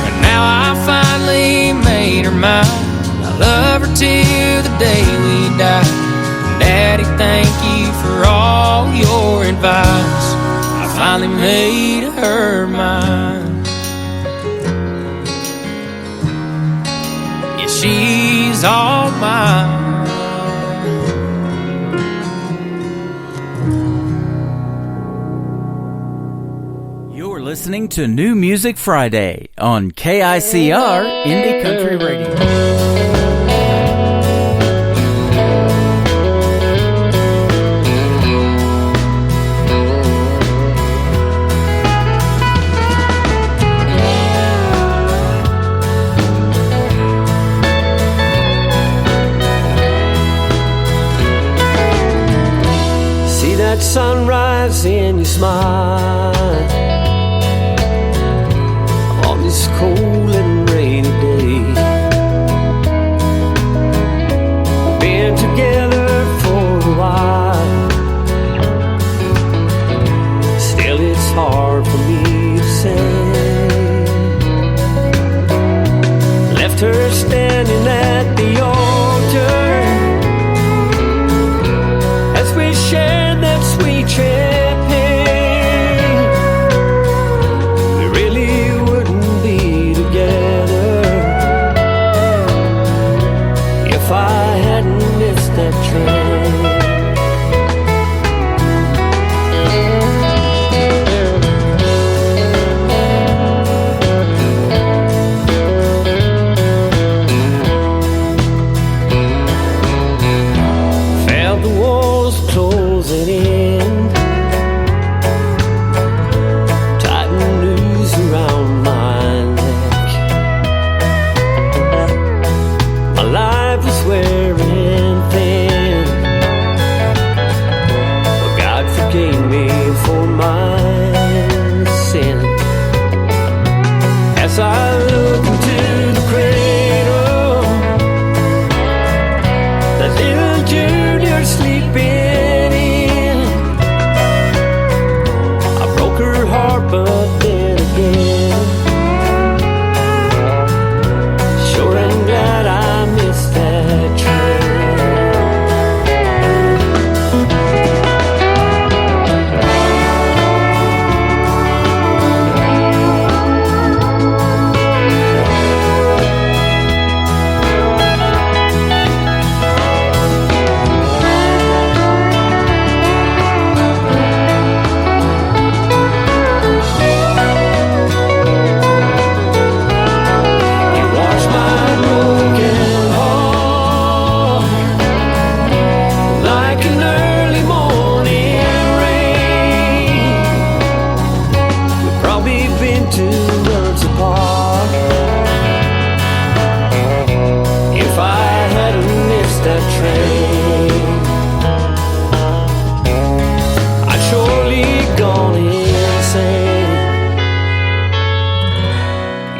But now I finally made her mine. I love her till the day we die. Daddy, thank you for all your advice. I finally made her mine. She's all mine. You're listening to New Music Friday on KICR Indie Country Radio. Sunrise in your smile on this cold and hard for me to say. Left her standing at the altar as we shared that sweet champagne. We really wouldn't be together if I hadn't missed that train. I look into the cradle, that little Junior sleeping in. I broke her heart, but then again, sure am glad I missed that train.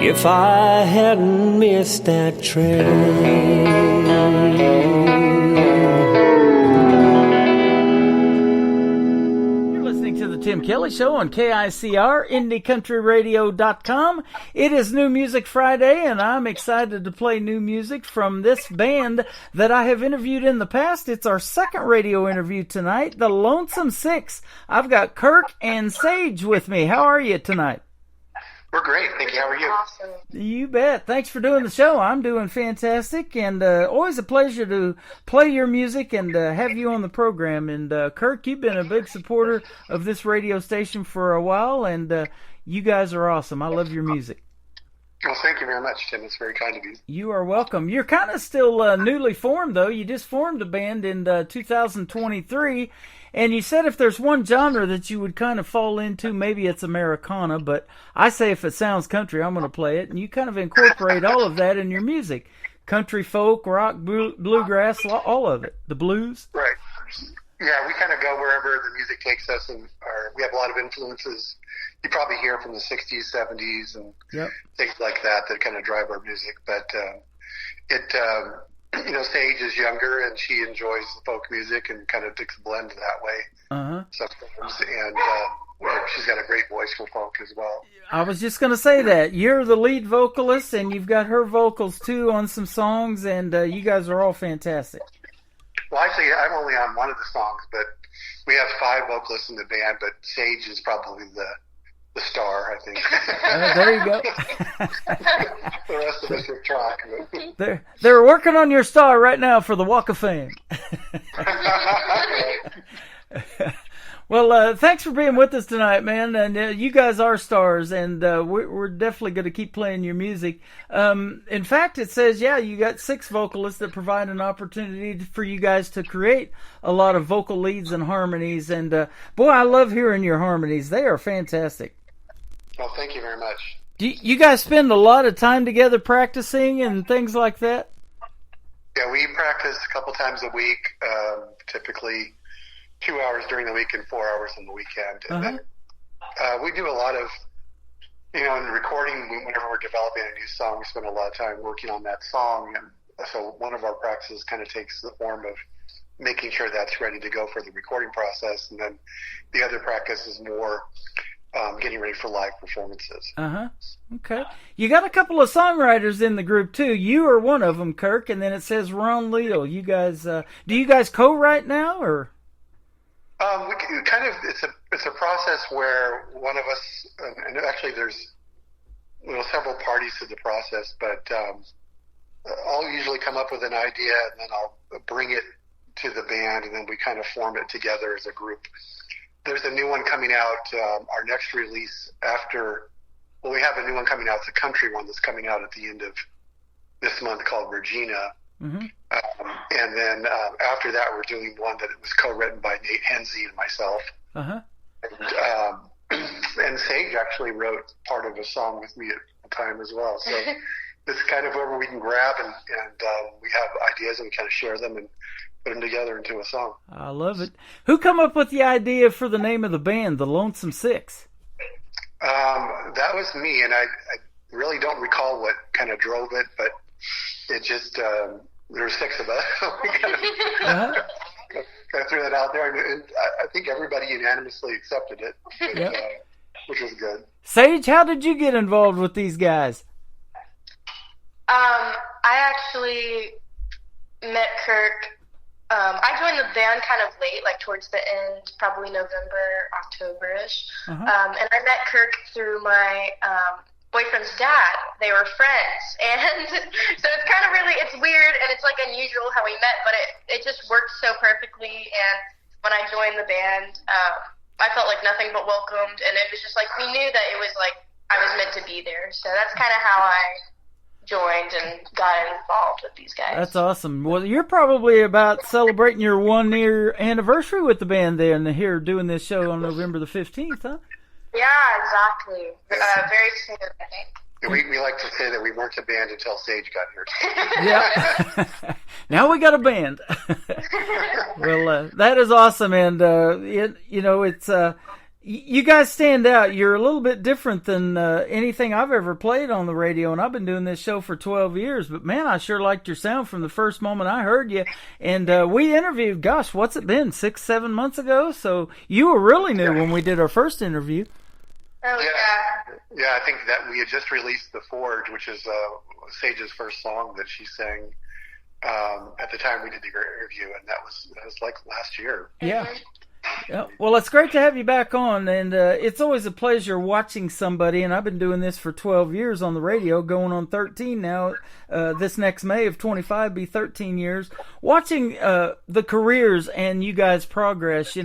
If I hadn't missed that train. You're listening to the Tim Kelly Show on KICR, IndieCountryRadio.com. It is New Music Friday, and I'm excited to play new music from this band that I have interviewed in the past. It's our second radio interview tonight, the Lonesome Six. I've got Kirk and Sage with me. How are you tonight? We're great. Thank you. How are you? Awesome. You bet. Thanks for doing the show. I'm doing fantastic, and always a pleasure to play your music and have you on the program. And Kirk, you've been a big supporter of this radio station for a while, and you guys are awesome. I love your music. Well, thank you very much, Tim. It's very kind of you. You are welcome. You're kind of still newly formed, though. You just formed a band in 2023. And you said if there's one genre that you would kind of fall into, maybe it's Americana, but I say if it sounds country, I'm going to play it. And you kind of incorporate all of that in your music. Country, folk, rock, bluegrass, all of it. The blues. Right. Yeah, we kind of go wherever the music takes us, and we have a lot of influences you probably hear from the 60s, 70s, and things like that kind of drive our music. But Sage is younger, and she enjoys the folk music and kind of takes a blend that way sometimes. And she's got a great voice for folk as well. I was just going to say that. You're the lead vocalist, and you've got her vocals, too, on some songs, and you guys are all fantastic. Well, actually, I'm only on one of the songs, but we have 5 vocalists in the band, but Sage is probably the star, I think. There you go. The rest of us are track. They're working on your star right now for the Walk of Fame. Well, thanks for being with us tonight, man. And you guys are stars, and we're definitely going to keep playing your music. In fact, it says, you got 6 vocalists that provide an opportunity for you guys to create a lot of vocal leads and harmonies. And boy, I love hearing your harmonies. They are fantastic. Well, thank you very much. Do you guys spend a lot of time together practicing and things like that? Yeah, we practice a couple times a week, typically 2 hours during the week and 4 hours on the weekend. And then, we do a lot of, in recording, whenever we're developing a new song, we spend a lot of time working on that song. And so one of our practices kind of takes the form of making sure that's ready to go for the recording process. And then the other practice is more getting ready for live performances. Okay. You got a couple of songwriters in the group too. You are one of them, Kirk, and then it says Ron Leal. You guys, do you guys co-write now, or? We kind of, it's a process where one of us, and actually there's several parties to the process, but I'll usually come up with an idea and then I'll bring it to the band, and then we kind of form it together as a group. There's a new one coming out, our next release we have a new one coming out. It's a country one that's coming out at the end of this month called Regina. And then after that, we're doing one that was co-written by Nate Hensey and myself. And Sage actually wrote part of a song with me at the time as well. So it's kind of wherever we can grab, and we have ideas and we kind of share them and put them together into a song. I love it. Who come up with the idea for the name of the band, the Lonesome Six? That was me, and I really don't recall what kind of drove it, but it just, there were 6 of us. We kind of threw that out there, and I think everybody unanimously accepted it, which was good. Sage, how did you get involved with these guys? I actually met Kirk. I joined the band kind of late, like towards the end, probably November, October-ish. And I met Kirk through my boyfriend's dad. They were friends. And so it's kind of it's weird and it's like unusual how we met, but it just worked so perfectly. And when I joined the band, I felt like nothing but welcomed. And it was just like, we knew that it was like I was meant to be there. So that's kind of how I joined and got involved with these guys. That's awesome. Well, you're probably about celebrating your 1-year anniversary with the band then, here doing this show on November the 15th, huh? Yeah, exactly. Very soon, I think. We like to say that we weren't a band until Sage got here. Yeah. Now we got a band. Well, that is awesome. And, it's... You guys stand out. You're a little bit different than anything I've ever played on the radio, and I've been doing this show for 12 years. But, man, I sure liked your sound from the first moment I heard you. And we interviewed, what's it been, 6-7 months ago? So you were really new when we did our first interview. Oh, yeah, I think that we had just released The Forge, which is Sage's first song that she sang at the time we did the interview, and that was like last year. Yeah. Yeah, well, it's great to have you back on, and it's always a pleasure watching somebody, and I've been doing this for 12 years on the radio, going on 13 now. This next May of 25 be 13 years. Watching the careers and you guys' progress,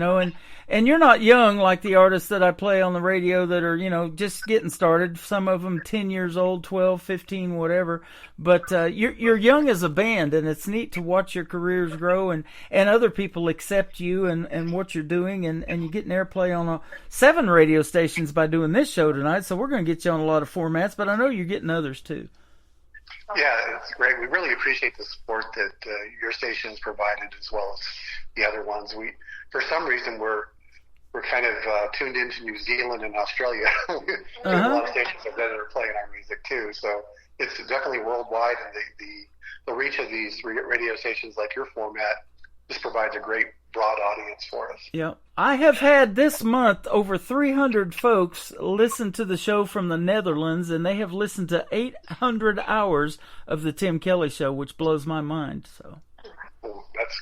and you're not young like the artists that I play on the radio that are, just getting started. Some of them 10 years old, 12, 15, whatever. But you're young as a band, and it's neat to watch your careers grow and other people accept you and what you're doing, and you're getting airplay on 7 radio stations by doing this show tonight. So we're going to get you on a lot of formats, but I know you're getting others too. Yeah, it's great. We really appreciate the support that your station has provided, as well as the other ones. For some reason, we're kind of tuned into New Zealand and Australia. There's a lot of stations that are playing our music too. So it's definitely worldwide, and the reach of these radio stations like your format just provides a great broad audience for us. Yeah, I have had this month over 300 folks listen to the show from the Netherlands, and they have listened to 800 hours of the Tim Kelly Show, which blows my mind. So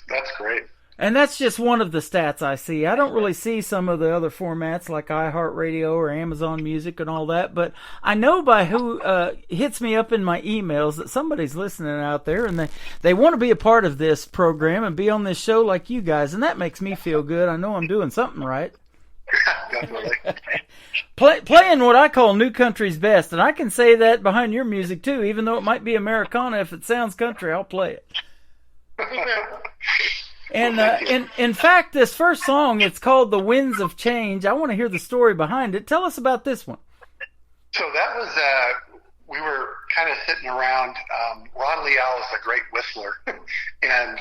that's great. And that's just one of the stats I see. I don't really see some of the other formats like iHeartRadio or Amazon Music and all that, but I know by who hits me up in my emails that somebody's listening out there, and they want to be a part of this program and be on this show like you guys, and that makes me feel good. I know I'm doing something right. Definitely. Playing what I call new country's best, and I can say that behind your music too, even though it might be Americana. If it sounds country, I'll play it. And in fact, this first song, it's called The Winds of Change. I want to hear the story behind it. Tell us about this one. So that was, we were kind of sitting around. Ron Leal is a great whistler. And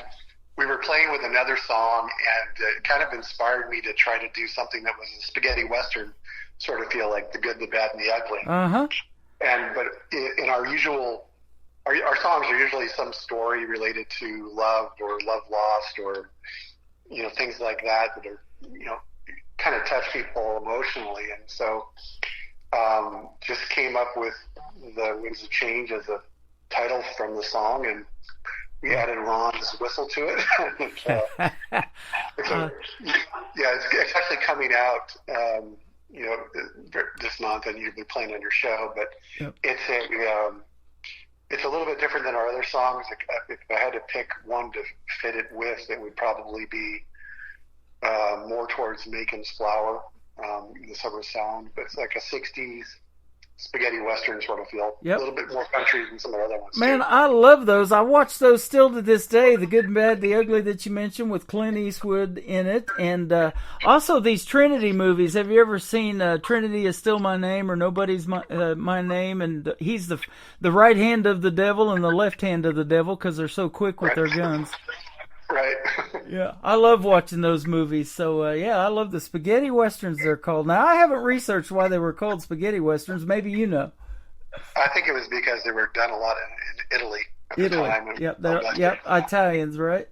we were playing with another song, and it kind of inspired me to try to do something that was a spaghetti western sort of feel, like the good, the bad, and the ugly. But in our usual... Our songs are usually some story related to love or love lost or, things like that are, kind of touch people emotionally. And so just came up with the Winds of Change as a title from the song, and we added Ron's whistle to it. It's actually coming out, this month, and you'll be playing on your show. But it's a little bit different than our other songs. If I had to pick one to fit it with, it would probably be more towards Macon's Flower, the summer sound. But it's like a '60s spaghetti western sort of feel. Yep. A little bit more country than some of the other ones. Man, too. I love those. I watch those still to this day. The Good and Bad, the Ugly that you mentioned with Clint Eastwood in it. And also these Trinity movies. Have you ever seen Trinity Is Still My Name or Nobody's My Name? And he's the right hand of the devil and the left hand of the devil because they're so quick with their guns. Right. Yeah, I love watching those movies. So, I love the spaghetti westerns they're called. Now, I haven't researched why they were called spaghetti westerns. Maybe you know. I think it was because they were done a lot in Italy at the time. Yep, Italians, right?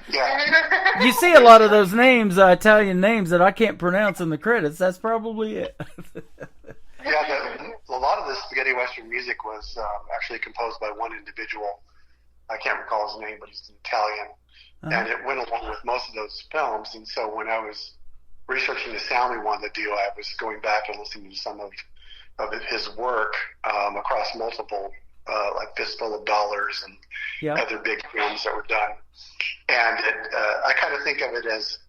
Yeah. You see a lot of those names, Italian names, that I can't pronounce in the credits. That's probably it. A lot of the spaghetti western music was actually composed by one individual. I can't recall his name, but he's an Italian. And it went along with most of those films. And so when I was researching the sound we wanted to do, I was going back and listening to some of his work across multiple, like Fistful of Dollars and other big films that were done. And I kind of think of it as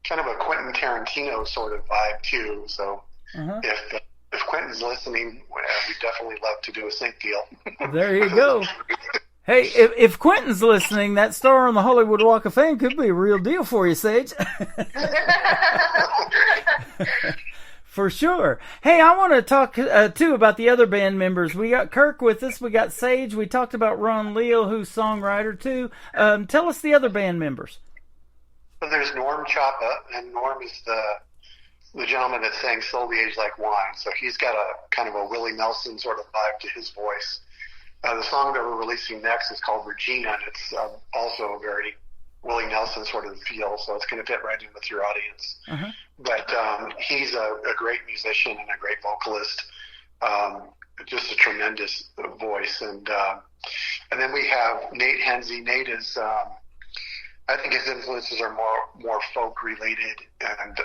kind of a Quentin Tarantino sort of vibe too. So if Quentin's listening, we'd definitely love to do a sync deal. There you go. Hey, if Quentin's listening, that star on the Hollywood Walk of Fame could be a real deal for you, Sage. For sure. Hey, I want to talk, too, about the other band members. We got Kirk with us. We got Sage. We talked about Ron Leal, who's songwriter, too. Tell us the other band members. So there's Norm Chapa, and Norm is the gentleman that sang Slowly Age Like Wine. So he's got a kind of a Willie Nelson sort of vibe to his voice. The song that we're releasing next is called Regina, and it's also a very Willie Nelson sort of feel, so it's going to fit right in with your audience. But he's a great musician and a great vocalist, just a tremendous voice. And then we have Nate Hensey. Nate is, I think his influences are more folk related and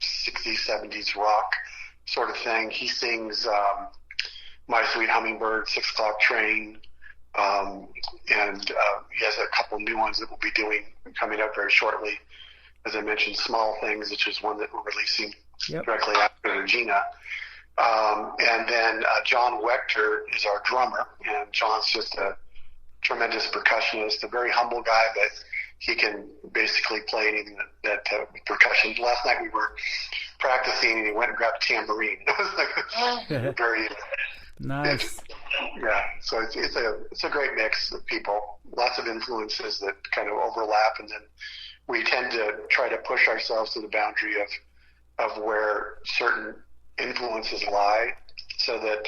60s, 70s rock sort of thing. He sings My Sweet Hummingbird, 6 O'Clock Train, and he has a couple new ones that we'll be doing coming up very shortly. As I mentioned, Small Things, which is one that we're releasing directly after Regina. And then John Wechter is our drummer, and John's just a tremendous percussionist, a very humble guy, but he can basically play anything that percussion. Last night we were practicing, and he went and grabbed a tambourine. It was like very nice. So it's a great mix of people, lots of influences that kind of overlap, and then we tend to try to push ourselves to the boundary of where certain influences lie, so that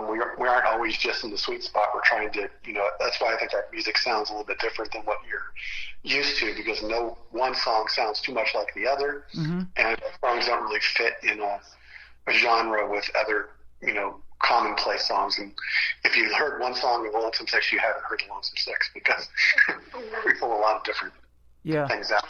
we aren't always just in the sweet spot. We're trying to, that's why I think our music sounds a little bit different than what you're used to, because no one song sounds too much like the other, and songs don't really fit in a genre with other, commonplace songs. And if you heard one song of Lonesome Six, you haven't heard the Lonesome Six, because we pull a lot of different things out.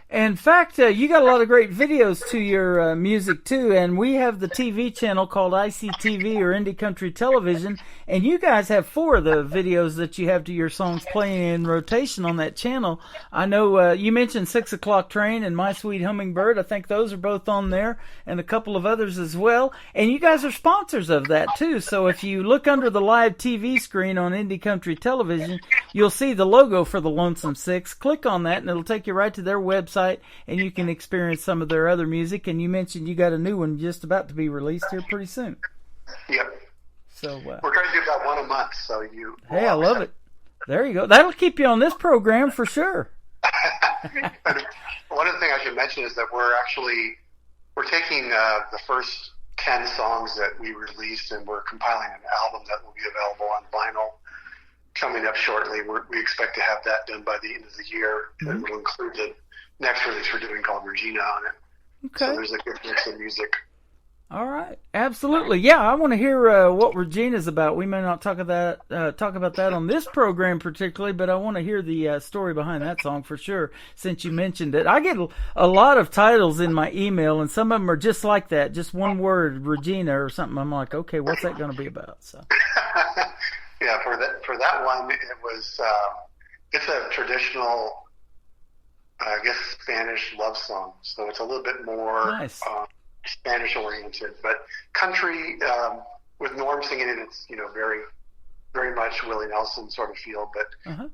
In fact, you got a lot of great videos to your music, too, and we have the TV channel called ICTV, or Indie Country Television, and you guys have 4 of the videos that you have to your songs playing in rotation on that channel. I know you mentioned 6 O'Clock Train and My Sweet Hummingbird. I think those are both on there, and a couple of others as well, and you guys are sponsors of that, too, so if you look under the live TV screen on Indie Country Television, you'll see the logo for the Lonesome Six. Click on that, and it'll take you right to their website, and you can experience some of their other music. And you mentioned you got a new one just about to be released here pretty soon. Yep. So we're trying to do about one a month. So you. Hey, I love it. There you go. That'll keep you on this program for sure. One of the things I should mention is that we're taking the first 10 songs that we released, and we're compiling an album that will be available on vinyl coming up shortly. We expect to have that done by the end of the year. It will include the next release we're doing called Regina on it. Okay. So there's a good mix of music. All right, absolutely. Yeah, I want to hear what Regina's about. We may not talk about that on this program particularly, but I want to hear the story behind that song for sure. Since you mentioned it, I get a lot of titles in my email, and some of them are just like that, just one word, Regina or something. I'm like, okay, what's that going to be about? So, yeah, for that one, it was it's a traditional, I guess, Spanish love song. So it's a little bit more nice. Spanish oriented, but country with Norm singing it, it's very, very much Willie Nelson sort of feel, but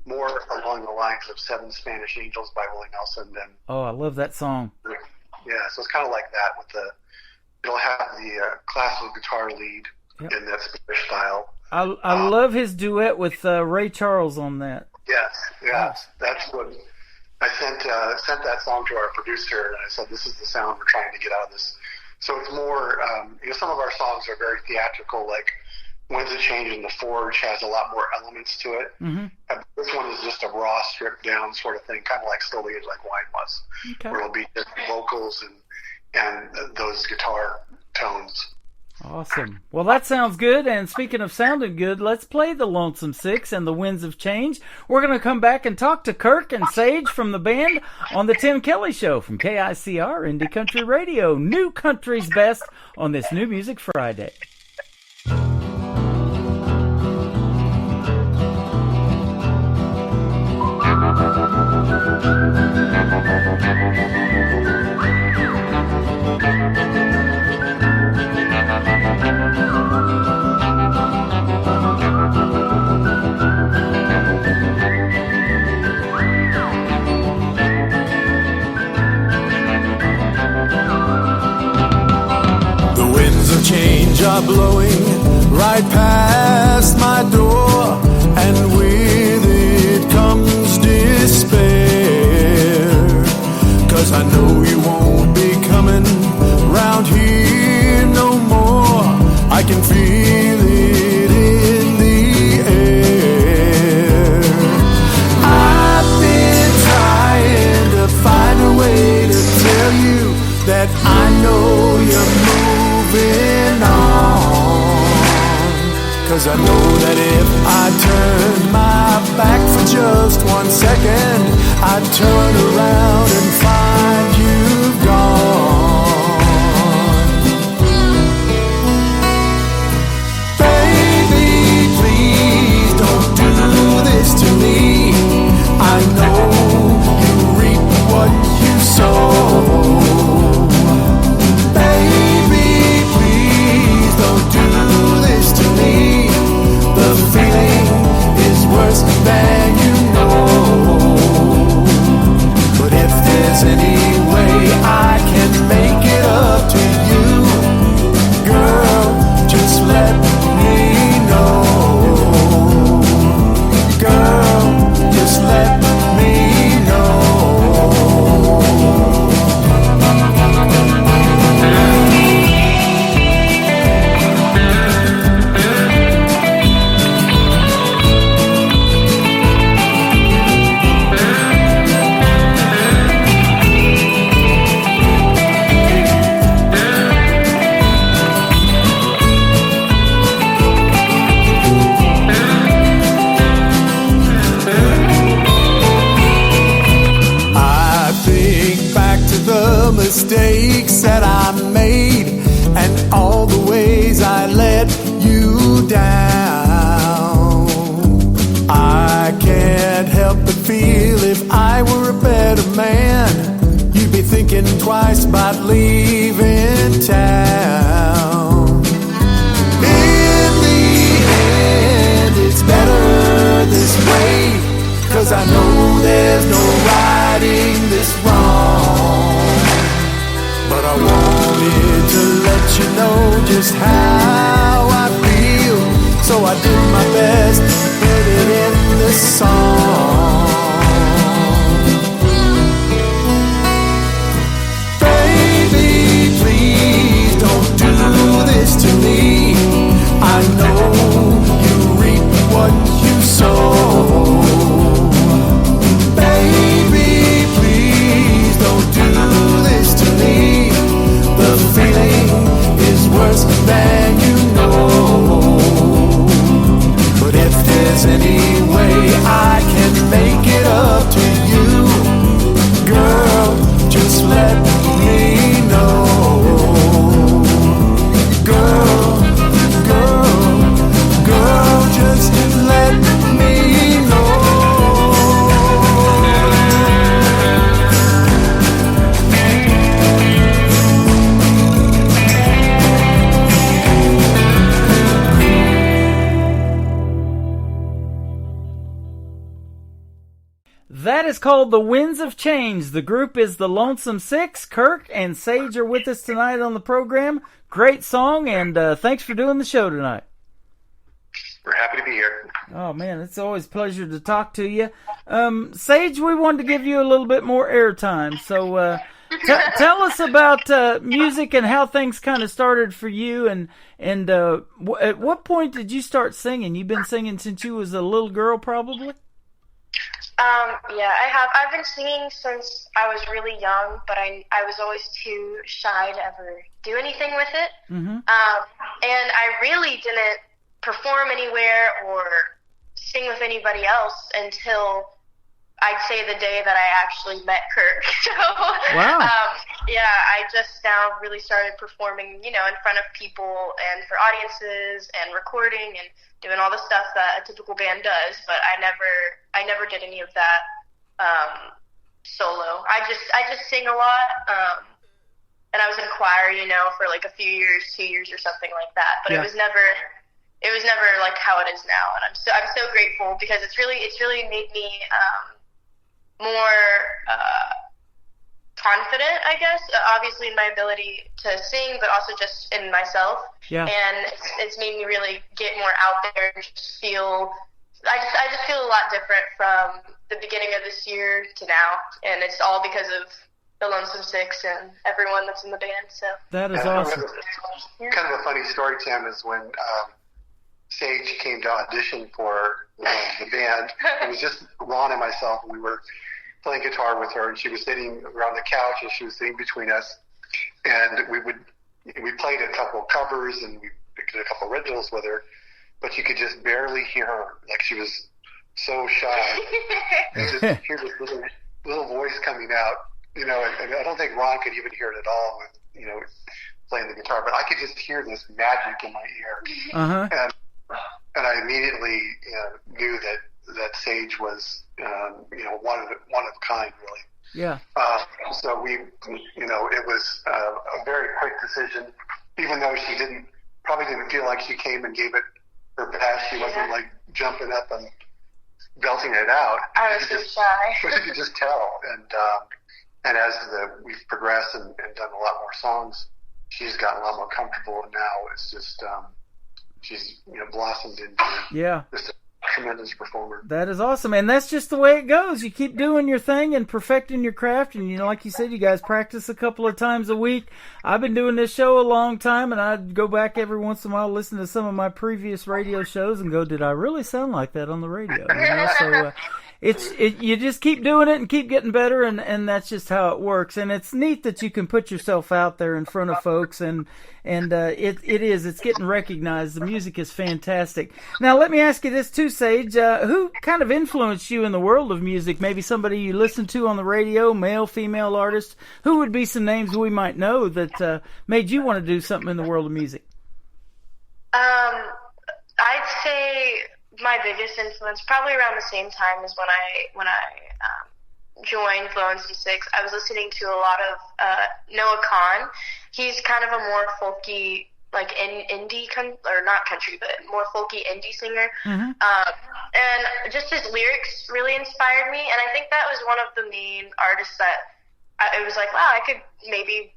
more along the lines of Seven Spanish Angels by Willie Nelson than. Oh, I love that song. Yeah, so it's kind of like that with it'll have the classical guitar lead in that Spanish style. I love his duet with Ray Charles on that. Yes, that's what I sent that song to our producer, and I said, "This is the sound we're trying to get out of this." So it's more, some of our songs are very theatrical, like When's It Change in the Forge has a lot more elements to it. Mm-hmm. This one is just a raw, stripped down sort of thing, kind of like Slowly Age Like Wine was, where it'll be just vocals and those guitar tones. Awesome. Well, that sounds good. And speaking of sounding good, let's play the Lonesome Six and the Winds of Change. We're going to come back and talk to Kirk and Sage from the band on the Tim Kelly Show from KICR Indie Country Radio. New Country's Best on this New Music Friday. The winds of change are blowing right past my door, and with it comes despair. 'Cause I know you won't be coming round here no more. I can feel it in the air. I've been trying to find a way to tell you that I know you're moving on. 'Cause I know that if I turn my back for just 1 second, I'd turn around and find you gone. Baby, please don't do this to me. I know you reap what you sow. Baby, please don't do this to me. The feeling is worse than you know. But if there's any way I can make it up to you, girl, just let me know. Girl, just let me know. Mistakes that I made and all the ways I let you down. I can't help but feel if I were a better man, you'd be thinking twice about leaving town. In the end, it's better this way, 'cause I know there's no righting this wrong. But I wanted to let you know just how I feel, so I did my best to put it in this song. Baby, please don't do this to me. I know you reap what you sow. Baby, please don't do this to me. That is called The Winds of Change. The group is the Lonesome Six. Kirk and Sage are with us tonight on the program. Great song, and thanks for doing the show tonight. We're happy to be here. Oh, man, it's always a pleasure to talk to you. Sage, we wanted to give you a little bit more airtime, so tell us about music and how things kind of started for you, and at what point did you start singing? You've been singing since you was a little girl, probably? Yeah, I have. I've been singing since I was really young, but I was always too shy to ever do anything with it. Mm-hmm. And I really didn't perform anywhere or sing with anybody else until I'd say the day that I actually met Kirk. So, wow. Yeah, I just now really started performing, in front of people and for audiences and recording and doing all the stuff that a typical band does. But I never did any of that solo. I just sing a lot. And I was in choir, for like a few years, 2 years or something like that. But Yeah. it was never like how it is now. And I'm so grateful because it's really made me more confident, I guess, obviously in my ability to sing, but also just in myself. Yeah. And it's made me really get more out there and just feel, I just feel a lot different from the beginning of this year to now. And it's all because of the Lonesome Six and everyone that's in the band. So that is awesome. Kind of a funny story, Tim, is when Sage came to audition for the band. It was just Ron and myself, and we were playing guitar with her, and she was sitting around the couch, and she was sitting between us. And we played a couple covers, and we did a couple originals with her, but you could just barely hear her, like she was so shy. And just hear this little voice coming out, and I don't think Ron could even hear it at all with, playing the guitar, but I could just hear this magic in my ear. Uh-huh. And I immediately knew that Sage was, one of a kind, really. Yeah. So we, it was a very quick decision, even though she probably didn't feel like she came and gave it her best. She wasn't like jumping up and belting it out. I was so shy. But you could just tell. And as we've progressed and done a lot more songs, she's gotten a lot more comfortable, and now it's just she's blossomed into just a tremendous performer. That is awesome, and that's just the way it goes. You keep doing your thing and perfecting your craft, and like you said, you guys practice a couple of times a week. I've been doing this show a long time, and I go back every once in a while, listen to some of my previous radio shows, and go, "Did I really sound like that on the radio?" So you just keep doing it and keep getting better, and that's just how it works. And it's neat that you can put yourself out there in front of folks, and it's getting recognized. The music is fantastic. Now, let me ask you this too, Sage. Who kind of influenced you in the world of music? Maybe somebody you listen to on the radio, male, female artist. Who would be some names we might know that made you want to do something in the world of music? I'd say my biggest influence, probably around the same time as when I joined Lonesome Six. I was listening to a lot of Noah Kahan. He's kind of a more folky, like indie, or not country, but more folky indie singer. Mm-hmm. And just his lyrics really inspired me. And I think that was one of the main artists that it was like, wow, I could maybe,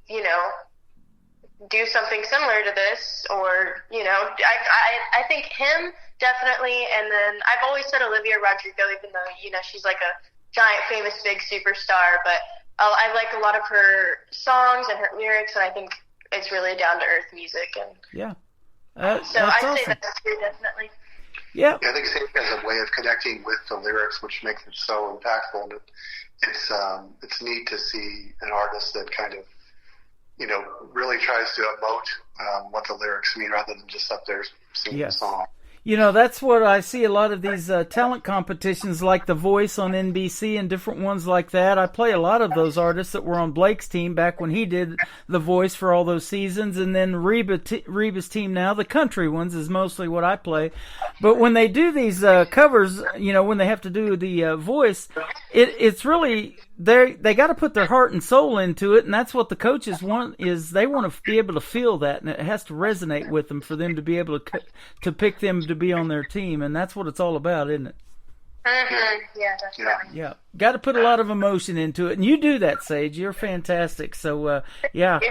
do something similar to this, or, I think him definitely. And then I've always said Olivia Rodrigo, even though, she's like a giant, famous, big superstar, but I like a lot of her songs and her lyrics, and I think it's really down-to-earth music. And yeah. So I'd say that's true, definitely. Yeah. I think Sage has a way of connecting with the lyrics, which makes it so impactful. And it's neat to see an artist that kind of, really tries to emote what the lyrics mean, rather than just up there singing the song. That's what I see a lot of these talent competitions, like The Voice on NBC and different ones like that. I play a lot of those artists that were on Blake's team back when he did The Voice for all those seasons, and then Reba's team now, the country ones, is mostly what I play. But when they do these covers, when they have to do the voice, it's really they got to put their heart and soul into it, and that's what the coaches want. Is they want to be able to feel that, and it has to resonate with them for them to be able to pick them to be on their team, and that's what it's all about, isn't it? Yeah, definitely. Yeah, got to put a lot of emotion into it, and you do that, Sage. You're fantastic. So,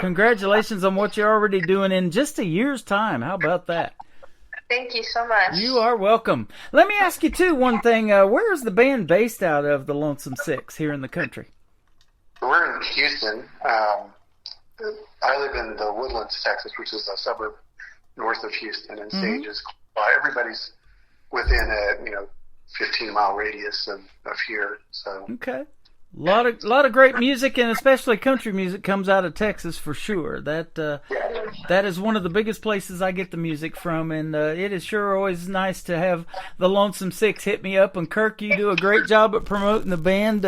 congratulations on what you're already doing in just a year's time. How about that? Thank you so much. You are welcome. Let me ask you, too, one thing. Where is the band based out of, the Lonesome Six, here in the country? We're in Houston. I live in the Woodlands, Texas, which is a suburb north of Houston, and Sage is everybody's within a 15-mile radius of here. So okay, a lot of great music, and especially country music comes out of Texas for sure. That is one of the biggest places I get the music from, and it is sure always nice to have the Lonesome Six hit me up. And Kirk, you do a great job at promoting the band.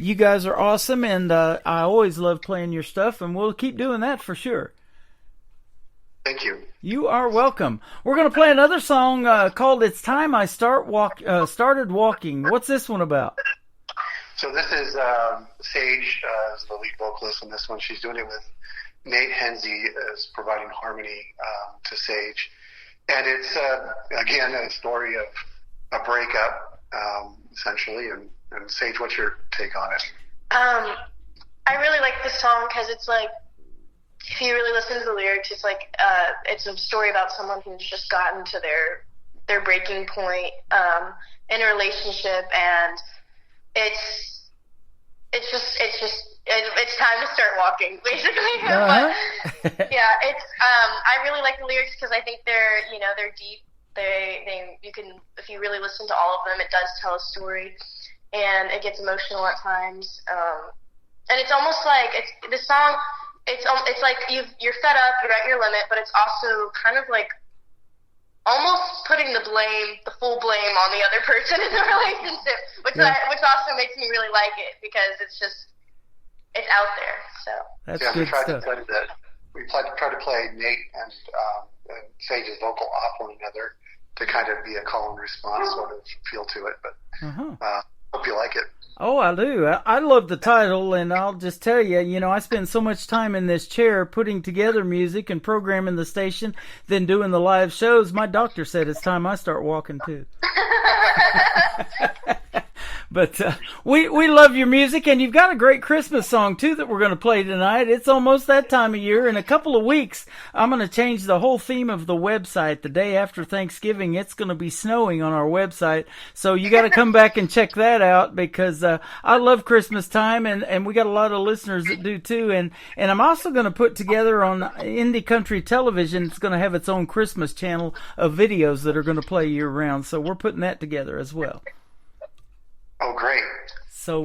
You guys are awesome, and I always love playing your stuff, and we'll keep doing that for sure. Thank you. You are welcome. We're going to play another song called "It's Time I Started Walking." What's this one about? So this is Sage is the lead vocalist in this one. She's doing it with Nate Hensey as providing harmony to Sage. And it's, again, a story of a breakup, essentially. And Sage, what's your take on it? I really like this song because it's like, if you really listen to the lyrics, it's like it's a story about someone who's just gotten to their breaking point in a relationship, and it's time to start walking, basically. But, yeah, it's I really like the lyrics because I think they're deep. You can, if you really listen to all of them, it does tell a story, and it gets emotional at times. And it's almost like the song. It's like you're fed up, you're at your limit, but it's also kind of like almost putting the full blame on the other person in the relationship, which also makes me really like it because it's out there. So that's good stuff. We try to play Nate and Sage's vocal off one another to kind of be a call and response sort of feel to it. But hope you like it. Oh, I do. I love the title, and I'll just tell you, I spend so much time in this chair putting together music and programming the station, then doing the live shows. My doctor said it's time I start walking, too. But we love your music, and you've got a great Christmas song, too, that we're going to play tonight. It's almost that time of year. In a couple of weeks, I'm going to change the whole theme of the website. The day after Thanksgiving, it's going to be snowing on our website. So you got to come back and check that out because I love Christmas time, and we got a lot of listeners that do, too. And I'm also going to put together on Indie Country Television, it's going to have its own Christmas channel of videos that are going to play year-round. So we're putting that together as well. Oh, great. So,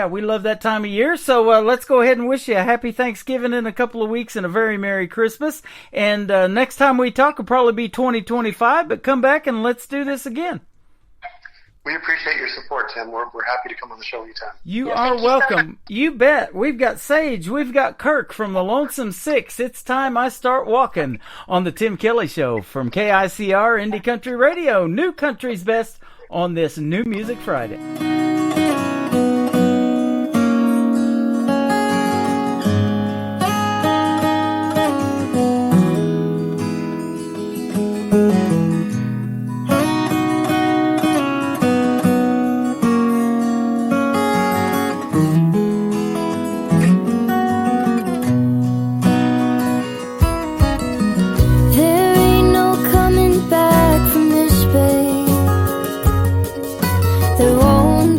we love that time of year. So let's go ahead and wish you a happy Thanksgiving in a couple of weeks and a very Merry Christmas. And next time we talk will probably be 2025, but come back and let's do this again. We appreciate your support, Tim. We're happy to come on the show anytime. You are welcome. You bet. We've got Sage. We've got Kirk from the Lonesome Six. It's time I start walking on the Tim Kelly Show from KICR Indie Country Radio. New Country's Best on this New Music Friday. There ain't no coming back from this, babe. There won't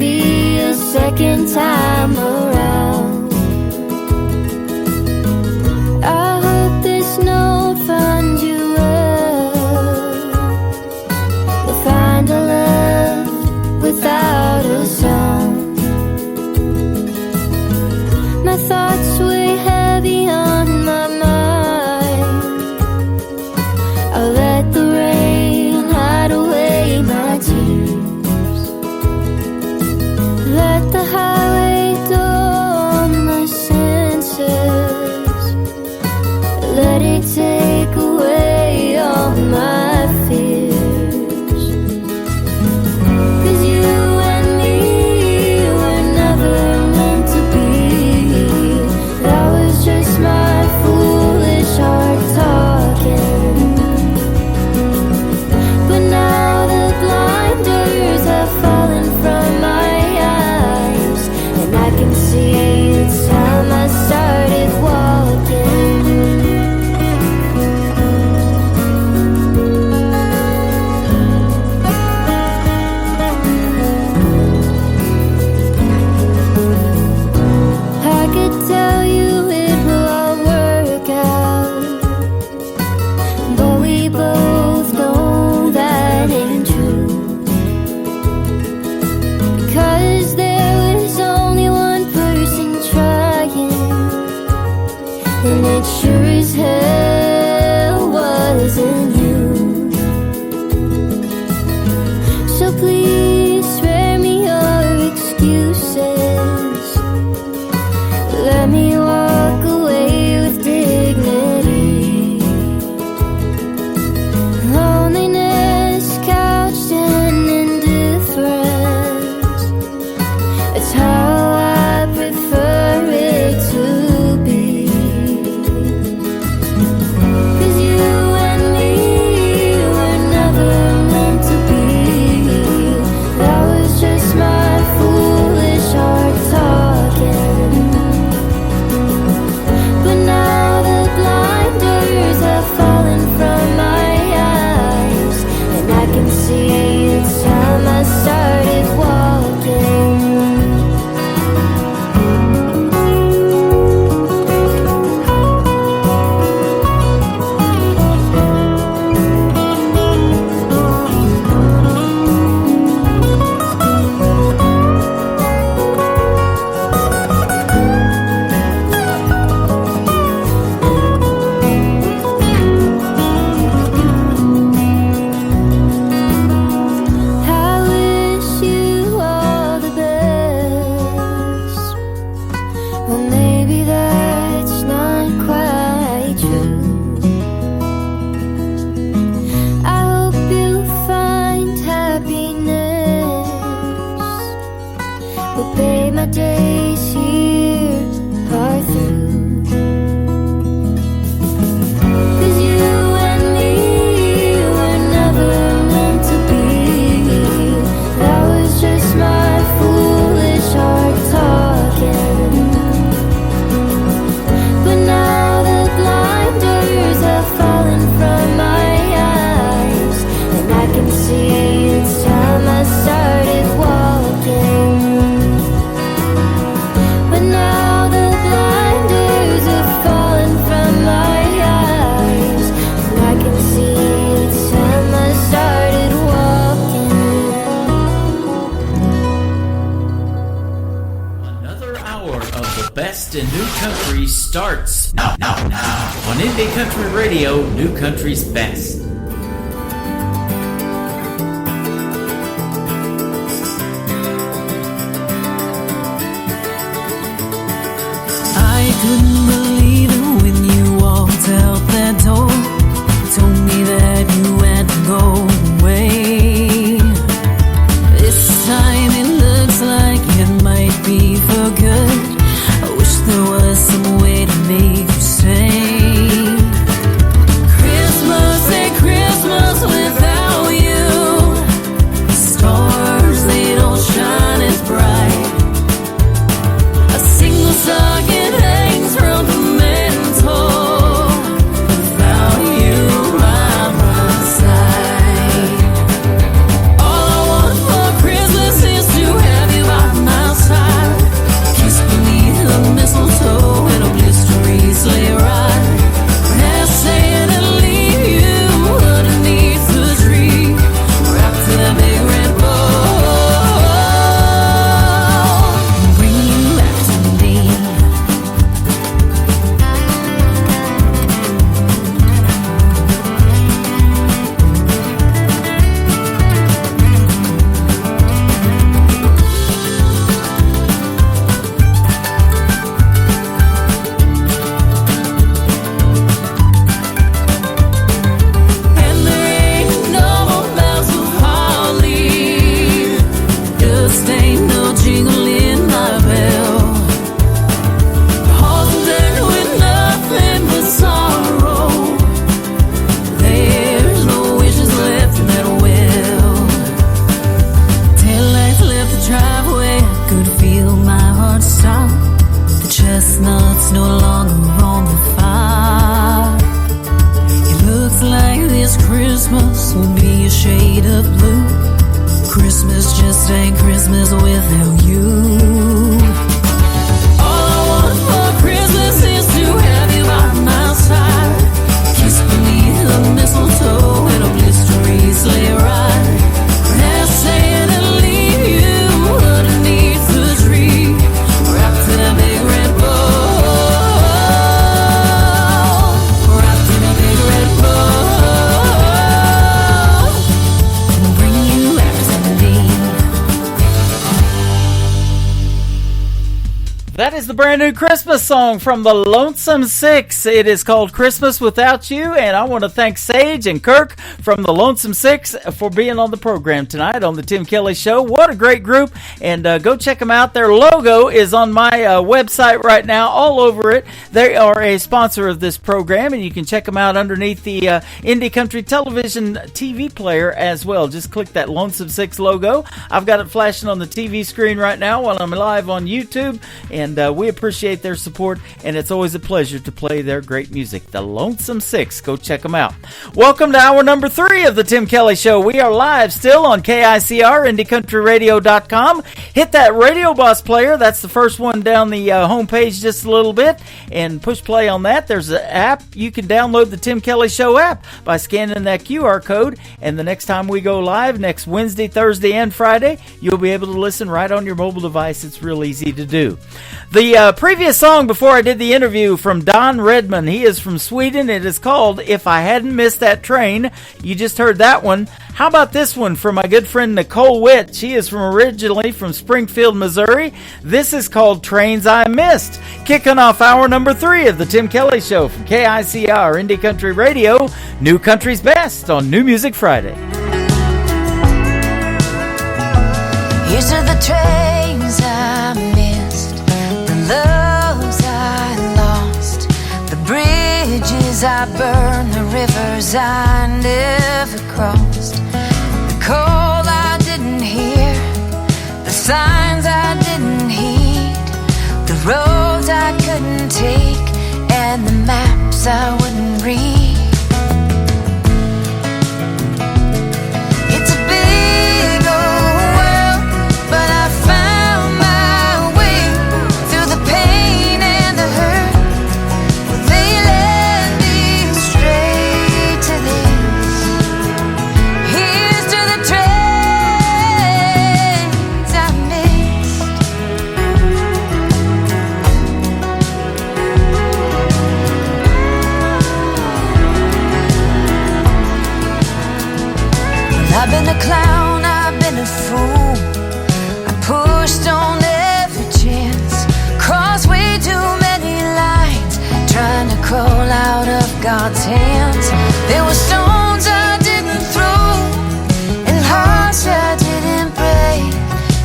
days here are through. 'Cause you and me were never meant to be. That was just my foolish heart talking. But now the blinders have fallen from my eyes, and I can see it's time I started walking. But now the blinders have fallen from my eyes, and I can see it's time I started walking. Another hour of the best in new country starts now on Indie Country Radio, New Country's Best. I couldn't believe it when you walked out that door. Told me that you had to go away. This time it looks like it might be for good. I wish there was some way to make you stay. Christmas ain't Christmas without you. Stars, they don't shine as bright. A single socket hangs from the mantle without you by my side. All I want for Christmas is to have you by my side. Kiss beneath the mistletoe and a blistery sleigh ride. Perhaps Santa leave you underneath the tree, wrapped in a big red bow. Bring you back to me. And there ain't no more bells of holly, just ain't no jingle in my bell. Halls decked with nothing but sorrow. There's no wishes left in that well. Taillights left the driveway, I could feel my heart stop. The chestnuts no longer on the fire. It looks like this Christmas will be a shade of blue. Christmas just ain't Christmas without you. All I want for Christmas is to have you by my side. Kiss beneath the mistletoe and a blistery sleigh ride. Perhaps Santa leave you underneath the tree, wrapped in a big red bow. Wrapped in a big red bow. Bring you back to me. That is the brand new Christmas song from the Lonesome Six. It is called Christmas Without You, and I want to thank Sage and Kirk from the Lonesome Six for being on the program tonight on the Tim Kelly Show. What a great group, and go check them out. Their logo is on my website right now, all over it. They are a sponsor of this program, and you can check them out underneath the Indie Country Television TV player as well. Just click that Lonesome Six logo. I've got it flashing on the TV screen right now while I'm live on YouTube, and we appreciate their support, and it's always a pleasure to play their great music. The Lonesome Six. Go check them out. Welcome to hour number 3 of the Tim Kelly Show. We are live still on KICR, IndieCountryRadio.com. Hit that Radio Boss player. That's the first one down the homepage just a little bit, and push play on that. There's an app. You can download the Tim Kelly Show app by scanning that QR code, and the next time we go live, next Wednesday, Thursday, and Friday, you'll be able to listen right on your mobile device. It's real easy to do. The previous song before I did the interview from Don Redman, he is from Sweden. It is called If I Hadn't Missed That Train. You just heard that one. How about this one from my good friend Nicole Witt? She is originally from Springfield, Missouri. This is called Trains I Missed. Kicking off hour number 3 of the Tim Kelly Show from KICR Indie Country Radio, New Country's Best on New Music Friday. Here's to the trains I missed. seas I burned, the rivers I never crossed, the call I didn't hear, the signs I didn't heed, the roads I couldn't take, and the maps I wouldn't read. It's a big old world, but I found my way through the pain and the hurt. They led me straight to this. Here's to the trains I missed. I've been a clown, I've been a fool. I pushed on every chance, crossed way too many lines, trying to crawl out of God's hands. There were stones I didn't throw, and hearts I didn't break,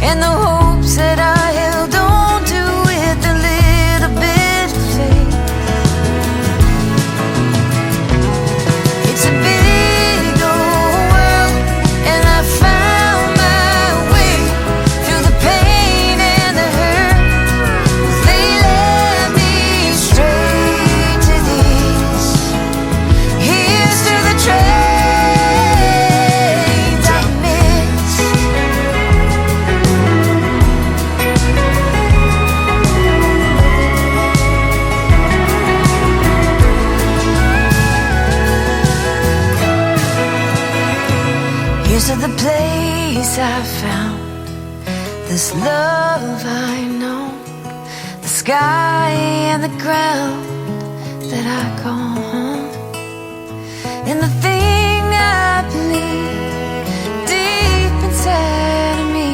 and the hopes that I held on to with a little bit of faith. It's a big old world, and I found my way through the pain and the hurt. They led me straight to this. Here's to the trains I missed. Here's to the place I found, this love I know, the sky and the ground that I call home, and the thing I believe deep inside of me,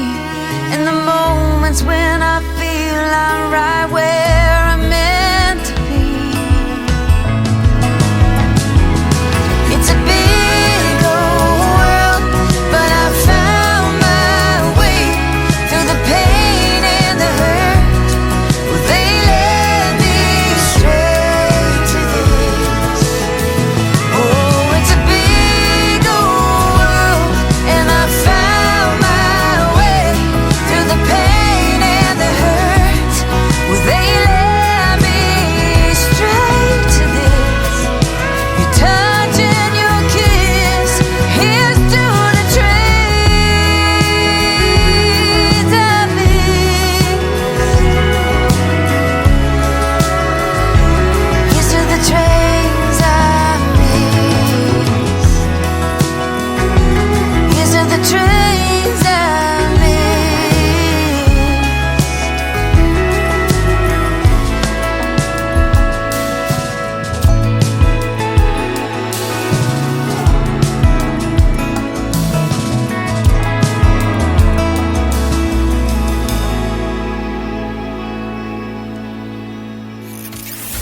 and the moments when I feel I'm right where I'm meant to be. It's a big old world, but I found my way through the pain and the hurt. Well, they led me straight to this. Oh, it's a big old world, and I found my way through the pain and the hurt. Well, they led me straight to this. Your touch and your kiss. Here's to the trains I missed. Here's to the trains I missed. Here's to the trains I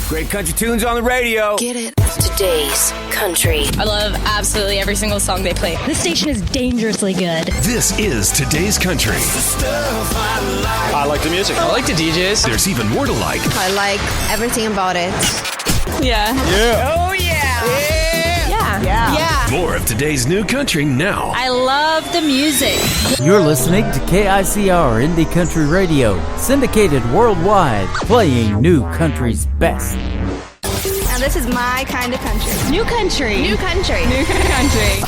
Great country tunes on the radio. Get it. Today's country. I love absolutely every single song they play. This station is dangerously good. This is today's country. I like the music. I like the DJs. There's even more to like. I like everything about it. Yeah. Yeah. Oh, yeah. Yeah. More of today's new country now. I love the music. You're listening to KICR Indie Country Radio, syndicated worldwide, playing new country's best. Now this is my kind of country. New country. New country. New country.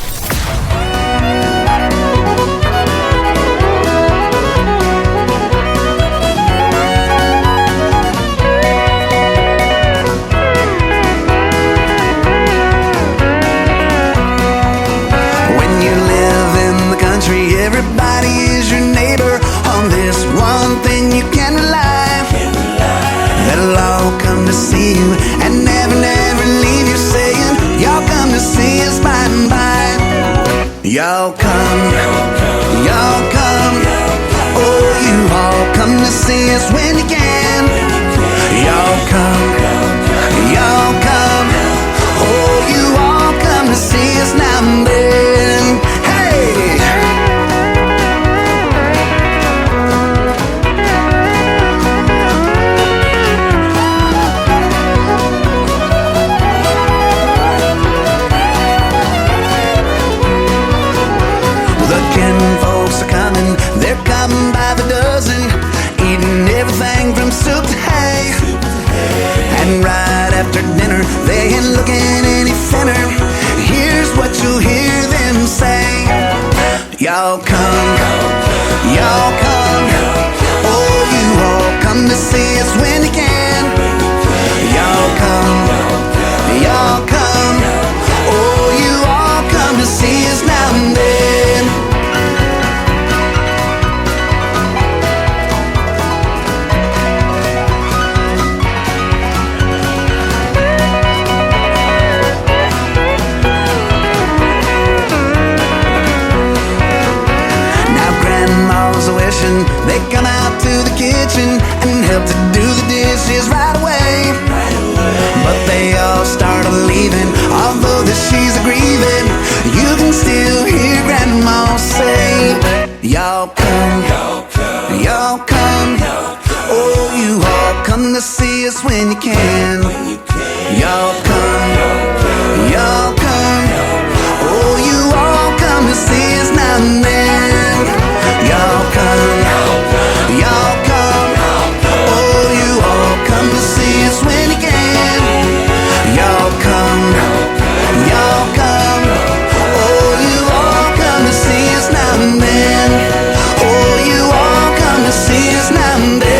When you live in the country, everybody is your neighbor. On this one thing you can rely. They'll all come to see you and never leave you, saying, y'all come to see us by and by. Y'all come, oh, you all come to see us when you can. Y'all come, oh, you all come to see us now and then. Hey! after dinner, they ain't looking any thinner. Here's what you'll hear them say: y'all come, y'all come. Oh, you all come to see us when you can. Y'all come, y'all come. Oh, you all come to see us now and then. They come out to the kitchen and help to do the dishes right away. But they all start leaving, although that she's grieving. You can still hear Grandma say, y'all come, y'all come. Oh, you all come to see us when you can. Y'all come, y'all come. Oh, you all come to see us now and then. Y'all come, y'all come. Oh, you all come to see us when you can. Y'all come, y'all come. Oh, you all come to see us now and then. Oh, you all come to see us now and then.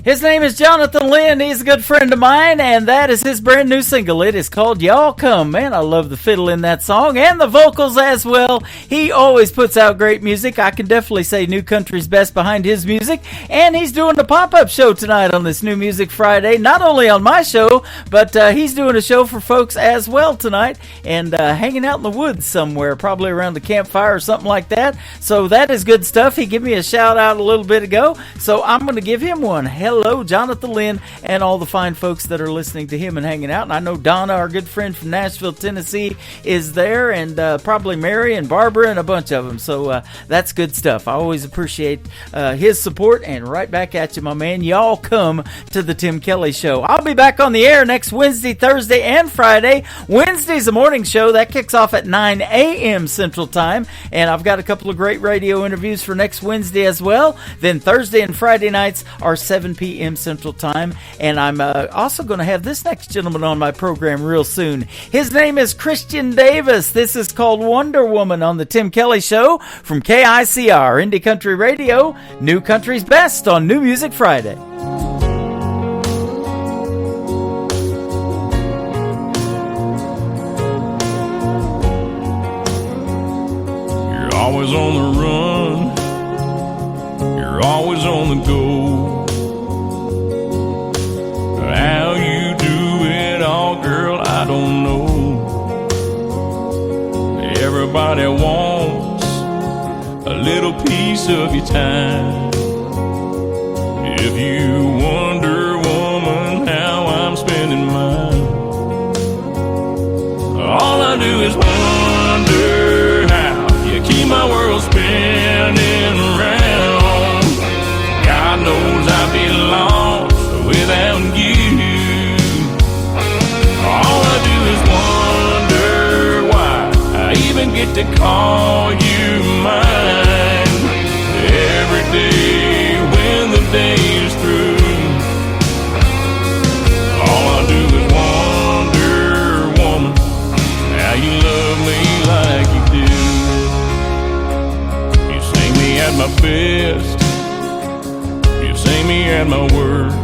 His name is Jonathan Lynn. He's a good friend of mine, and that is his brand new single. It is called Y'all Come. Man, I love the fiddle in that song and the vocals as well. He always puts out great music. I can definitely say New Country's best behind his music, and he's doing a pop-up show tonight on this New Music Friday, not only on my show, but he's doing a show for folks as well tonight, and hanging out in the woods somewhere, probably around the campfire or something like that. So that is good stuff. He gave me a shout out a little bit ago, so I'm going to give him one. Hello, Jonathan Lynn, and all the fine folks that are listening to him and hanging out. And I know Donna, our good friend from Nashville, Tennessee, is there, and probably Mary and Barbara and a bunch of them. So that's good stuff. I always appreciate his support, and right back at you, my man. Y'all come to the Tim Kelly Show. I'll be back on the air next Wednesday, Thursday, and Friday. Wednesday's a morning show. That kicks off at 9 a.m. Central Time, and I've got a couple of great radio interviews for next Wednesday as well. Then Thursday and Friday nights are 7 p.m. Central Time, and I'm also going to have this next gentleman on my program real soon. His name is Christian Davis. This is called Wonder Woman on the Tim Kelly Show from KICR, Indie Country Radio, New Country's best on New Music Friday. You're always on the run, you're always on the go. How you do it all, girl, I don't know. Everybody wants a little piece of your time. If you wonder, woman, how I'm spending mine, all I do is wonder how you keep my world spinning around. God knows I'd be lost without you. All I do is wonder why I even get to call you mine. Every day when the day is through, all I do is wonder, woman, how you love me like you do. You see me at my best, you see me at my worst.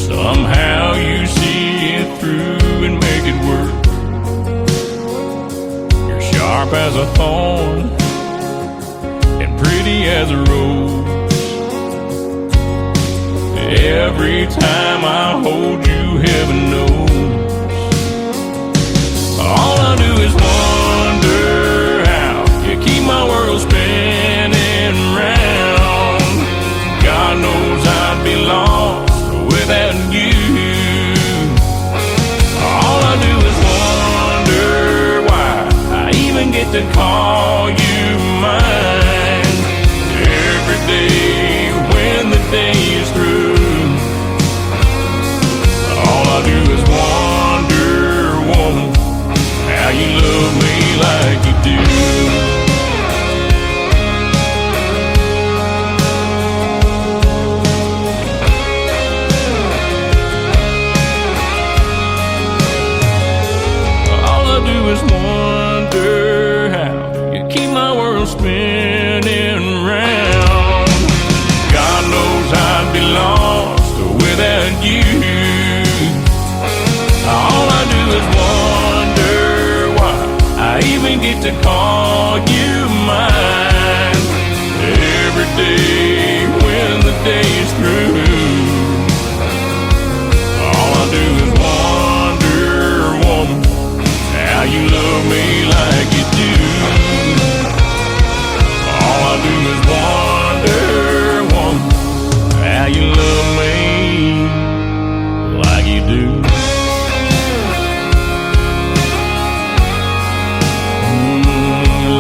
Somehow you see it through and make it work. You're sharp as a thorn and pretty as a rose. Every time I hold you, heaven knows. All I do is wonder how you keep my world spinning round. God knows I'd be lost without you. All I do is wonder why I even get to call you mine. Every day when the day is through, all I do is wonder, woman, how you love me like you do. get to call you mine. Every day when the day's through, all I do is wonder, woman, how you love me like you do. All I do is wonder, woman, how you love me like you do.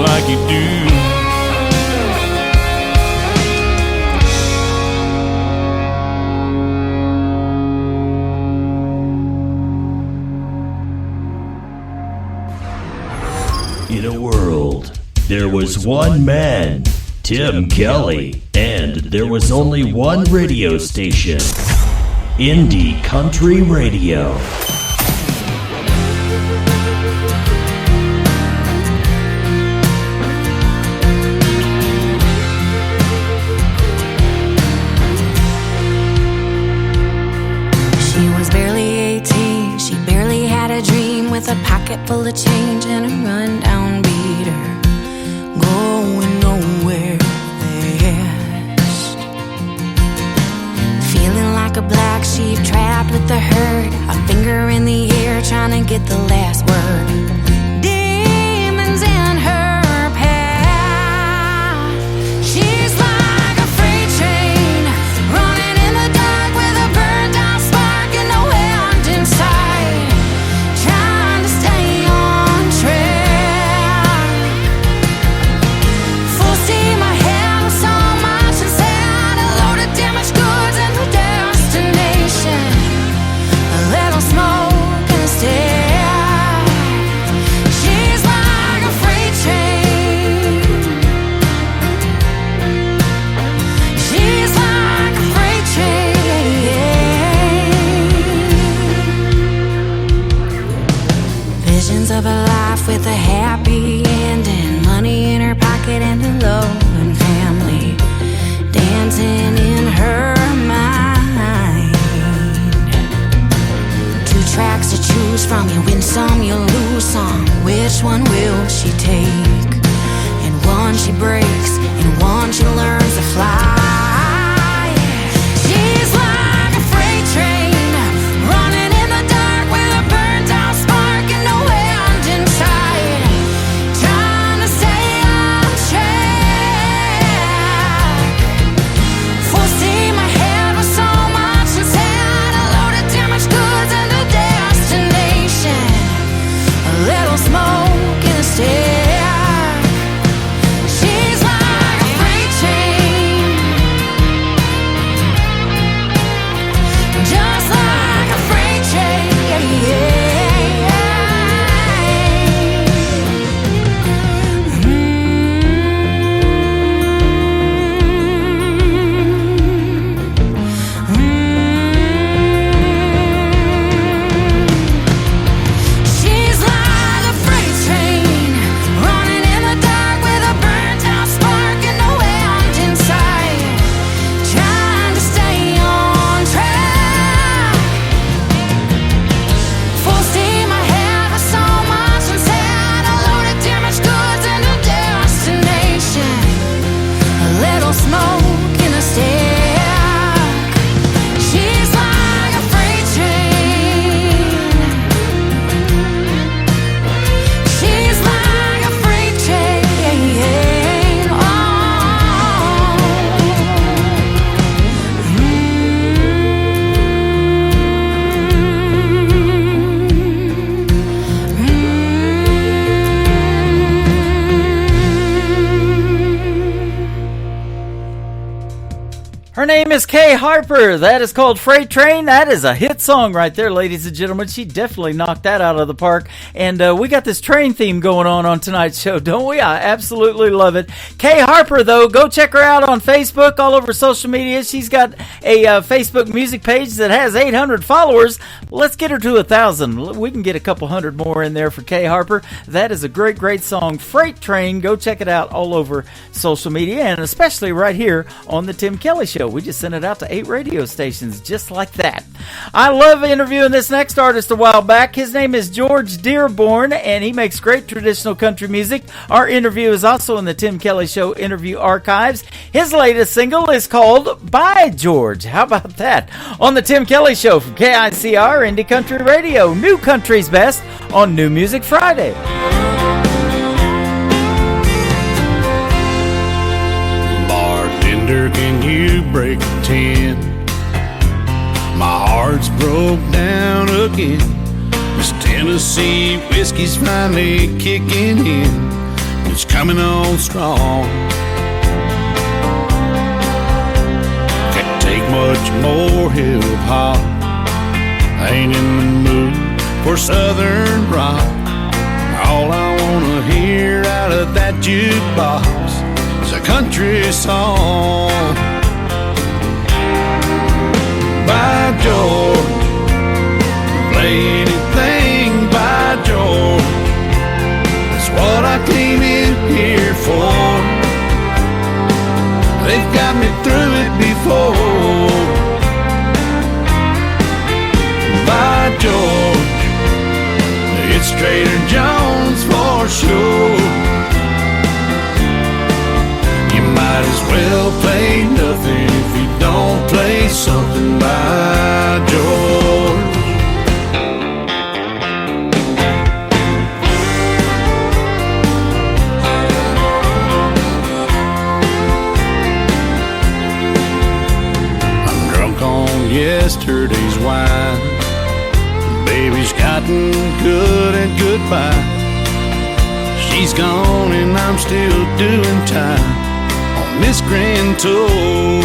Like you do. In a world, there was one man, Tim Kelly, and there was only one radio station, Indie Country Radio. She was barely 18, she barely had a dream, with a pocket full of change and a rundown beater, going nowhere fast. Feeling like a black sheep trapped with the herd, a finger in the air trying to get the last word. Demons in her path. She's like a freight train running in the dark with a burned out spark and no end inside, trying to stay on track. Full steam ahead with so much inside, a load of damaged goods and no destination, a little smoke and a stare. She's like a freight train. She's like a freight train. Visions of a life with a happy ending, money in her pocket and a loving family dancing in her mind. Two tracks to choose from, you win some, you lose some. Which one will she take? And one she breaks, and one she learns to fly. She's like a freight train running in the dark with a burned out spark and no end inside, trying to stay on track. Full steam ahead with so much inside, a load of damaged goods and a destination, a little smoke and a stare. She's like a freight train, just like a freight train. She's like a freight train running in the dark with a burnt out spark and no end inside, trying to stay on track. Full steam ahead with so much inside, a load of damaged goods and a destination, a little smoke and a stare. She's like a freight train. She's like a freight train. Her name is Kay Harper. That is called Freight Train. That is a hit song right there, ladies and gentlemen. She definitely knocked that out of the park. And we got this train theme going on tonight's show, don't we? I absolutely love it. Kay Harper, though, go check her out on Facebook, all over social media. She's got a Facebook music page that has 800 followers. Let's get her to 1,000. We can get a couple hundred more in there for Kay Harper. That is a great, great song, Freight Train. Go check it out all over social media, and especially right here on the Tim Kelly Show. We just sent it out to 8 radio stations just like that. I love interviewing this next artist a while back. His name is George Dearborn, and he makes great traditional country music. Our interview is also in the Tim Kelly Show interview archives. His latest single is called By George. How about that? On the Tim Kelly Show from KICR Indie Country Radio. New Country's Best on New Music Friday. Bartender, can you break a 10? My heart's broke down again. This Tennessee whiskey's finally kicking in. It's coming on strong. Can't take much more hip-hop. Ain't in the mood for southern rock. All I wanna hear out of that jukebox is a country song. By George, play anything by George. That's what I came in here for. They've got me through it before. By George, it's Trader Jones for sure. You might as well play nothing if you don't play something by George. I'm drunk on yesterday's wine. Baby's gotten good and goodbye. She's gone and I'm still doing time on this grand tour.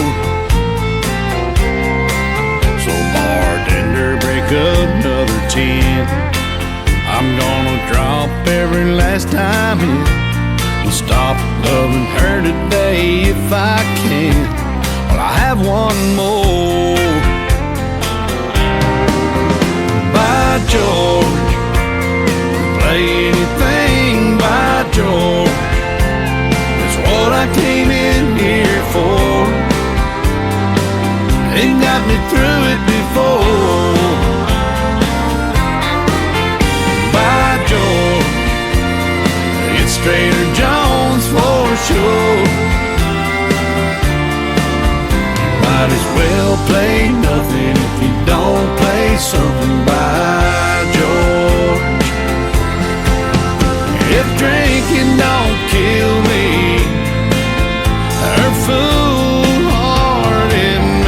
So bartender, break another 10. I'm gonna drop every last time in and stop loving her today if I can. Well, I have one more. By George, play anything by George. That's what I came in here for. They got me through it before. By George, it's Trader Jones for sure. Might as well play nothing if you don't play something by George. If drinking don't kill me, her foolhardy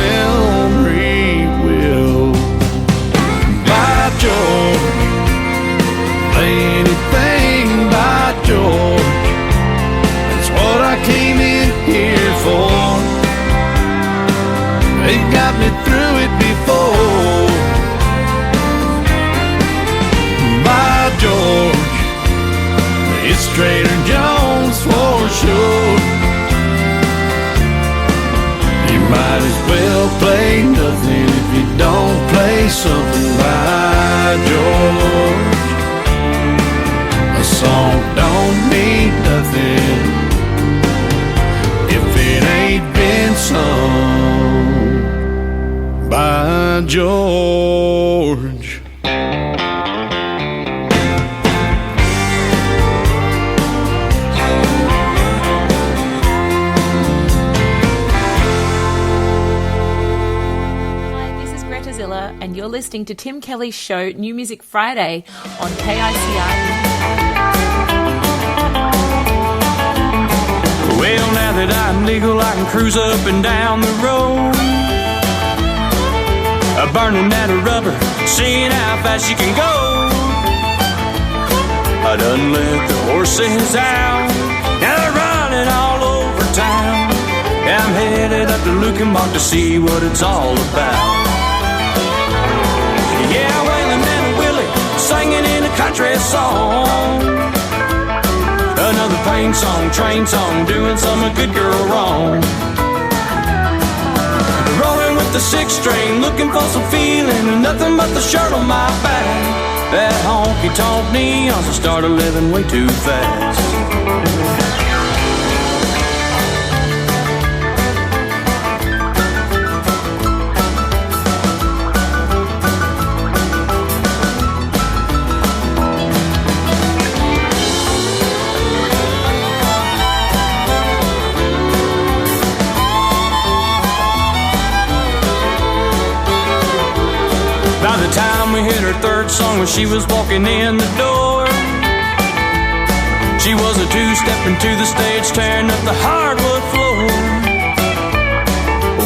memory will. By George, play anything by George. That's what I came in here for. They got me through it before. By George, it's Trader Jones for sure. You might as well play nothing if you don't play something by George. A song don't mean nothing if it ain't been sung by George. And you're listening to Tim Kelly's show, New Music Friday, on KICR. Well, now that I'm legal, I can cruise up and down the road, burning that rubber, seeing how fast you can go. I done let the horses out, now they're running all over town. I'm headed up to Lukenbach to see what it's all about. Yeah, Waylon and Willie singing in a country song. Another pain song, train song, doing some good girl wrong. Rolling with the 6-string, looking for some feeling, nothing but the shirt on my back. That honky-tonk neons, I started living way too fast. By the time we hit her third song, when she was walking in the door, she was a two-stepping to the stage, tearing up the hardwood floor.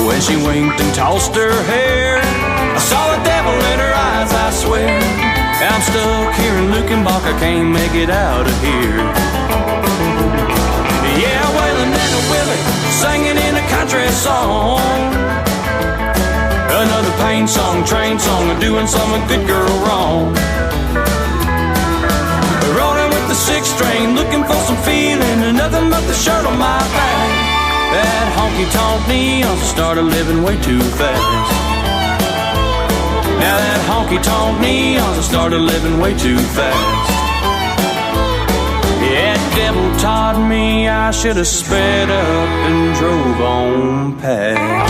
When she winked and tossed her hair, I saw the devil in her eyes, I swear. I'm stuck here in Luckenbach, I can't make it out of here. Yeah, Waylon and a Willie singing in a country song, another pain song, train song, or doing some good girl wrong. Rolling with the sixth string, looking for some feeling, and nothing but the shirt on my back. That honky-tonk neon started living way too fast. Now that honky-tonk neon started living way too fast. Yeah, devil taught me I should have sped up and drove on past.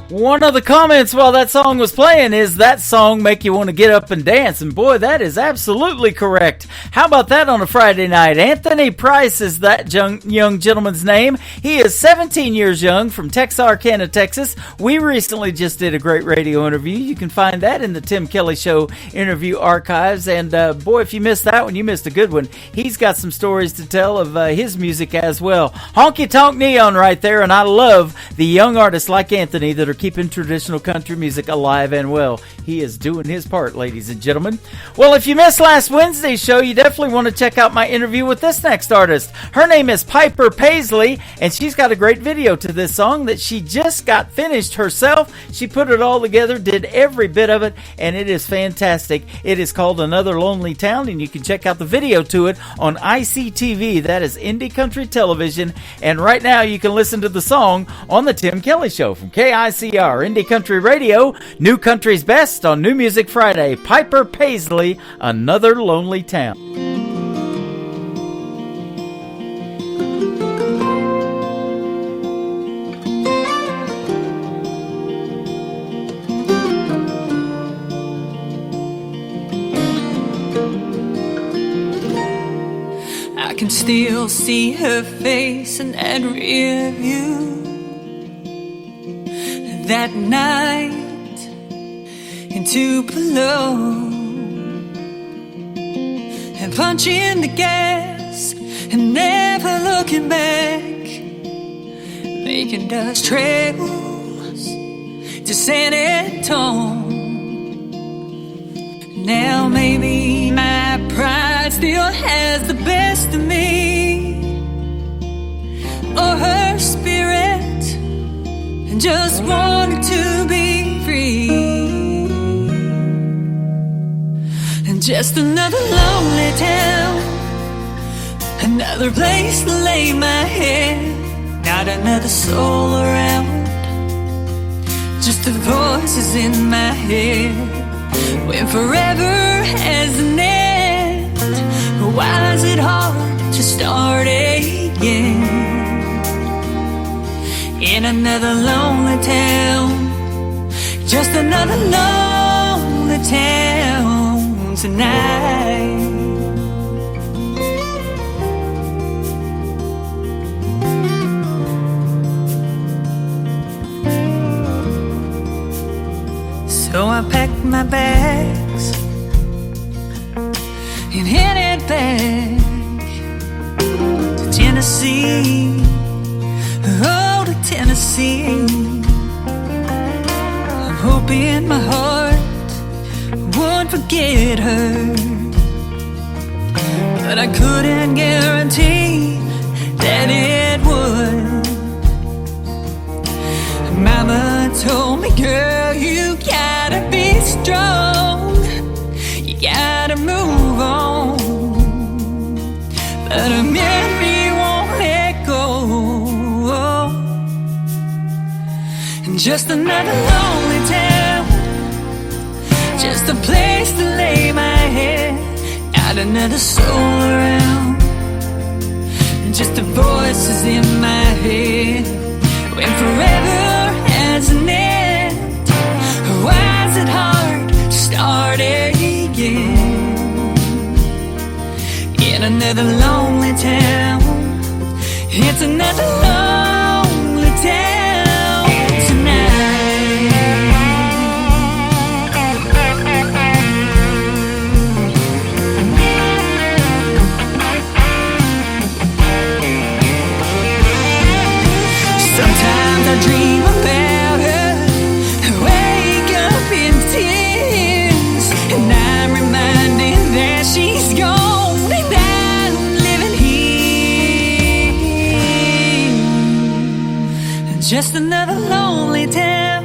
One of the comments while that song was playing is, that song make you want to get up and dance. And boy, that is absolutely correct. How about that on a Friday night? Anthony Price is that young gentleman's name. He is 17 years young from Texarkana, Texas. We recently just did a great radio interview. You can find that in the Tim Kelly Show interview archives. And boy, if you missed that one, you missed a good one. He's got some stories to tell of his music as well. Honky Tonk Neon right there. And I love the young artists like Anthony that are keeping traditional country music alive and well. He is doing his part, ladies and gentlemen. Well, if you missed last Wednesday's show, you definitely want to check out my interview with this next artist. Her name is Piper Paisley, and she's got a great video to this song that she just got finished herself. She put it all together, did every bit of it, and it is fantastic. It is called Another Lonely Town, and you can check out the video to it on ICTV. That is Indie Country Television, and right now you can listen to the song on the Tim Kelly Show from KICR Indie Country Radio, New Country's Best on New Music Friday. Piper Paisley, Another Lonely Town. I can still see her face in that rear view. That night in Tupelo, and punching the gas and never looking back, making dust trails to San Antone. Now maybe my pride still has the best of me, or her spirit just wanted to be free. And just another lonely town, another place to lay my head. Not another soul around, just the voices in my head. When forever has an end, why is it hard to start again? In another lonely town, just another lonely town tonight. So I packed my bags and headed back to Tennessee. Oh, to Tennessee. I'm hoping my heart won't forget her, but I couldn't guarantee that it would. Mama told me, girl, you gotta be strong, you gotta move on, but a memory won't let go. Just another lonely town, just a place to lay my head. Not another soul around, just the voices in my head. When forever has an end, why is it hard to start again? In another lonely town, it's another lonely town. I dream about her, I wake up in tears, and I'm reminded that she's gone and I'm living here. Just another lonely town,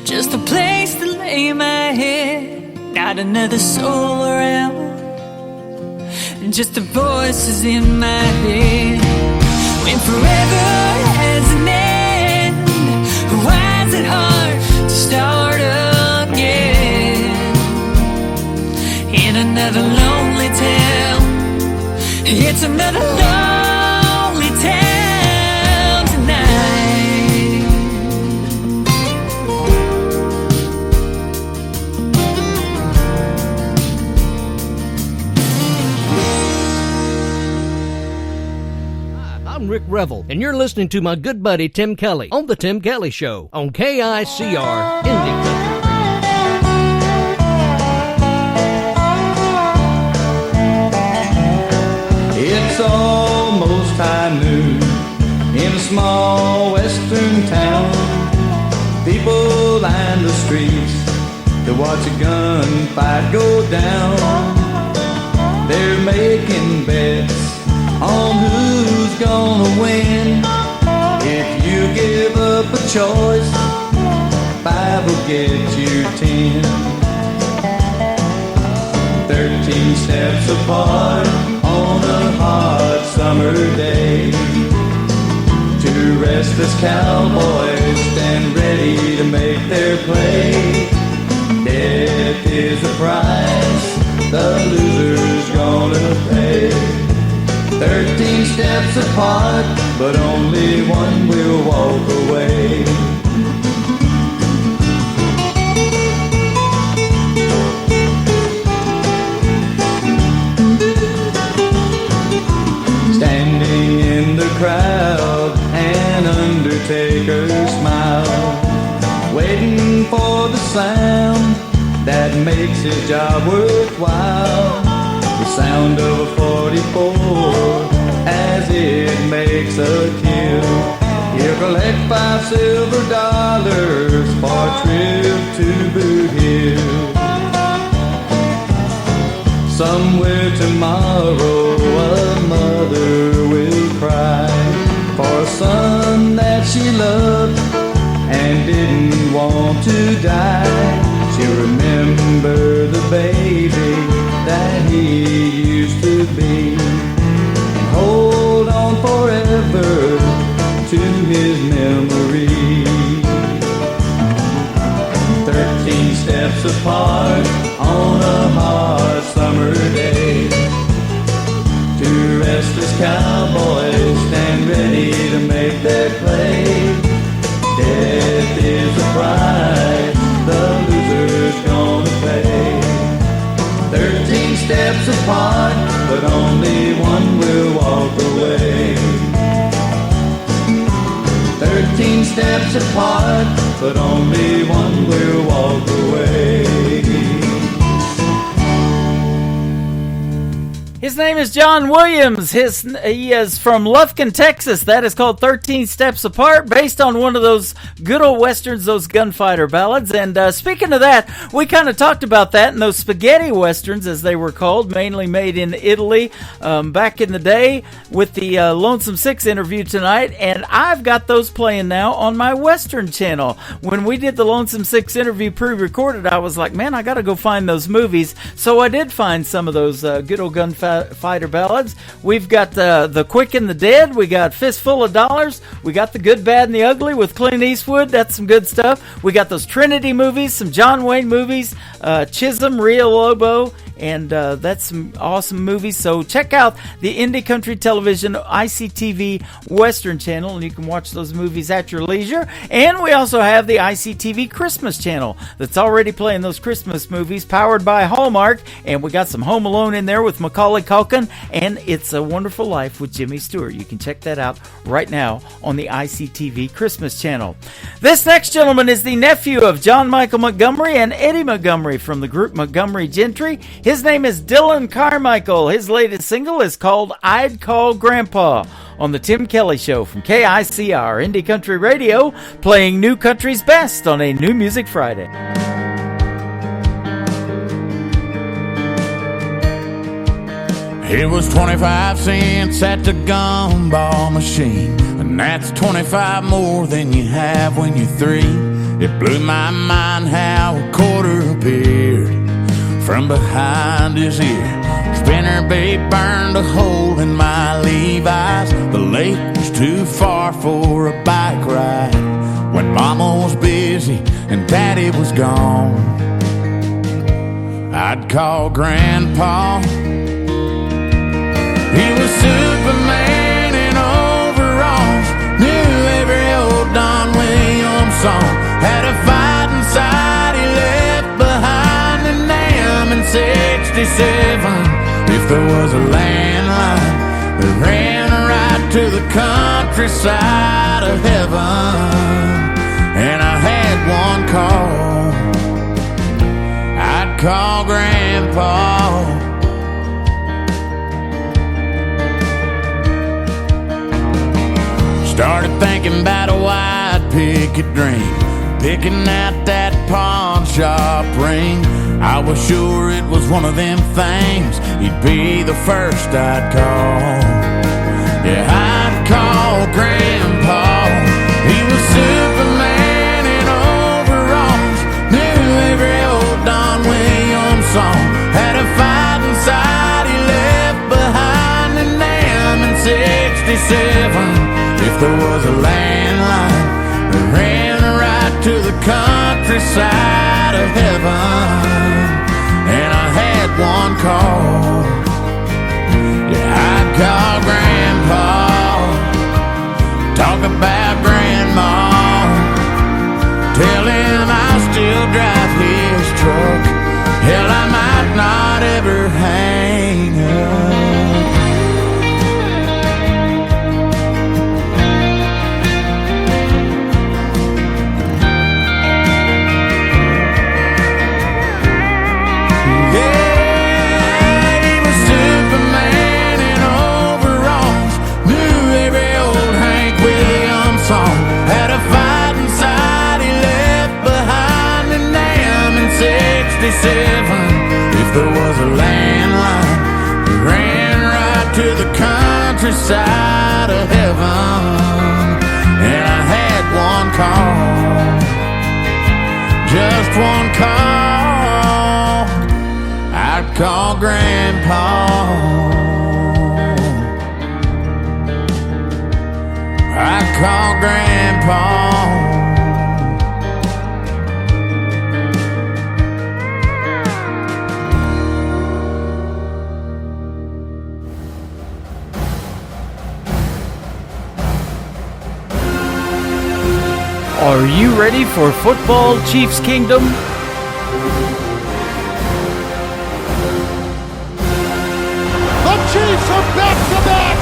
just a place to lay my head, not another soul around, just the voices in my head. When forever has an end, why is it hard to start again? In another lonely town, it's another lonely town tonight. I'm Rick Revel, and you're listening to my good buddy Tim Kelly on The Tim Kelly Show on KICR Indie Country. It's almost high noon in a small western town. People line the streets to watch a gunfight go down. They're making bets on who's gonna win. If you give up a choice, 5 will get you 10. 13 steps apart on a hot summer day. 2 restless cowboys stand ready to make their play. Death is the price the loser's gonna pay. 13 steps apart, but only one will walk away. Standing in the crowd, an undertaker smile, waiting for the sound that makes his job worthwhile. The sound of a 44 as it makes a kill. He'll collect $5 silver for a trip to Boot Hill. Somewhere tomorrow a mother will cry for a son that she loved and didn't want to die. She'll remember the baby that he used to be and hold on forever to his memory. 13 steps apart on a hot summer day. 2 restless cowboys stand ready to make their play. Death is the price the loser's gonna pay. 13 steps apart, but only one will walk away. 13 steps apart, but only one will walk away. His name is John Williams. He is from Lufkin, Texas. That is called 13 Steps Apart, based on one of those good old westerns, those gunfighter ballads. And speaking of that, we kind of talked about that in those spaghetti westerns, as they were called, mainly made in Italy back in the day, with the Lonesome Six interview tonight. And I've got those playing now on my Western channel. When we did the Lonesome Six interview pre-recorded, I was like, man, I got to go find those movies. So I did find some of those good old gunfighter ballads. We've got The Quick and the Dead. We got Fistful of Dollars. We got The Good, Bad, and the Ugly with Clint Eastwood. That's some good stuff. We got those Trinity movies, some John Wayne movies, Chisholm, Rio Lobo, and that's some awesome movies. So check out the Indie Country Television ICTV Western channel, and you can watch those movies at your leisure. And we also have the ICTV Christmas channel that's already playing those Christmas movies, powered by Hallmark. And we got some Home Alone in there with Macaulay Culkin, and It's a Wonderful Life with Jimmy Stewart. You can check that out right now on the ICTV Christmas channel. This next gentleman is the nephew of John Michael Montgomery and Eddie Montgomery from the group Montgomery Gentry. His name is Dylan Carmichael. His latest single is called I'd Call Grandpa. on the Tim Kelly Show from KICR Indie Country Radio, playing New Country's best on a New Music Friday. It was 25 cents at the gumball machine, and that's 25 more than you have when you're 3. It blew my mind how a quarter appeared from behind his ear. Spinnerbait burned a hole in my Levi's. The lake was too far for a bike ride when Mama was busy and Daddy was gone. I'd call Grandpa. He was Superman in overalls, knew every old Don Williams song, had a fight inside he left behind in Nam in 67. If there was a landline that ran right to the countryside of heaven, and I had one call, I'd call Grandpa. Started thinking about a white picket dream, picking out that pawn shop ring. I was sure it was one of them things, he'd be the first I'd call. Yeah, I'd call Grandpa. He was Superman in overalls, knew every old Don Williams song, had a fight inside he left behind in Nam in 67. If there was a landline that ran right to the countryside of heaven, and I had one call, yeah, I'd call Grandpa. Talk about Grandma, tell him I'll still drive his truck. Hell, I might not ever hang up. If there was a landline that ran right to the countryside of heaven, and I had one call, just one call, I'd call Grandpa. I'd call Grandpa. Are you ready for Football Chiefs Kingdom? The Chiefs are back-to-back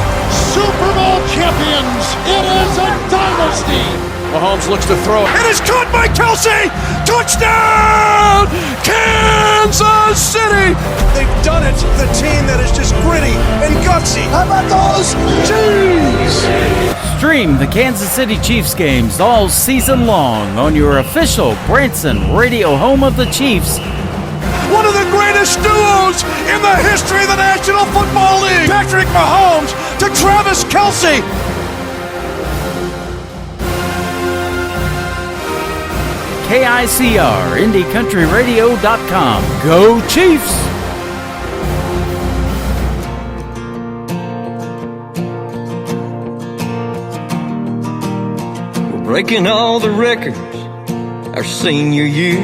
Super Bowl champions. It is a dynasty. Mahomes looks to throw. It is caught by Kelsey. Touchdown, Kansas City. They've done it. The team that is just gritty and gutsy. How about those Chiefs? Stream the Kansas City Chiefs games all season long on your official Branson radio home of the Chiefs. One of the greatest duos in the history of the National Football League. Patrick Mahomes to Travis Kelce. KICR, IndieCountryRadio.com. Go Chiefs! We're breaking all the records our senior year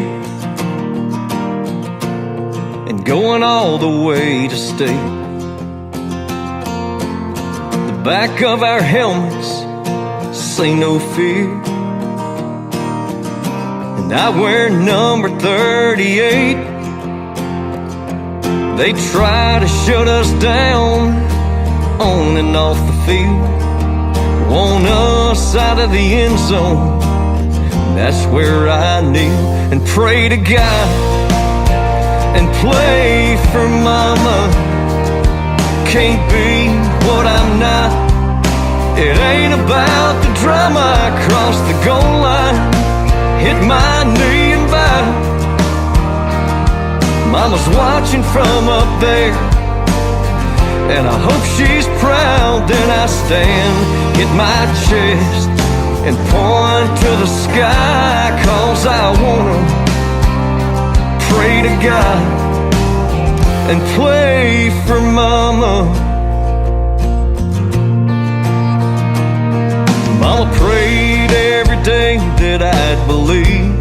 and going all the way to state. The back of our helmets say no fear. I wear number 38. They try to shut us down on and off the field. Want us out of the end zone. That's where I kneel and pray to God and play for mama. Can't be what I'm not. It ain't about the drama. I crossed the goal line, hit my knee and bowed. Mama's watching from up there, and I hope she's proud. Then I stand, hit my chest, and point to the sky, 'cause I wanna pray to God and play for Mama. Mama prayed every day that I'd believe,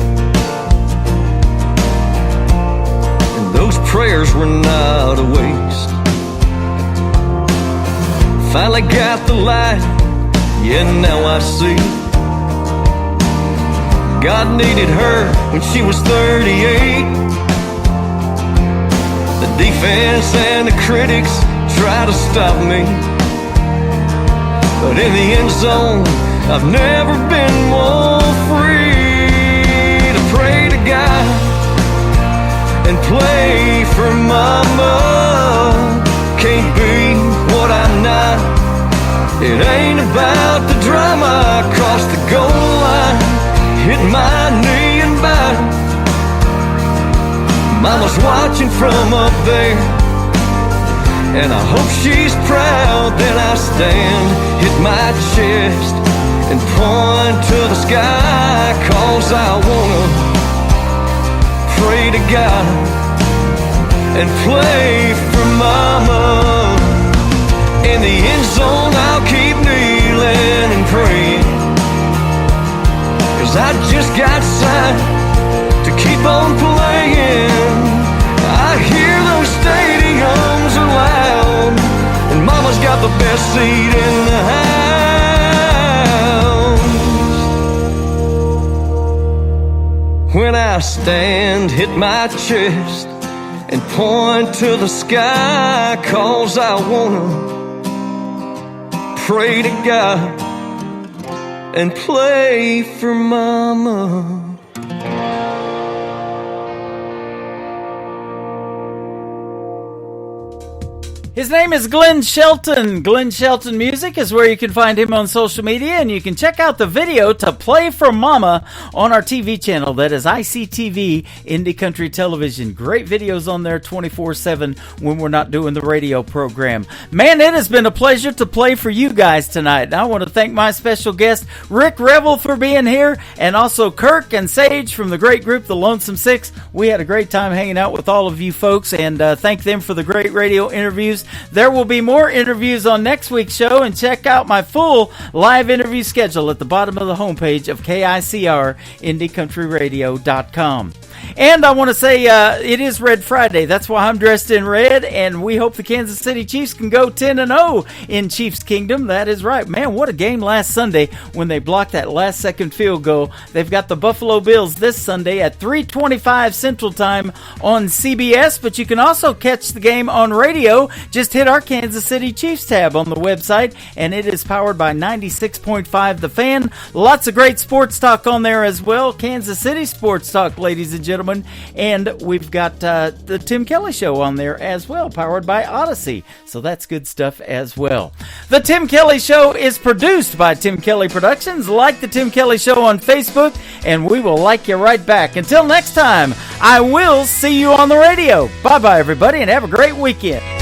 and those prayers were not a waste. Finally got the light, yeah, now I see. God needed her when she was 38. The defense and the critics try to stop me, but in the end zone, I've never been more free to pray to God and play for Mama. Can't be what I'm not. It ain't about the drama. I crossed the goal line, hit my knee and bowed. Mama's watching from up there, and I hope she's proud. Then I stand, hit my chest, and point to the sky, 'cause I wanna pray to God and play for Mama. In the end zone, I'll keep kneeling and praying, 'cause I just got signed to keep on playing. I hear those stadiums are loud, and Mama's got the best seat in the house. When I stand, hit my chest, and point to the sky, 'cause I wanna pray to God and play for Mama. His name is Glenn Shelton. Glenn Shelton Music is where you can find him on social media, and you can check out the video to Play for Mama on our TV channel. That is ICTV, Indie Country Television. Great videos on there 24/7 when we're not doing the radio program. Man, it has been a pleasure to play for you guys tonight. And I want to thank my special guest, Rick Revel, for being here, and also Kirk and Sage from the great group, The Lonesome Six. We had a great time hanging out with all of you folks, and thank them for the great radio interviews. There will be more interviews on next week's show, and check out my full live interview schedule at the bottom of the homepage of KICR, IndieCountryRadio.com. And I want to say it is Red Friday. That's why I'm dressed in red, and we hope the Kansas City Chiefs can go 10-0 in Chiefs Kingdom. That is right. Man, what a game last Sunday when they blocked that last-second field goal. They've got the Buffalo Bills this Sunday at 3:25 Central Time on CBS, but you can also catch the game on radio. Just hit our Kansas City Chiefs tab on the website, and it is powered by 96.5 The Fan. Lots of great sports talk on there as well. Kansas City sports talk, ladies and gentlemen. And we've got the Tim Kelly Show on there as well, powered by Odyssey. So that's good stuff as well. The Tim Kelly Show is produced by Tim Kelly Productions. Like the Tim Kelly Show on Facebook, and we will like you right back. Until next time, I will see you on the radio. Bye-bye, everybody, and have a great weekend.